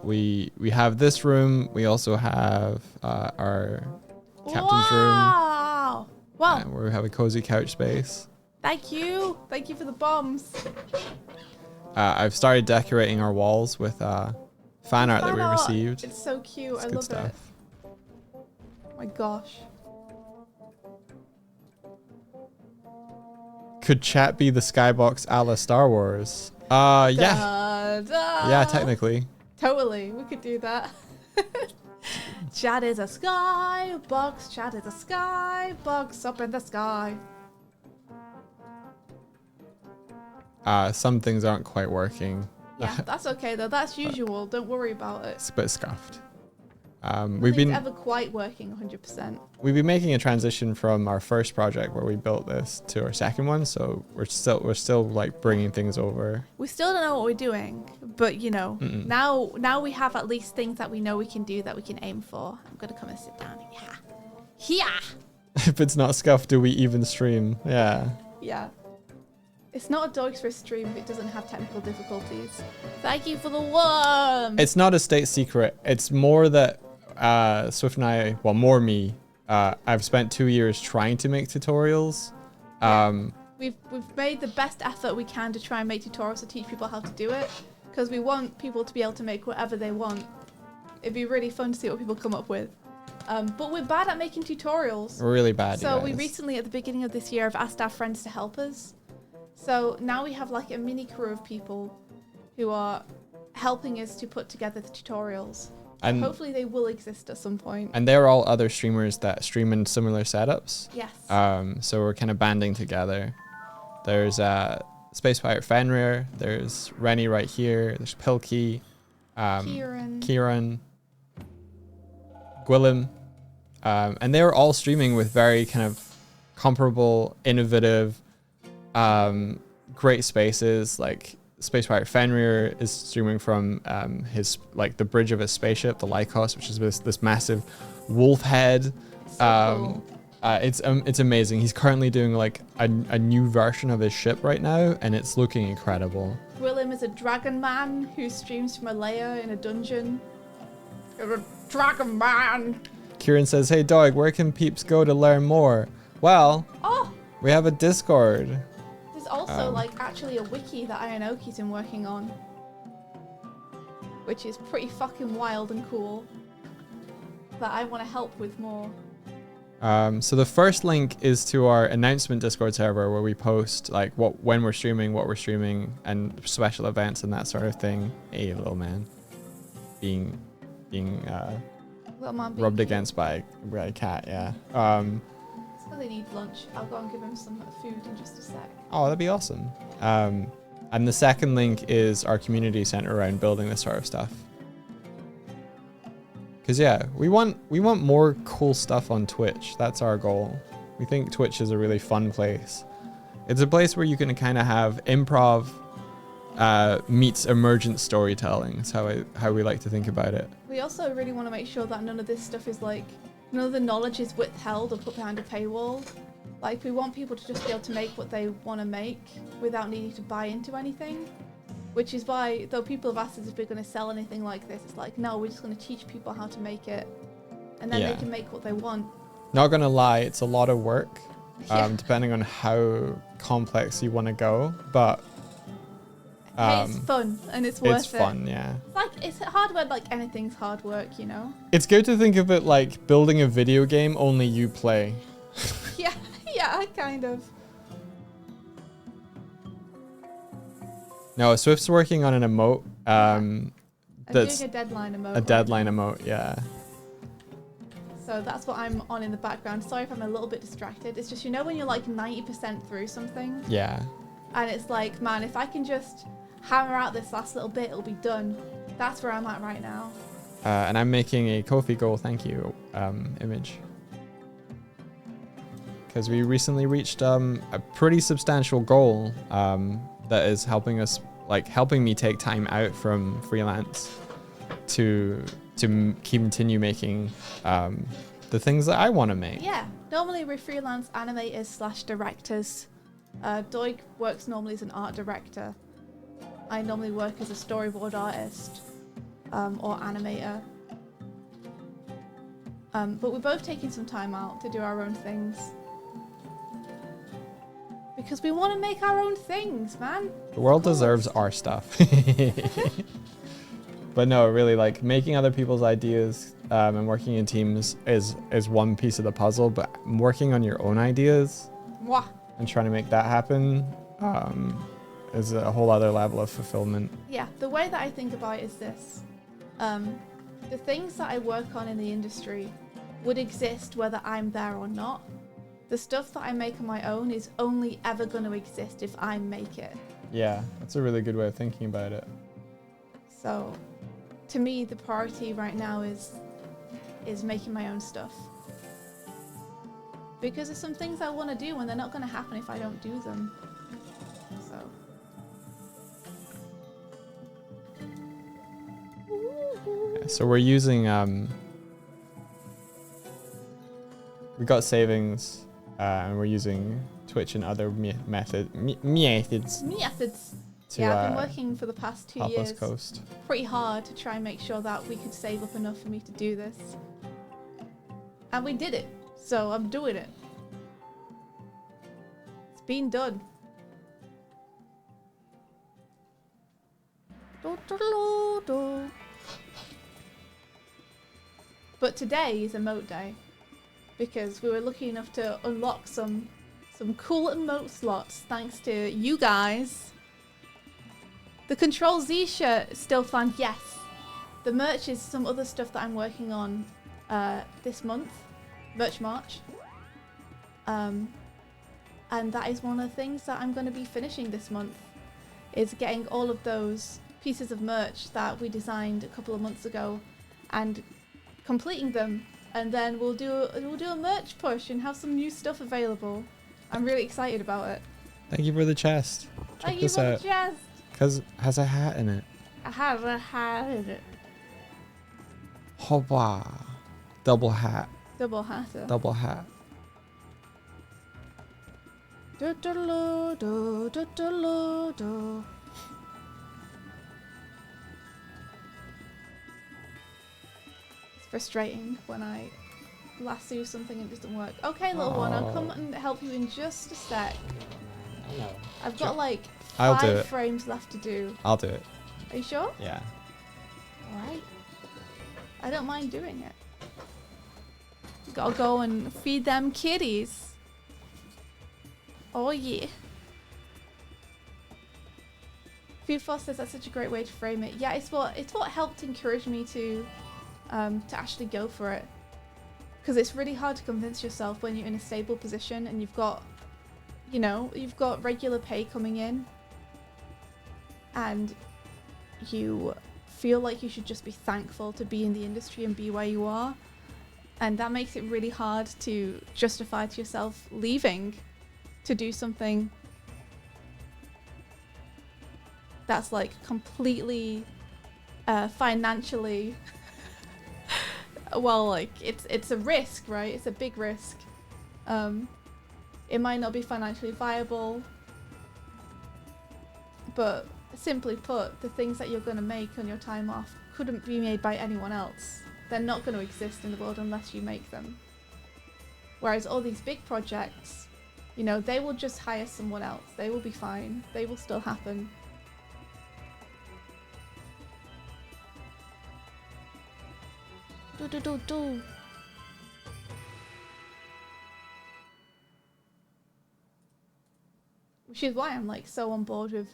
We have this room. We also have our captain's room. Wow! Wow. Where we have a cozy couch space. Thank you. Thank you for the bombs. I've started decorating our walls with fan art that we received. It's so cute. It's I good love stuff. it. Oh my gosh. Could chat be the skybox a la Star Wars? Yeah. Yeah, technically. Totally. We could do that. Chat is a skybox. Chat is a skybox up in the sky. Some things aren't quite working. Yeah, that's okay though. That's usual. Don't worry about it. It's a bit scuffed. We've been ever quite working 100%. We've been making a transition from our first project where we built this to our second one, so we're still like bringing things over. We still don't know what we're doing, but you know, now we have at least things that we know we can do that we can aim for. I'm gonna come and sit down. Yeah. If it's not scuffed, do we even stream? Yeah. Yeah. It's not a Doig's first stream if it doesn't have technical difficulties. Thank you for the worm. It's not a state secret. It's more that Swift and I, well, more me. I've spent 2 years trying to make tutorials. We've made the best effort we can to try and make tutorials to teach people how to do it, because we want people to be able to make whatever they want. It'd be really fun to see what people come up with. But we're bad at making tutorials. We're really bad. So we recently, at the beginning of this year, have asked our friends to help us. So now we have like a mini crew of people who are helping us to put together the tutorials. And hopefully they will exist at some point. And they're all other streamers that stream in similar setups. Yes. So we're kind of banding together. There's Space Pirate Fenrir. There's Rennie right here. There's Pilkey. Kieran. Gwillem. And they're all streaming with very kind of comparable, innovative, great spaces. Like Space Pirate Fenrir is streaming from his like the bridge of his spaceship, the Lycos, which is this massive wolf head. So cool. It's amazing. He's currently doing like a new version of his ship right now, and it's looking incredible. Willem is a dragon man who streams from a lair in a dungeon. You're a dragon man. Kieran says, "Hey Doig, where can peeps go to learn more?" Well, we have a Discord. There's also like actually a wiki that Ionoki's been working on, which is pretty fucking wild and cool, that I want to help with more. So the first link is to our announcement Discord server where we post like when we're streaming, what we're streaming, and special events and that sort of thing. Hey, little man, being rubbed against by a cat. Yeah. So they need lunch. I'll go and give him some food in just a sec. Oh, that'd be awesome. And the second link is our community center around building this sort of stuff. Because yeah, we want more cool stuff on Twitch. That's our goal. We think Twitch is a really fun place. It's a place where you can kind of have improv meets emergent storytelling. That's how we like to think about it. We also really want to make sure that none of this stuff is like, none of the knowledge is withheld or put behind a paywall. Like, we want people to just be able to make what they want to make without needing to buy into anything. Which is why, though people have asked us if we're going to sell anything like this, it's like, no, we're just going to teach people how to make it. And then they can make what they want. Not going to lie, it's a lot of work, depending on how complex you want to go. But hey, it's fun, and it's worth it. It's fun, yeah. Like, it's hard work, like anything's hard work, you know? It's good to think of it like building a video game only you play. Yeah, kind of. No, Swift's working on an emote. That's doing a deadline emote. A deadline emote, yeah. So that's what I'm on in the background. Sorry if I'm a little bit distracted. It's just, you know when you're like 90% through something? Yeah. And it's like, man, if I can just hammer out this last little bit, it'll be done. That's where I'm at right now. And I'm making a Ko-fi goal thank you image. Because we recently reached a pretty substantial goal that is helping me take time out from freelance to continue making the things that I want to make. Yeah, normally we're freelance animators / directors. Doig works normally as an art director. I normally work as a storyboard artist or animator. But we're both taking some time out to do our own things. Because we want to make our own things, man. The world deserves our stuff. But no, really, like, making other people's ideas and working in teams is one piece of the puzzle, but working on your own ideas and trying to make that happen is a whole other level of fulfillment. Yeah, the way that I think about it is this. The things that I work on in the industry would exist whether I'm there or not. The stuff that I make on my own is only ever going to exist if I make it. Yeah, that's a really good way of thinking about it. So, to me, the priority right now is making my own stuff. Because there's some things I want to do and they're not going to happen if I don't do them. So we're using we got savings and we're using Twitch and other methods. Yeah, I've been working for the past 2 help years us coast. pretty hard to try and make sure that we could save up enough for me to do this. And we did it, so I'm doing it. It's been done. But today is emote day because we were lucky enough to unlock some cool emote slots thanks to you guys. The Control Z shirt is still fun, yes. The merch is some other stuff that I'm working on this month, Merch March. And that is one of the things that I'm going to be finishing this month, is getting all of those pieces of merch that we designed a couple of months ago and completing them, and then we'll do a merch push and have some new stuff available. I'm really excited about it. Thank you for the chest. Check this out. Thank you for the chest. Because it has a hat in it. I have a hat in it. Hoppa. Double hat. Double hatter. Double hat. Do, do, do, do, do, do, do. It's frustrating when I lasso something and it doesn't work. Okay, little one, I'll come and help you in just a sec. No. I've got like I'll do 5 it. frames left to do. I'll do it. Are you sure? Yeah. Alright. I don't mind doing it. Gotta go and feed them kitties. Oh yeah. Foodfos says that's such a great way to frame it. Yeah, it's what helped encourage me to actually go for it. Because it's really hard to convince yourself when you're in a stable position and you've got, you know, you've got regular pay coming in and you feel like you should just be thankful to be in the industry and be where you are. And that makes it really hard to justify to yourself leaving to do something that's like completely financially well, like it's a risk, right? It's a big risk. It might not be financially viable, but simply put, the things that you're going to make on your time off couldn't be made by anyone else. They're not going to exist in the world unless you make them. Whereas all these big projects, you know, they will just hire someone else. They will be fine. They will still happen. Do. Which is why I'm like so on board with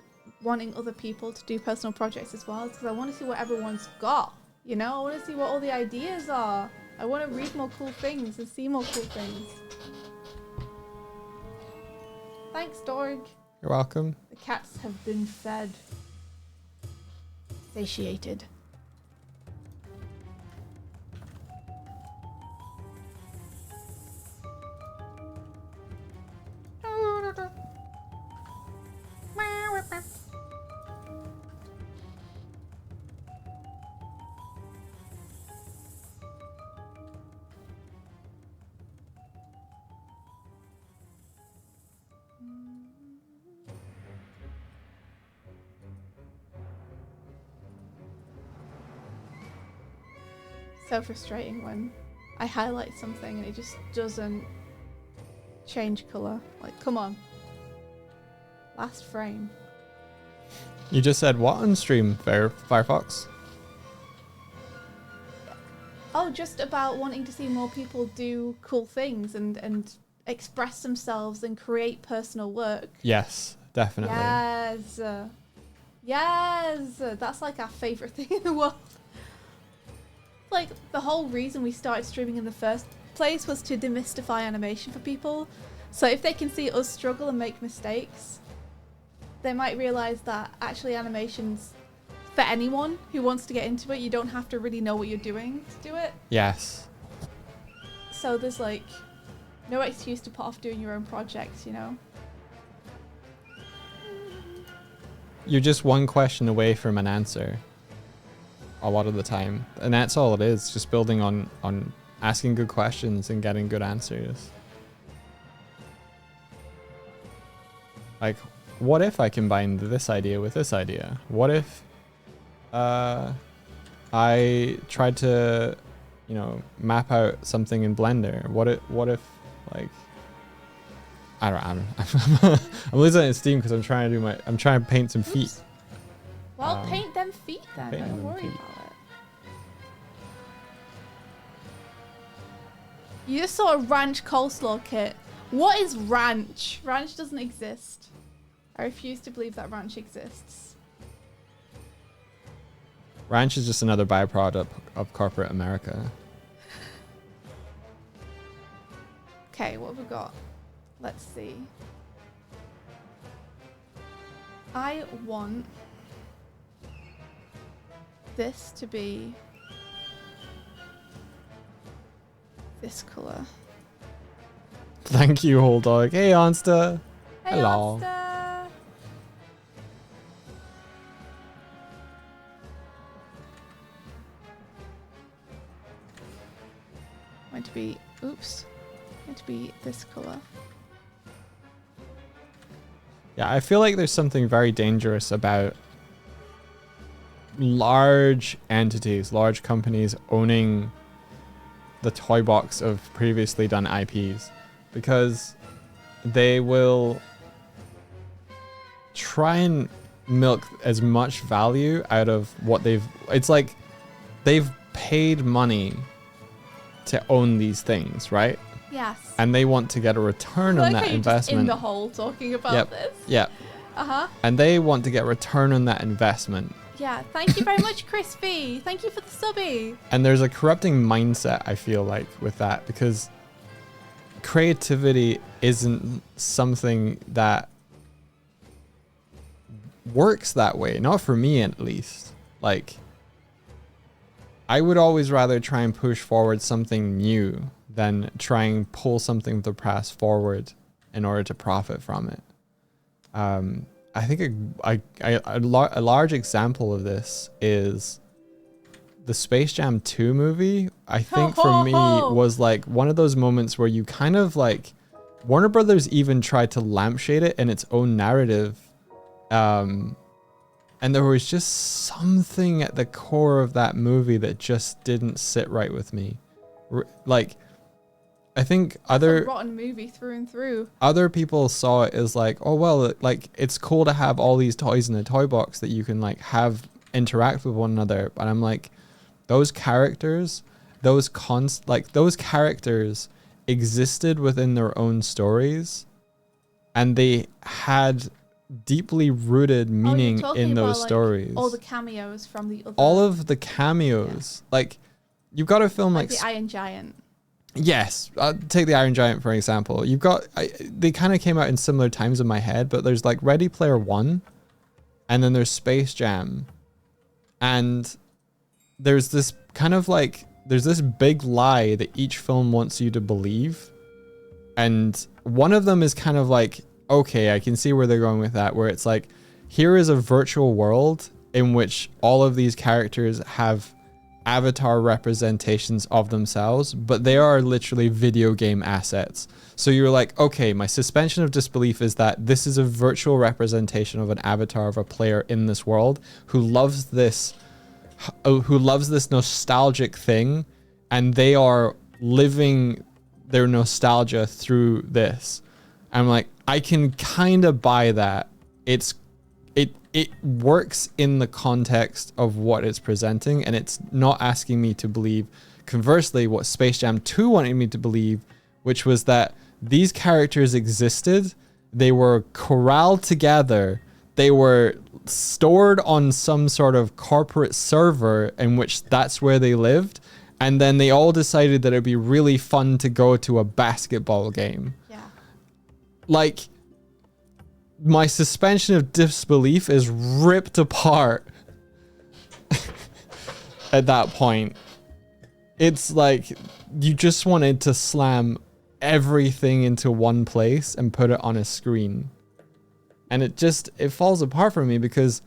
wanting other people to do personal projects as well, because I want to see what everyone's got, you know? I want to see what all the ideas are. I want to read more cool things and see more cool things. Thanks, Doig. You're welcome. The cats have been fed. Satiated. So frustrating when I highlight something and it just doesn't change color. Like, come on. Last frame. You just said what on stream, Firefox? Oh, just about wanting to see more people do cool things and express themselves and create personal work. Yes, definitely. Yes. Yes. That's like our favorite thing in the world. Like, the whole reason we started streaming in the first place was to demystify animation for people. So if they can see us struggle and make mistakes, they might realize that actually animation's for anyone who wants to get into it. You don't have to really know what you're doing to do it. Yes. So there's like no excuse to put off doing your own projects, you know? You're just one question away from an answer a lot of the time, and that's all it is, just building on asking good questions and getting good answers. Like, what if I combined this idea with this idea? What if I tried to, you know, map out something in Blender? What if like I don't I'm losing it in Steam because I'm trying to paint some feet. Oops. Well, paint them feet then. paint Don't them worry feet. about it. You just saw a ranch coleslaw kit. What is ranch? Ranch doesn't exist. I refuse to believe that ranch exists. Ranch is just another byproduct of corporate America. Okay, what have we got? Let's see. I want this to be this color. Thank you, whole dog. Hey, Onsta. Hey, Hello. Asta. Going to be, oops, going to be this color. Yeah, I feel like there's something very dangerous about large entities, large companies owning the toy box of previously done IPs, because they will try and milk as much value out of what it's like they've paid money to own these things, right? Yes. And they want to get a return on Like that how you're just in investment. the hole talking about Yep. this. Yeah. Uh-huh. And they want to get return on that investment. Yeah, thank you very much, Chris V. Thank you for the subby. And there's a corrupting mindset, I feel like, with that, because creativity isn't something that works that way. Not for me, at least. Like, I would always rather try and push forward something new than try and pull something of the past forward in order to profit from it. I think a large example of this is the Space Jam 2 movie. I think for me was like one of those moments where you kind of like, Warner Brothers even tried to lampshade it in its own narrative. And there was just something at the core of that movie that just didn't sit right with me. Like, I think It's a rotten movie through and through. Other people saw it as like, oh well, like it's cool to have all these toys in a toy box that you can like have interact with one another. But I'm like, those characters, those characters existed within their own stories, and they had deeply rooted meaning in those stories. All the cameos from the other. All of the cameos, like you've got a film like the Iron Giant. Yes, I'll take the Iron Giant for example. You've got they kind of came out in similar times in my head, but there's like Ready Player One, and then there's Space Jam, and there's this kind of like there's this big lie that each film wants you to believe, and one of them is kind of like, okay, I can see where they're going with that, where it's like, here is a virtual world in which all of these characters have avatar representations of themselves, but they are literally video game assets. So you're like, okay, my suspension of disbelief is that this is a virtual representation of an avatar of a player in this world who loves this nostalgic thing, and they are living their nostalgia through this. I'm like, I can kind of buy that. It works in the context of what it's presenting, and it's not asking me to believe, conversely, what Space Jam 2 wanted me to believe, which was that these characters existed, they were corralled together, they were stored on some sort of corporate server in which that's where they lived, and then they all decided that it'd be really fun to go to a basketball game. Yeah. Like, my suspension of disbelief is ripped apart at that point. It's like you just wanted to slam everything into one place and put it on a screen. And it falls apart for me, because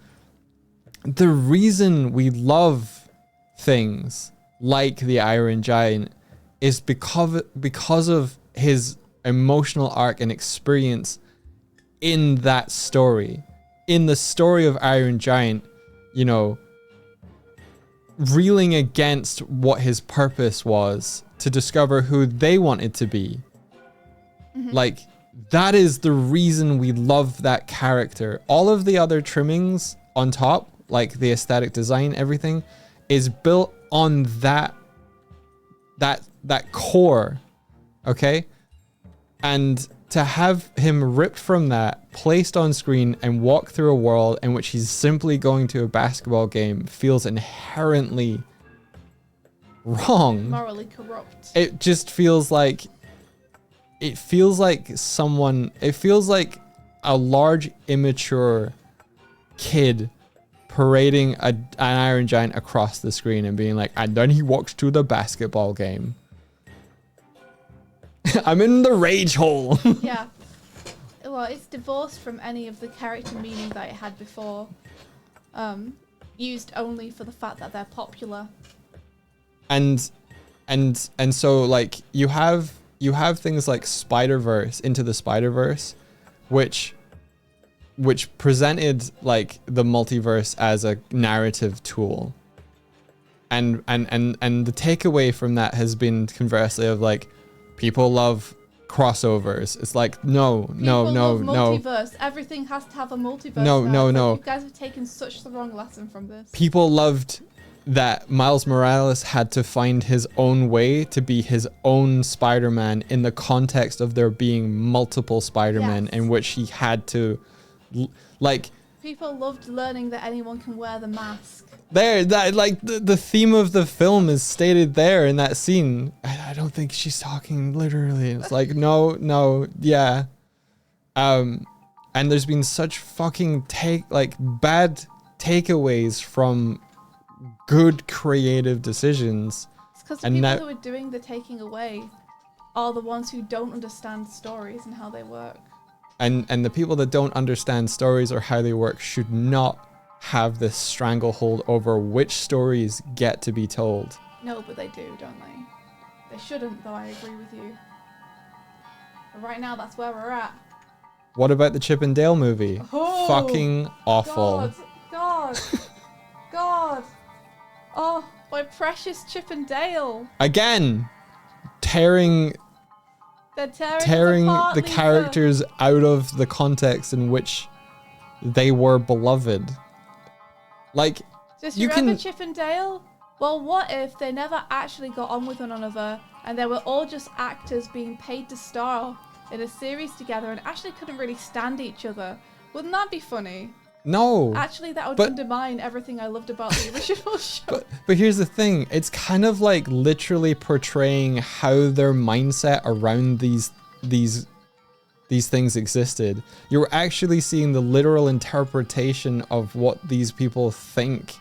the reason we love things like the Iron Giant is because of his emotional arc and experience in that story. In the story of Iron Giant, you know, reeling against what his purpose was to discover who they wanted to be. Mm-hmm. Like, that is the reason we love that character. All of the other trimmings on top, like the aesthetic design, everything, is built on that core, okay? And to have him ripped from that, placed on screen, and walk through a world in which he's simply going to a basketball game feels inherently wrong. Morally corrupt. It just feels like... It feels like a large, immature kid parading an Iron Giant across the screen and being like, and then he walks to the basketball game. I'm in the rage hole. Yeah. Well, it's divorced from any of the character meaning that it had before. Used only for the fact that they're popular. And so like you have things like Spider-Verse, Into the Spider-Verse, which presented like the multiverse as a narrative tool. And the takeaway from that has been conversely of like, people love crossovers. It's like, no. Multiverse. Everything has to have a multiverse. No. You guys have taken such the wrong lesson from this. People loved that Miles Morales had to find his own way to be his own Spider-Man in the context of there being multiple Spider-Men, in which he had to, like... People loved learning that anyone can wear the mask. The theme of the film is stated there in that scene. I don't think she's talking literally. It's like, no, yeah. And there's been such fucking bad takeaways from good creative decisions. It's because the And people now- who are doing the taking away are the ones who don't understand stories and how they work. And the people that don't understand stories or how they work should not have this stranglehold over which stories get to be told. No, but they do, don't they? They shouldn't, though. I agree with you. But right now, that's where we're at. What about the Chip and Dale movie? Oh, Fucking awful. God. God. Oh, my precious Chip and Dale. Again, tearing They're tearing, us tearing apart, the Lisa. characters out of the context in which they were beloved. Like, Just you remember can- Chip and Dale? Well, what if they never actually got on with one another and they were all just actors being paid to star in a series together and actually couldn't really stand each other? Wouldn't that be funny? no. Actually, that would But- undermine everything I loved about the original show. But here's the thing, it's kind of like literally portraying how their mindset around these things existed. You're actually seeing the literal interpretation of what these people think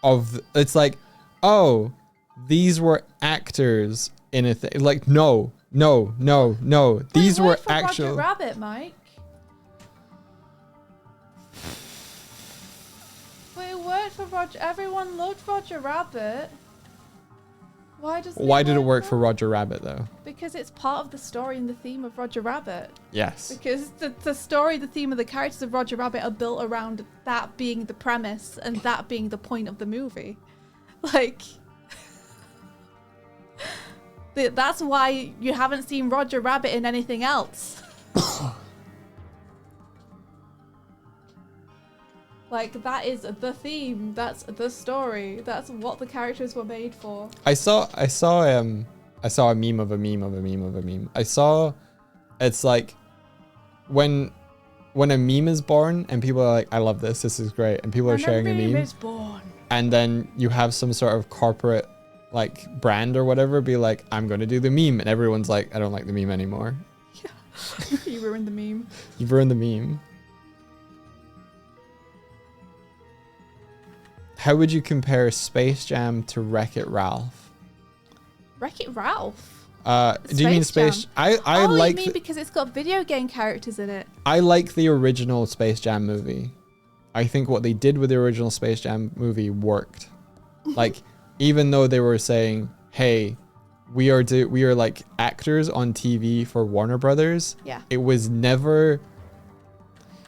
of. It's like, oh, these were actors in a thing. Like, no. These Wait, were word for Roger actual. Rabbit, Mike. Wait, a word for Roger. Everyone loved Roger Rabbit. Why does? Why did it work for Roger Rabbit though? Because it's part of the story and the theme of Roger Rabbit. Yes. Because the story, the theme of the characters of Roger Rabbit are built around that being the premise and that being the point of the movie. Like, that's why you haven't seen Roger Rabbit in anything else. Like, that is the theme. That's the story. That's what the characters were made for. I saw a meme of a meme of a meme of a meme. I saw, it's like when a meme is born and people are like, I love this is great, and people are sharing a meme, is born. and then you have some sort of corporate like brand or whatever be like, I'm going to do the meme, and everyone's like, I don't like the meme anymore. You ruined the meme. You've ruined the meme. How would you compare Space Jam to Wreck-It Ralph? Wreck-It Ralph. Do you mean Space Space? I Oh, like you mean because it's got video game characters in it? I like the original Space Jam movie. I think what they did with the original Space Jam movie worked. Like, even though they were saying, "Hey, we are like actors on TV for Warner Brothers," Yeah. it was never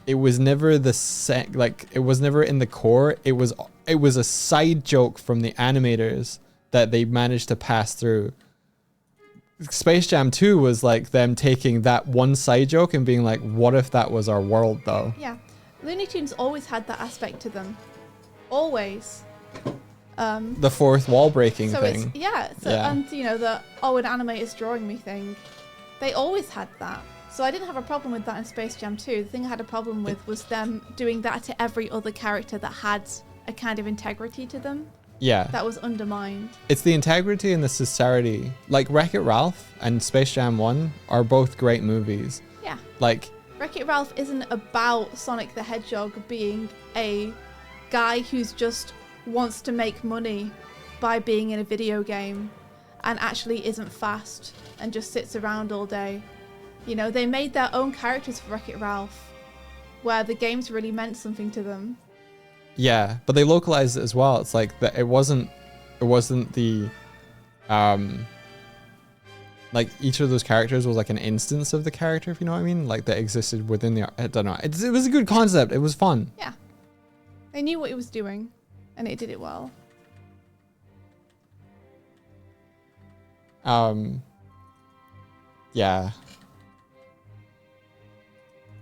the set. Like, it was never in the core. It was a side joke from the animators that they managed to pass through. Space Jam 2 was like them taking that one side joke and being like, what if that was our world though? Yeah. Looney Tunes always had that aspect to them. Always. The fourth wall breaking So thing. it's, yeah. So, Yeah. and, you know, an animator's drawing me thing. They always had that. So I didn't have a problem with that in Space Jam 2. The thing I had a problem with was them doing that to every other character that had a kind of integrity to them Yeah. that was undermined. It's the integrity and the sincerity. Like Wreck-It Ralph and Space Jam 1 are both great movies. Yeah. Like, Wreck-It Ralph isn't about Sonic the Hedgehog being a guy who's just wants to make money by being in a video game and actually isn't fast and just sits around all day. You know, they made their own characters for Wreck-It Ralph where the games really meant something to them. yeah, but they localized it as well. It's like that. It wasn't the, like each of those characters was like an instance of the character, if you know what I mean, like that existed within the. I don't know. It was a good concept. It was fun. Yeah. They knew what it was doing and it did it well. Yeah.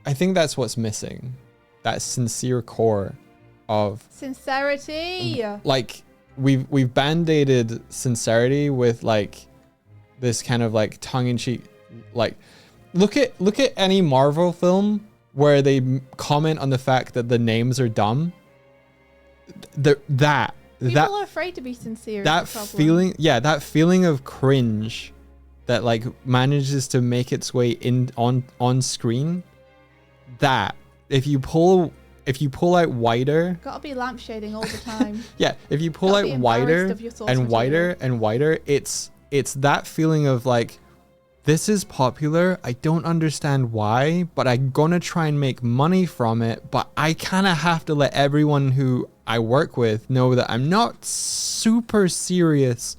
I think that's what's missing. That sincere core of Sincerity. like we've band-aided sincerity with like this kind of like tongue-in-cheek, like look at any Marvel film where they comment on the fact that the names are dumb. That People are afraid to be sincere. that is the problem. feeling, yeah, that feeling of cringe that like manages to make its way in on screen. That if you pull if you pull out wider, Gotta be lampshading all the time. yeah, if you pull Gotta be out wider embarrassed of your source and material. wider and wider, it's that feeling of like, this is popular. I don't understand why, but I'm gonna try and make money from it. But I kind of have to let everyone who I work with know that I'm not super serious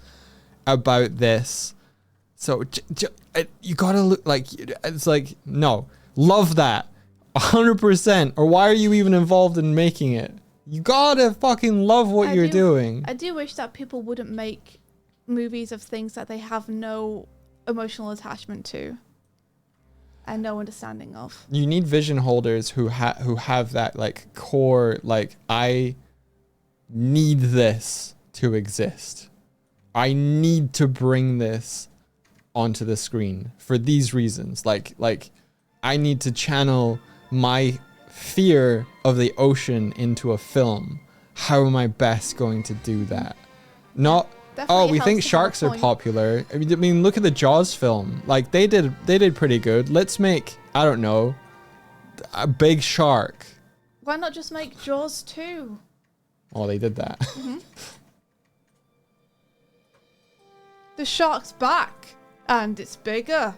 about this. So you gotta look like, it's like, no, love that 100%. Or why are you even involved in making it? You gotta fucking love what you're doing. I do wish that people wouldn't make movies of things that they have no emotional attachment to and no understanding of. You need vision holders who have that like core, like, I need this to exist. I need to bring this onto the screen for these reasons. Like I need to channel my fear of the ocean into a film. How am I best going to do that? Not Definitely we helps think to have a sharks are point. popular. I mean, look at the Jaws film. Like they did pretty good. Let's make, I don't know, a big shark. Why not just make Jaws 2? Oh, they did that. The shark's back and it's bigger.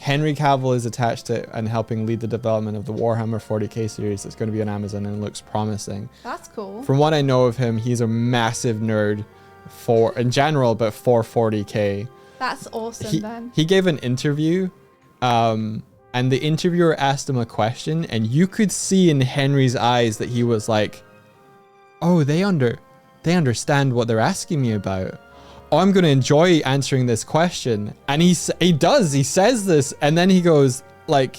Henry Cavill is attached to and helping lead the development of the Warhammer 40k series that's going to be on Amazon and looks promising. That's cool. From what I know of him, he's a massive nerd in general, but for 40k. That's awesome then. He gave an interview, and the interviewer asked him a question, and you could see in Henry's eyes that he was like, "Oh, they understand what they're asking me about. Oh, I'm going to enjoy answering this question." And he says this, and then he goes like,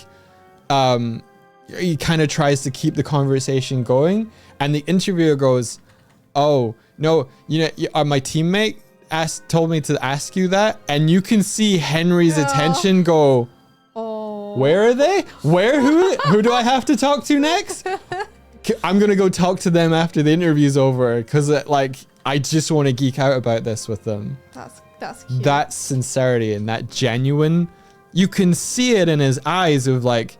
he kind of tries to keep the conversation going, and the interviewer goes, "Oh no, my teammate told me to ask you that," and you can see Henry's attention go, Oh. "Where are they? Who do I have to talk to next? I'm gonna go talk to them after the interview's over, because I just want to geek out about this with them." That's cute. That sincerity and that genuine, you can see it in his eyes of like,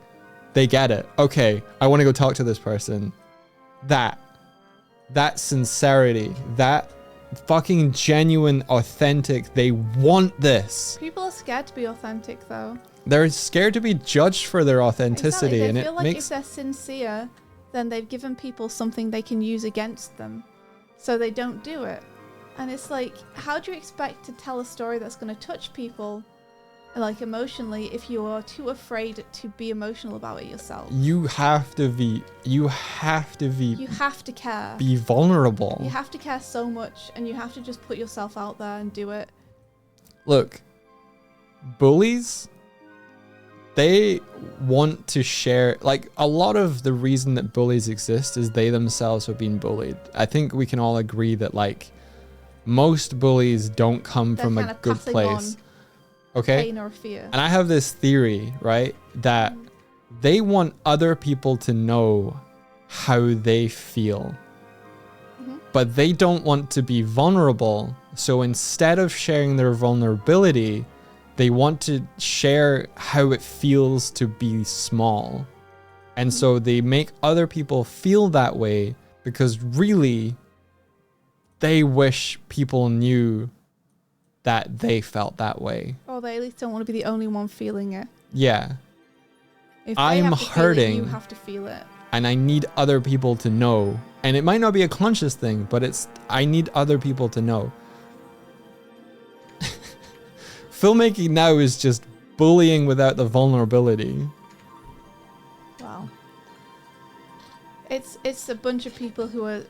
they get it. Okay, I want to go talk to this person. That sincerity, that fucking genuine, authentic, they want this. People are scared to be authentic though. They're scared to be judged for their authenticity. Exactly. And They feel it like makes if they're sincere, then they've given people something they can use against them. So they don't do it. And it's like, how do you expect to tell a story that's going to touch people, like emotionally, if you are too afraid to be emotional about it yourself? you have to You have to care. be vulnerable. You have to care so much, and you have to just put yourself out there and do it. Look, bullies, they want to share, like, a lot of the reason that bullies exist is they themselves have been bullied. I think we can all agree that, like, most bullies don't come They're from kind a of good passing place. on Okay? pain or fear. And I have this theory, right, that they want other people to know how they feel. But they don't want to be vulnerable. So instead of sharing their vulnerability, they want to share how it feels to be small. And so they make other people feel that way because really they wish people knew that they felt that way. Or they at least don't want to be the only one feeling it. Yeah. If they I'm have to feel it, hurting. you have to feel it. And I need other people to know. And it might not be a conscious thing, but I need other people to know. Filmmaking now is just bullying without the vulnerability. Wow. It's a bunch of people who are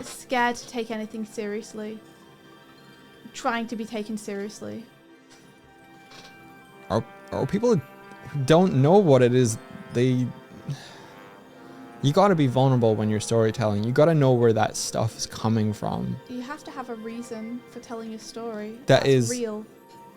scared to take anything seriously. Trying to be taken seriously. Are people who don't know what it is, you got to be vulnerable when you're storytelling. You got to know where that stuff is coming from. You have to have a reason for telling your story. That That's is real.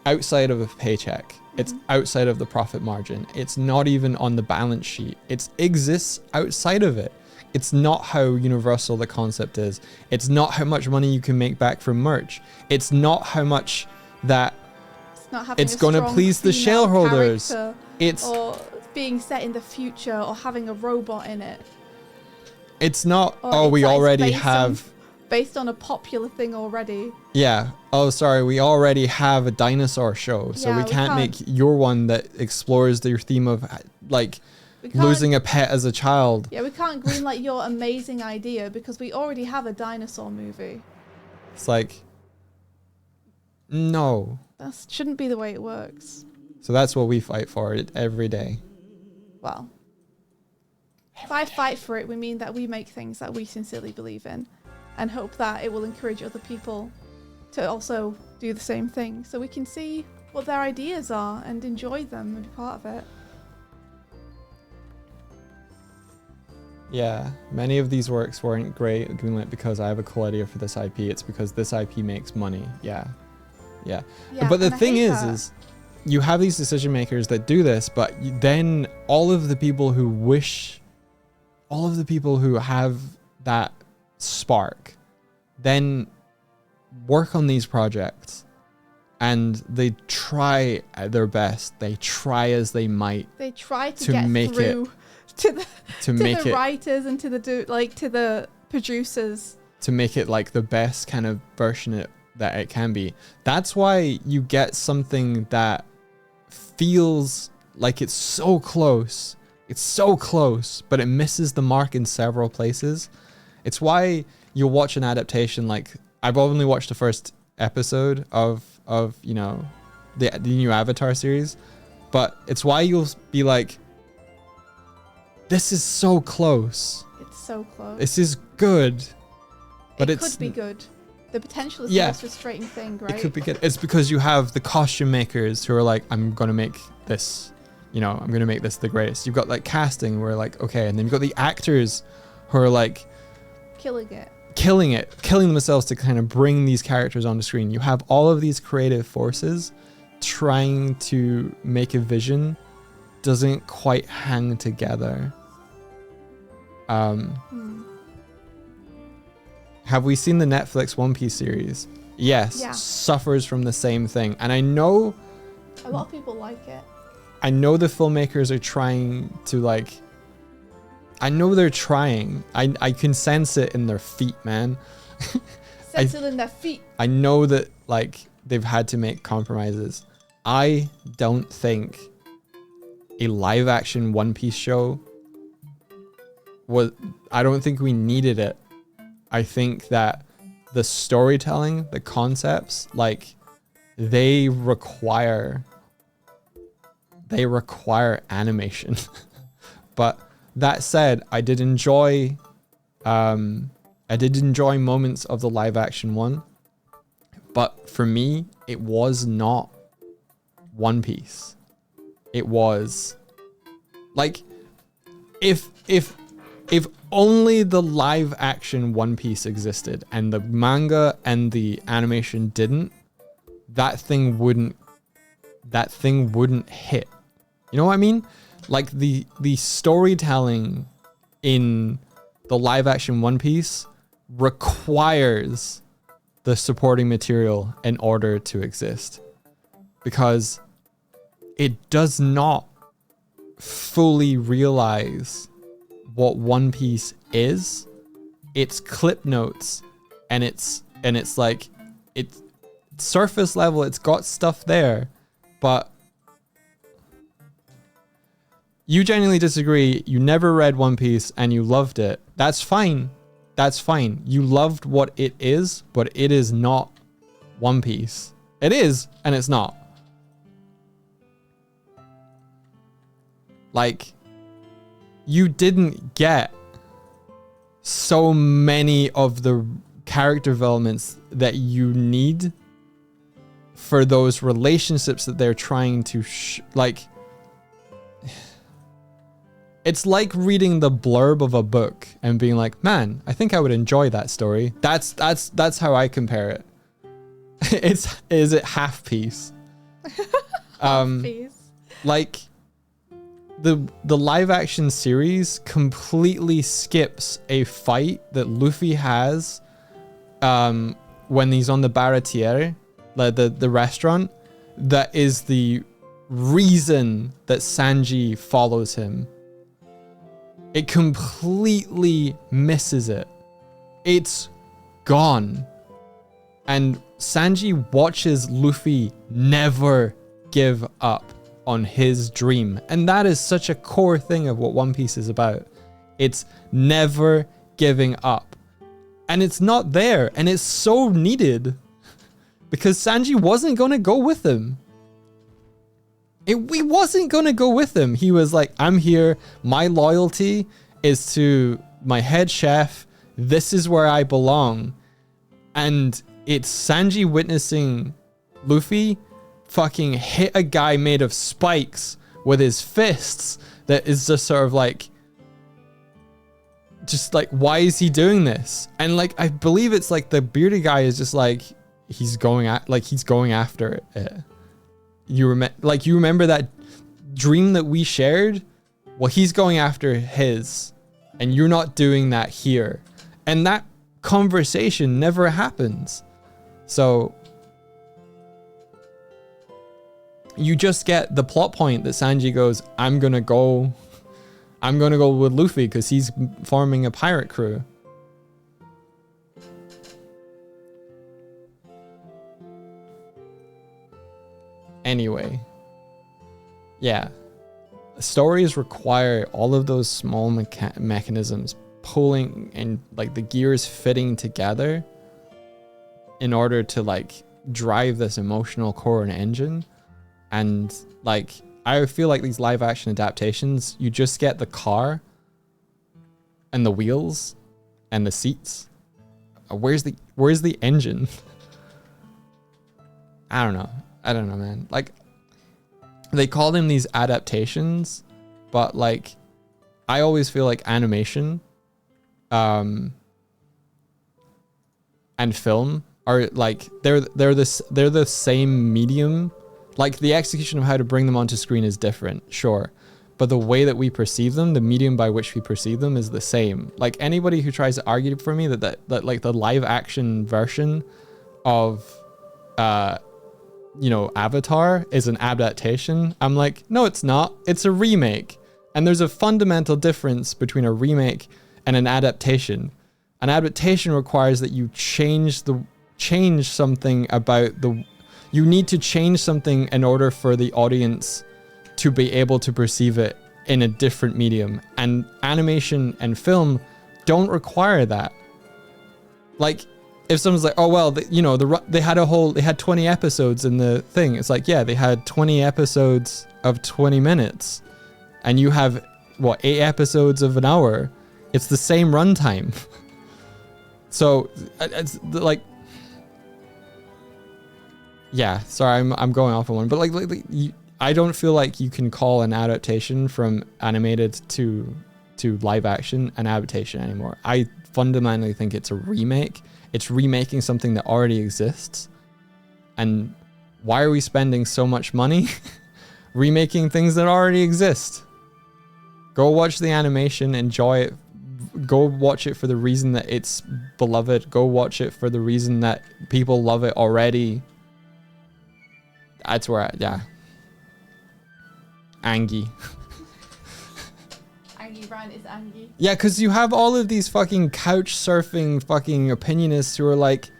Outside of a paycheck. It's outside of the profit margin. It's not even on the balance sheet. It exists outside of it. It's not how universal the concept is. It's not how much money you can make back from merch. It's not how much that It's not having it's a going to strong please the female shareholders. character It's or being set in the future or having a robot in it. It's not, Or we it's like already based have... based on a popular thing already. Yeah. Oh, sorry. We already have a dinosaur show, so Yeah, we we can't can't- make your one that explores your theme of like We can't, losing a pet as a child. Yeah, we can't greenlight your amazing idea because we already have a dinosaur movie. It's like, no. That shouldn't be the way it works. So that's what we fight for every day. Well, if I fight for it, we mean that we make things that we sincerely believe in and hope that it will encourage other people to also do the same thing so we can see what their ideas are and enjoy them and be part of it. Yeah, many of these works weren't great greenlit because I have a cool idea for this IP. It's because this IP makes money. Yeah. Yeah, But the and I thing hate is, that. you have these decision makers that do this, but then all of the people who have that spark, then work on these projects and they try their best. They try as they might They try to to get make through to the to make the it writers and to the producers. to make it like the best kind of version that it can be. That's why you get something that feels like it's so close. It's so close, but it misses the mark in several places. It's why you'll watch an adaptation like I've only watched the first episode of you know the new Avatar series, but it's why you'll be like, this is so close. It's so close. This is good. But it it's could be good. The potential is Yeah. the most frustrating thing, right? It could be good. It's because you have the costume makers who are like, I'm gonna make this, you know, I'm gonna make this the greatest. You've got like casting where like, okay, and then you've got the actors who are like Killing it. killing themselves to kind of bring these characters onto screen. You have all of these creative forces trying to make a vision doesn't quite hang together. Have we seen the Netflix One Piece series? Yes, Yeah. suffers from the same thing. And I know A lot of people like it. the filmmakers are trying to like, I know they're trying. I can sense it in their feet, man. Settle in their feet. I know that like they've had to make compromises. I don't think a live action One Piece show I don't think we needed it. I think that the storytelling, the concepts, like they require animation. But that said, I did enjoy moments of the live action one. But for me, it was not One Piece. It was like if only the live action One Piece existed and the manga and the animation didn't, that thing wouldn't hit. You know what I mean? Like the storytelling in the live action One Piece requires the supporting material in order to exist, because it does not fully realize what One Piece is. It's clip notes and it's like it's surface level, it's got stuff there, but you genuinely disagree. You never read One Piece and you loved it. That's fine. That's fine. You loved what it is, but it is not One Piece. It is, and it's not. Like, you didn't get so many of the character developments that you need for those relationships that they're trying to like. It's like reading the blurb of a book and being like, man, I think I would enjoy that story. That's how I compare it. Is it half piece? Please. Like the live action series completely skips a fight that Luffy has when he's on the Baratiere, the restaurant, that is the reason that Sanji follows him. It completely misses it. It's gone. And Sanji watches Luffy never give up on his dream. And that is such a core thing of what One Piece is about. It's never giving up. And it's not there. And it's so needed. Because Sanji wasn't going to go with him. He wasn't going to go with him. He was like, I'm here. My loyalty is to my head chef. This is where I belong. And it's Sanji witnessing Luffy fucking hit a guy made of spikes with his fists that is just sort of like, just like, why is he doing this? And like, I believe it's like the bearded guy is just like, he's going after it. You remember that dream that we shared? Well, he's going after his, and you're not doing that here. And that conversation never happens. So you just get the plot point that Sanji goes, I'm gonna go with Luffy because he's forming a pirate crew. Anyway, yeah, stories require all of those small mechanisms pulling and like the gears fitting together in order to like drive this emotional core and engine. And like, I feel like these live action adaptations, you just get the car and the wheels and the seats. Where's the engine? I don't know, man. Like, they call them these adaptations, but like, I always feel like animation, and film are like, they're the same medium. Like, the execution of how to bring them onto screen is different, sure, but the way that we perceive them, the medium by which we perceive them, is the same. Like, anybody who tries to argue for me that like the live action version of Avatar is an adaptation, I'm like, no, it's not. It's a remake. And there's a fundamental difference between a remake and an adaptation. An adaptation requires that you change something about you need to change something in order for the audience to be able to perceive it in a different medium. And animation and film don't require that. Like, if someone's like, oh, well, they had 20 episodes in the thing. It's like, yeah, they had 20 episodes of 20 minutes. And you have, 8 episodes of an hour. It's the same runtime. So, it's like, yeah, sorry, I'm going off on one. But I don't feel like you can call an adaptation from animated to live action an adaptation anymore. I fundamentally think it's a remake. It's remaking something that already exists. And why are we spending so much money remaking things that already exist? Go watch the animation, enjoy it. Go watch it for the reason that it's beloved. Go watch it for the reason that people love it already. That's where Angie. Angie Brand is Angie. Yeah, because you have all of these fucking couch surfing fucking opinionists who are like,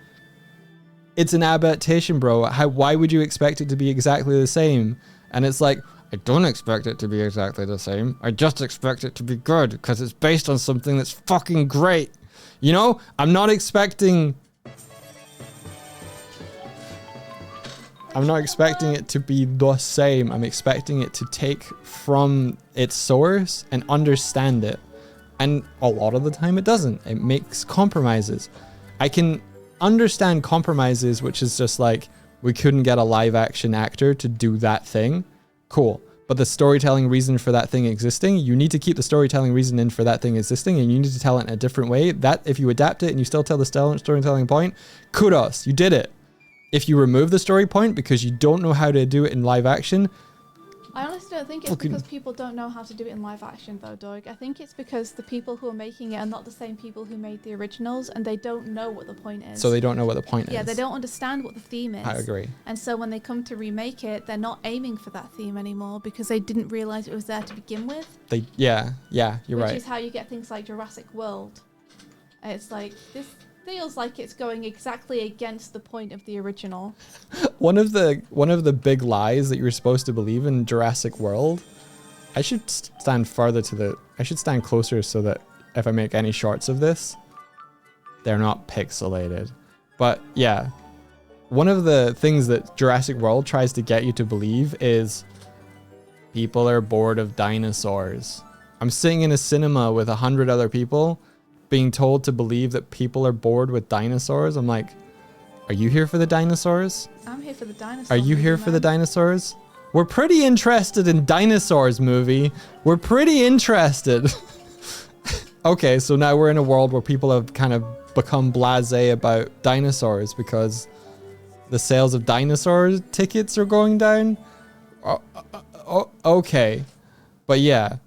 it's an adaptation, bro. Why would you expect it to be exactly the same? And it's like, I don't expect it to be exactly the same. I just expect it to be good because it's based on something that's fucking great. You know, I'm not expecting it to be the same. I'm expecting it to take from its source and understand it. And a lot of the time it doesn't. It makes compromises. I can understand compromises, which is just like, we couldn't get a live action actor to do that thing. Cool. But the storytelling reason for that thing existing, you need to keep the storytelling reason in for that thing existing, and you need to tell it in a different way. That, if you adapt it and you still tell the storytelling point, kudos, you did it. If you remove the story point because you don't know how to do it in live action, I honestly don't think it's because people don't know how to do it in live action, though, Doig. I think it's because the people who are making it are not the same people who made the originals, and they don't know what the point is. So they don't know what the point is. Yeah, they don't understand what the theme is. I agree. And so when they come to remake it, they're not aiming for that theme anymore because they didn't realize it was there to begin with. Yeah, you're right. Which is how you get things like Jurassic World. It's like, this feels like it's going exactly against the point of the original. One of the big lies that you're supposed to believe in Jurassic World, I should stand closer so that if I make any shorts of this, they're not pixelated. But yeah, one of the things that Jurassic World tries to get you to believe is people are bored of dinosaurs. I'm sitting in a cinema with 100 other people being told to believe that people are bored with dinosaurs. I'm like, are you here for the dinosaurs? I'm here for the dinosaurs. Are you here for the dinosaurs? We're pretty interested in dinosaurs, movie. We're pretty interested. Okay, so now we're in a world where people have kind of become blasé about dinosaurs because the sales of dinosaur tickets are going down. Okay. But yeah,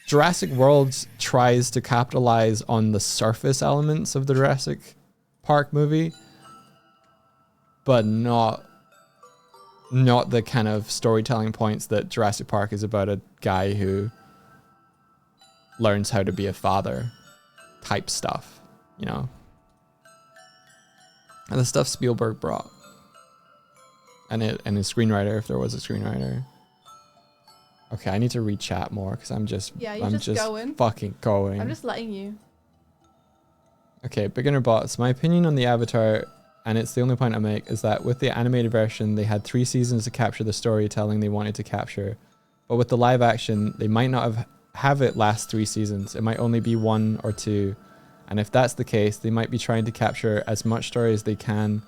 Jurassic World tries to capitalize on the surface elements of the Jurassic Park movie, but not the kind of storytelling points that Jurassic Park is about a guy who learns how to be a father type stuff, you know? And the stuff Spielberg brought. And his screenwriter, if there was a screenwriter. Okay, I need to read chat more because I'm just going. Fucking going. I'm just letting you. Okay, beginner bots. My opinion on the Avatar, and it's the only point I make, is that with the animated version, they had 3 seasons to capture the storytelling they wanted to capture. But with the live action, they might not have it last 3 seasons. It might only be 1 or 2. And if that's the case, they might be trying to capture as much story as they can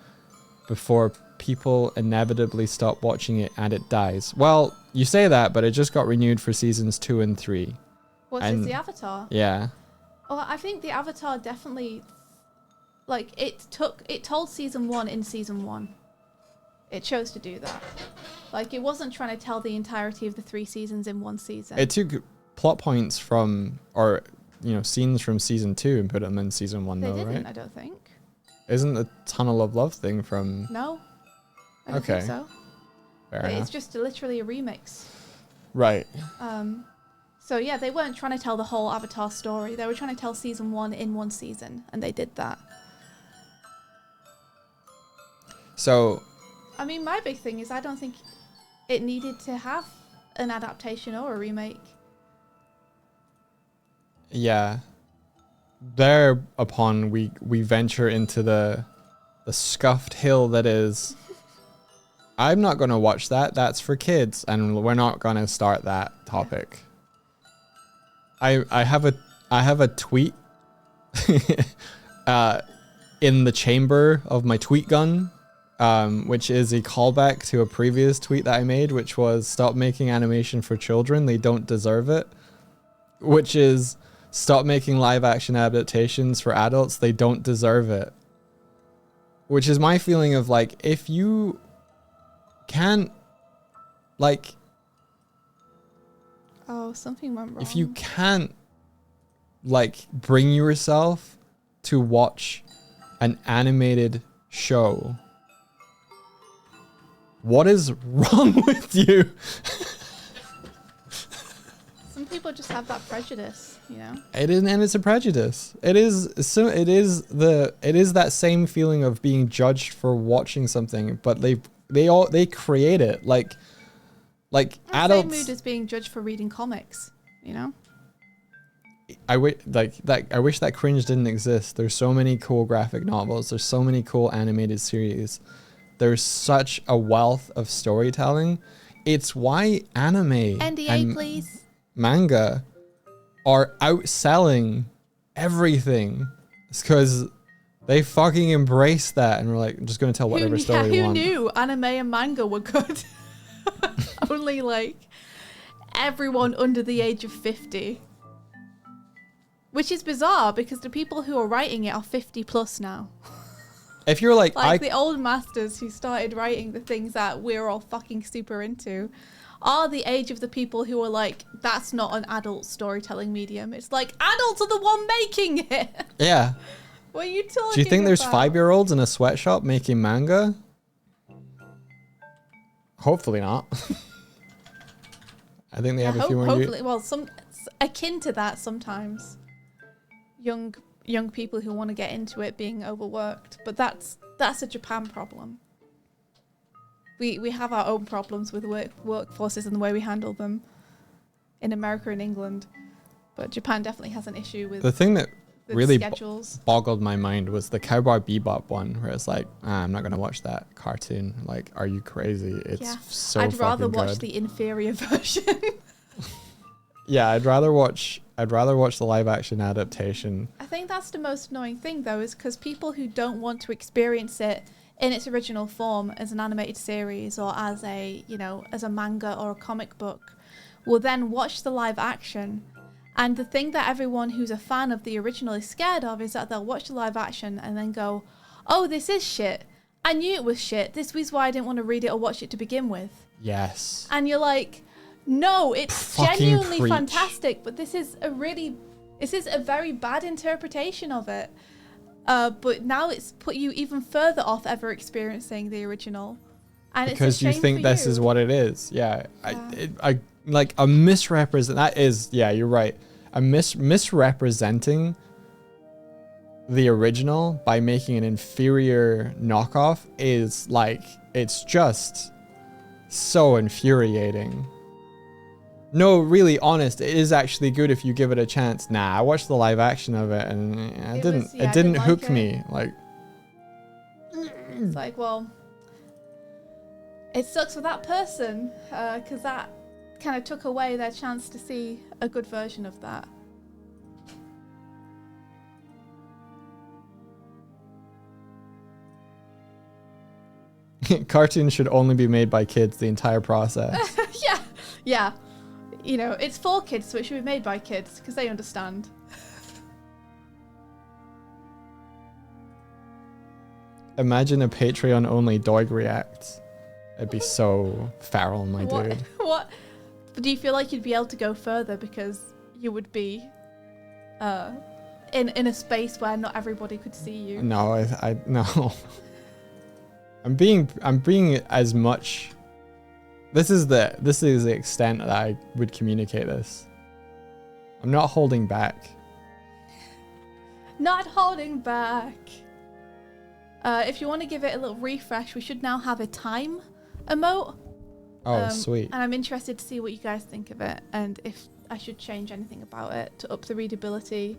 before people inevitably stop watching it and it dies. Well, you say that, but it just got renewed for seasons 2 and 3. Is the Avatar? Yeah. Well, I think the Avatar definitely, like, it told season 1 in season 1. It chose to do that. Like, it wasn't trying to tell the entirety of the 3 seasons in 1 season. It took plot points from, or, you know, scenes from season 2 and put them in season 1, they though, didn't, right? I don't think. Isn't the Tunnel of Love thing from... No. I don't think so. Fair But enough. it's just literally a remix. Right. So yeah, they weren't trying to tell the whole Avatar story. They were trying to tell season 1 in 1 season, and they did that. So... I mean, my big thing is I don't think it needed to have an adaptation or a remake. Yeah. Thereupon we venture into the scuffed hill that is... I'm not going to watch that. That's for kids, and we're not going to start that topic. I have a tweet in the chamber of my tweet gun, which is a callback to a previous tweet that I made, which was stop making animation for children. They don't deserve it. Which is stop making live action adaptations for adults. They don't deserve it. Which is my feeling of like, if you can't, like... Oh, something went wrong. If you can't, like, bring yourself to watch an animated show, what is wrong with you? Some people just have that prejudice, you know? It is, and it's a prejudice. It is that same feeling of being judged for watching something, but they create it like adults. Same mood as being judged for reading comics, you know? I wish that cringe didn't exist. There's so many cool graphic novels. There's so many cool animated series. There's such a wealth of storytelling. It's why anime NDA, and please. manga are outselling everything. It's because they fucking embrace that and we're like, I'm just going to tell whatever story we who want. knew anime and manga were good? Only like everyone under the age of 50. Which is bizarre because the people who are writing it are 50 plus now. If you're like the old masters who started writing the things that we're all fucking super into are the age of the people who are like, that's not an adult storytelling medium. It's like, adults are the one making it. Yeah. What are you talking about? Do you think there's 5-year-olds in a sweatshop making manga? Hopefully not. I think they have a few more hopefully, well, some akin to that sometimes. Young people who want to get into it being overworked, but that's a Japan problem. We have our own problems with workforces and the way we handle them in America and England, but Japan definitely has an issue with the thing that really schedules. boggled my mind was the Cowboy Bebop one, where it's like, I'm not gonna watch that cartoon. Like, are you crazy? It's so I'd rather fucking watch good. the inferior version. Yeah, I'd rather watch the live action adaptation. I think that's the most annoying thing, though, is because people who don't want to experience it in its original form as an animated series or as a manga or a comic book will then watch the live action. And the thing that everyone who's a fan of the original is scared of is that they'll watch the live action and then go, oh, this is shit. I knew it was shit. This was why I didn't want to read it or watch it to begin with. Yes. And you're like, no, it's Fucking genuinely preach. fantastic, but this is a very bad interpretation of it. But now it's put you even further off ever experiencing the original. And Because it's a you shame think for this you. is what it is. Yeah. I like a misrepresent. That is, yeah, you're right. A misrepresenting the original by making an inferior knockoff is like, it's just so infuriating. No, really honest, it is actually good if you give it a chance. Nah, I watched the live action of it and it didn't like hook it. me. Like, It's like, well, it sucks for that person, because that kind of took away their chance to see a good version of that. cartoons should only be made by kids the entire process. Yeah. You know, it's for kids, so it should be made by kids, because they understand. Imagine a Patreon only Doig Reacts. It'd be so feral, my dude. What? But do you feel like you'd be able to go further because you would be in a space where not everybody could see you? No, I no. I'm being as much. This is the extent that I would communicate this. I'm not holding back. Not holding back. If you want to give it a little refresh, we should now have a time emote. Oh, sweet. And I'm interested to see what you guys think of it and if I should change anything about it to up the readability.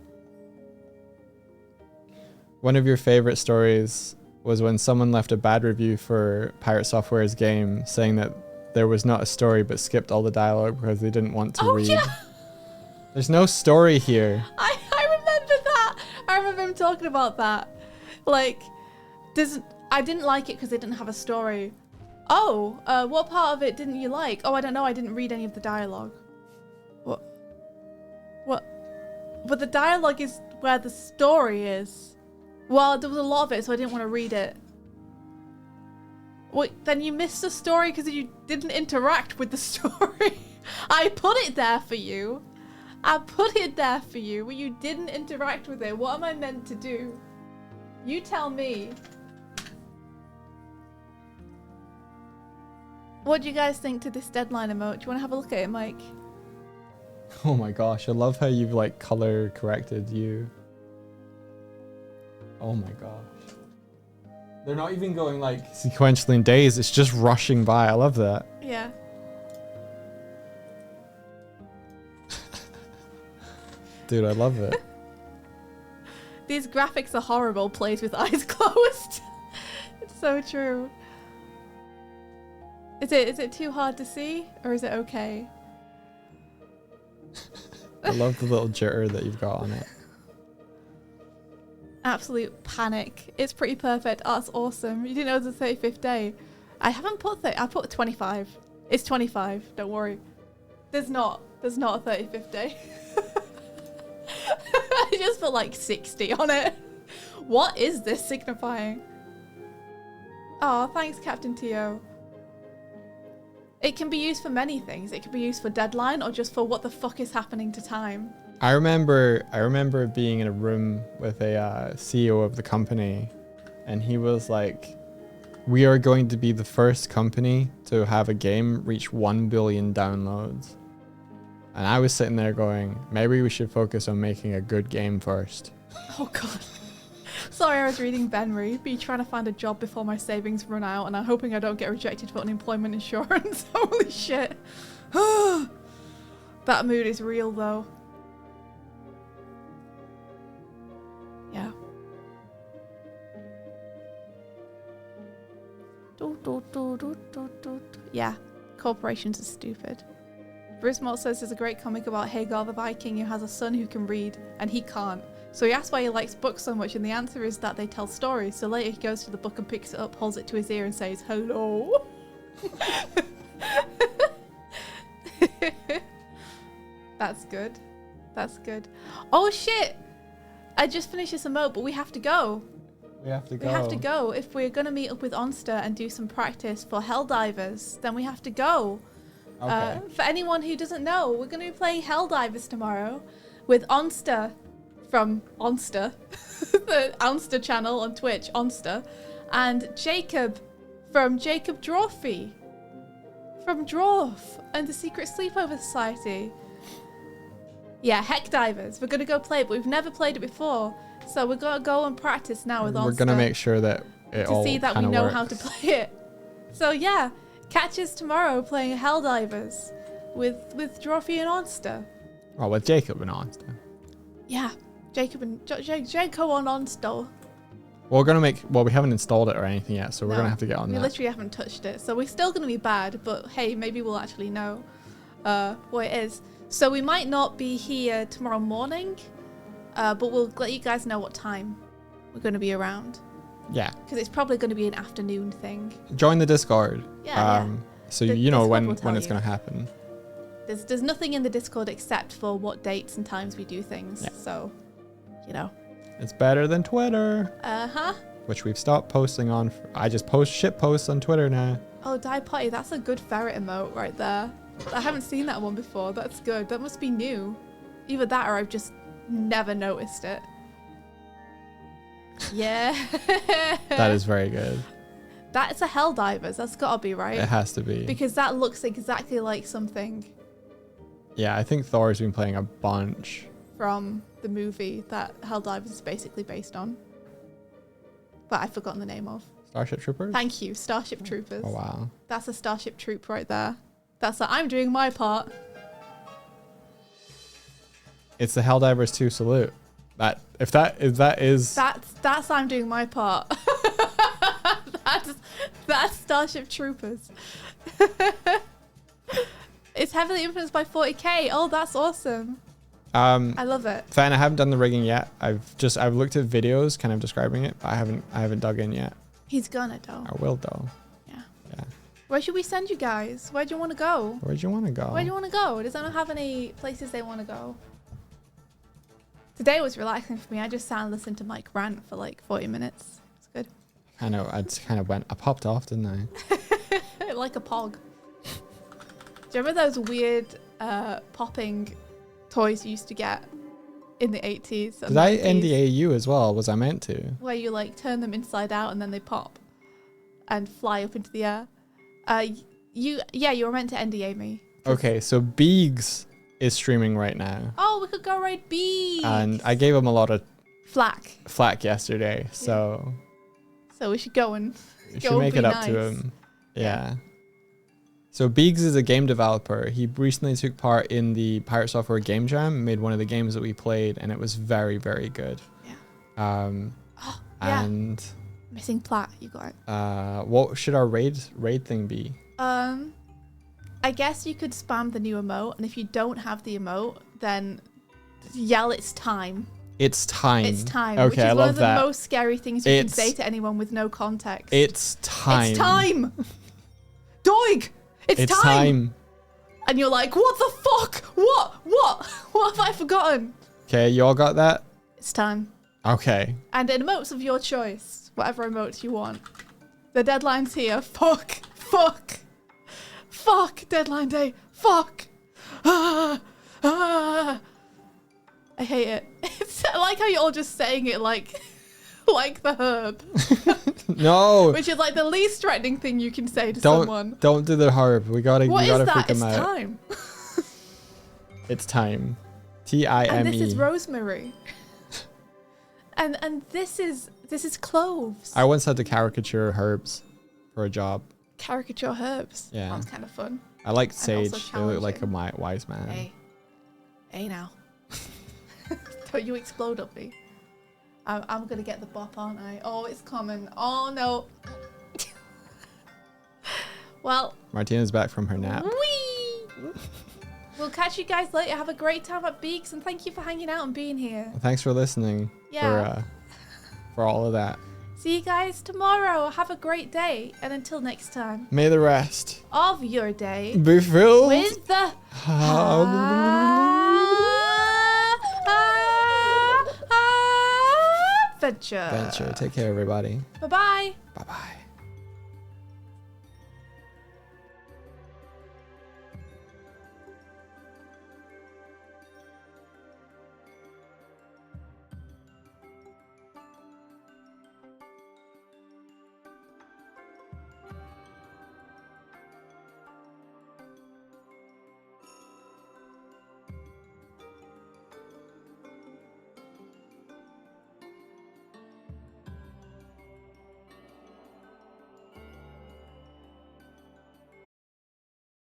One of your favorite stories was when someone left a bad review for Pirate Software's game saying that there was not a story but skipped all the dialogue because they didn't want to read. Yeah. There's no story here. I remember that. I remember him talking about that. Like, I didn't like it because they didn't have a story. Oh, what part of it didn't you like? Oh, I don't know. I didn't read any of the dialogue. What? But the dialogue is where the story is. Well, there was a lot of it, so I didn't want to read it. Wait, then you missed the story because you didn't interact with the story. I put it there for you. But you didn't interact with it. What am I meant to do? You tell me. What do you guys think to this deadline emote? Do you want to have a look at it, Mike? Oh my gosh, I love how you've like color corrected you. Oh my gosh. They're not even going like sequentially in days, it's just rushing by. I love that. Yeah. Dude, I love it. These graphics are horrible, plays with eyes closed. It's so true. Is it too hard to see, or is it okay? I love the little jitter that you've got on it. Absolute panic. It's pretty perfect. Oh, that's awesome. You didn't know it was the 35th day. I haven't put I put 25. It's 25. Don't worry. There's not a 35th day. I just put like 60 on it. What is this signifying? Oh, thanks, Captain Tio. It can be used for many things. It can be used for deadline or just for what the fuck is happening to time. I remember being in a room with a CEO of the company, and he was like, we are going to be the first company to have a game reach 1 billion downloads. And I was sitting there going, maybe we should focus on making a good game first. Oh god. Sorry, I was reading Ben Reed, be trying to find a job before my savings run out, and I'm hoping I don't get rejected for unemployment insurance. Holy shit. That mood is real though. Yeah. Yeah, corporations are stupid. Bruce Mott says there's a great comic about Hagar the Viking who has a son who can read, and he can't. So he asks why he likes books so much, and the answer is that they tell stories. So later he goes to the book and picks it up, holds it to his ear and says, hello. That's good. That's good. Oh shit! I just finished this emote, but we have to go. We have to go. We have to go. If we're going to meet up with Onster and do some practice for Helldivers, then we have to go. Okay. For anyone who doesn't know, we're going to be playing Helldivers tomorrow with Onster from Onster, the Onster channel on Twitch, Onster, and Jacob from Jacob Drawfee from Dwarf and the Secret Sleepover Society. Yeah, Heck Divers. We're going to go play it, but we've never played it before. So we're going to go and practice now with Onster. We're going to make sure that it all to see that we kinda know works. how to play it. So yeah, catch us tomorrow playing Helldivers with Drawfee and Onster. Well, with Jacob and Onster. Yeah, Jacob and Jacob on Onster. We're going to make... Well, we haven't installed it or anything yet, so we're going to have to get on we that. We literally haven't touched it. So we're still going to be bad, but hey, maybe we'll actually know what it is. So we might not be here tomorrow morning, but we'll let you guys know what time we're going to be around. Yeah. Because it's probably going to be an afternoon thing. Join the Discord. Yeah, So The you know Discord when will it's tell going you. to happen. There's nothing in the Discord except for what dates and times we do things. Yeah. So, you know. It's better than Twitter. Uh-huh. Which we've stopped posting on. I just post shit posts on Twitter now. Oh, Die Potty, that's a good ferret emote right there. I haven't seen that one before. That's good. That must be new. Either that or I've just never noticed it. Yeah. That is very good. That's a Helldivers. That's gotta be right. It has to be. Because that looks exactly like something Yeah, I think Thor's been playing a bunch. from the movie that Helldivers is basically based on. But I've forgotten the name of. Starship Troopers? Thank you, Starship Troopers. Oh, wow. That's a Starship Troop right there. That's like, I'm doing my part. It's the Helldivers 2 salute. That is That's I'm doing my part. that's Starship Troopers. It's heavily influenced by 40k. Oh, that's awesome. I love it. Fan, I haven't done the rigging yet. I've looked at videos kind of describing it, but I haven't dug in yet. He's gonna though. I will though. Yeah. Yeah. Where should we send you guys? Where do you want to go? Where'd you want to go? Where do you want to go? Does anyone have any places they want to go? Today was relaxing for me. I just sat and listened to Mike rant for like 40 minutes. It's good. I popped off, didn't I? Like a pog. Do you remember those weird popping toys you used to get in the 80s? Did I NDA you as well? Was I meant to? Where you like turn them inside out and then they pop and fly up into the air. You were meant to NDA me. Okay, so Beegs is streaming right now. Oh, we could go raid Bees. And I gave him a lot of flack yesterday, so we should go and we go should make be it up nice. to him. Yeah. So Beegs is a game developer. He recently took part in the Pirate Software Game Jam, made one of the games that we played, and it was very, very good. Yeah. Yeah. And Missing plat, you got it. what should our raid thing be? I guess you could spam the new emote, and if you don't have the emote, then yell it's time. It's time. It's time. Okay, which is I one love of the that. most scary things you can say to anyone with no context. It's time. It's time. Doig! It's time. And you're like, what the fuck? What have I forgotten? Okay, you all got that? It's time. Okay. And emotes of your choice. Whatever emotes you want. The deadline's here. Fuck. Fuck. Deadline day. Fuck. I hate it. It's I like how you're all just saying it like the herb. No. Which is like the least threatening thing you can say to someone. Don't do the herb. We gotta What we gotta is that? freak It's him out. time. It's time. Time. And this is rosemary. and this is cloves. I once had to caricature herbs for a job. Caricature herbs. Yeah. Sounds kind of fun. I liked And also sage. They look like a challenging. wise man. Hey now. Don't you explode up me. I'm gonna get the bop, aren't I? Oh, it's coming. Oh no. Well. Martina's back from her nap. Whee! We'll catch you guys later. Have a great time at Beaks, and thank you for hanging out and being here. Thanks for listening. Yeah. For all of that. See you guys tomorrow. Have a great day, and until next time. May the rest Of your day be filled with the adventure. adventure. Take care, everybody. Bye bye. Bye bye.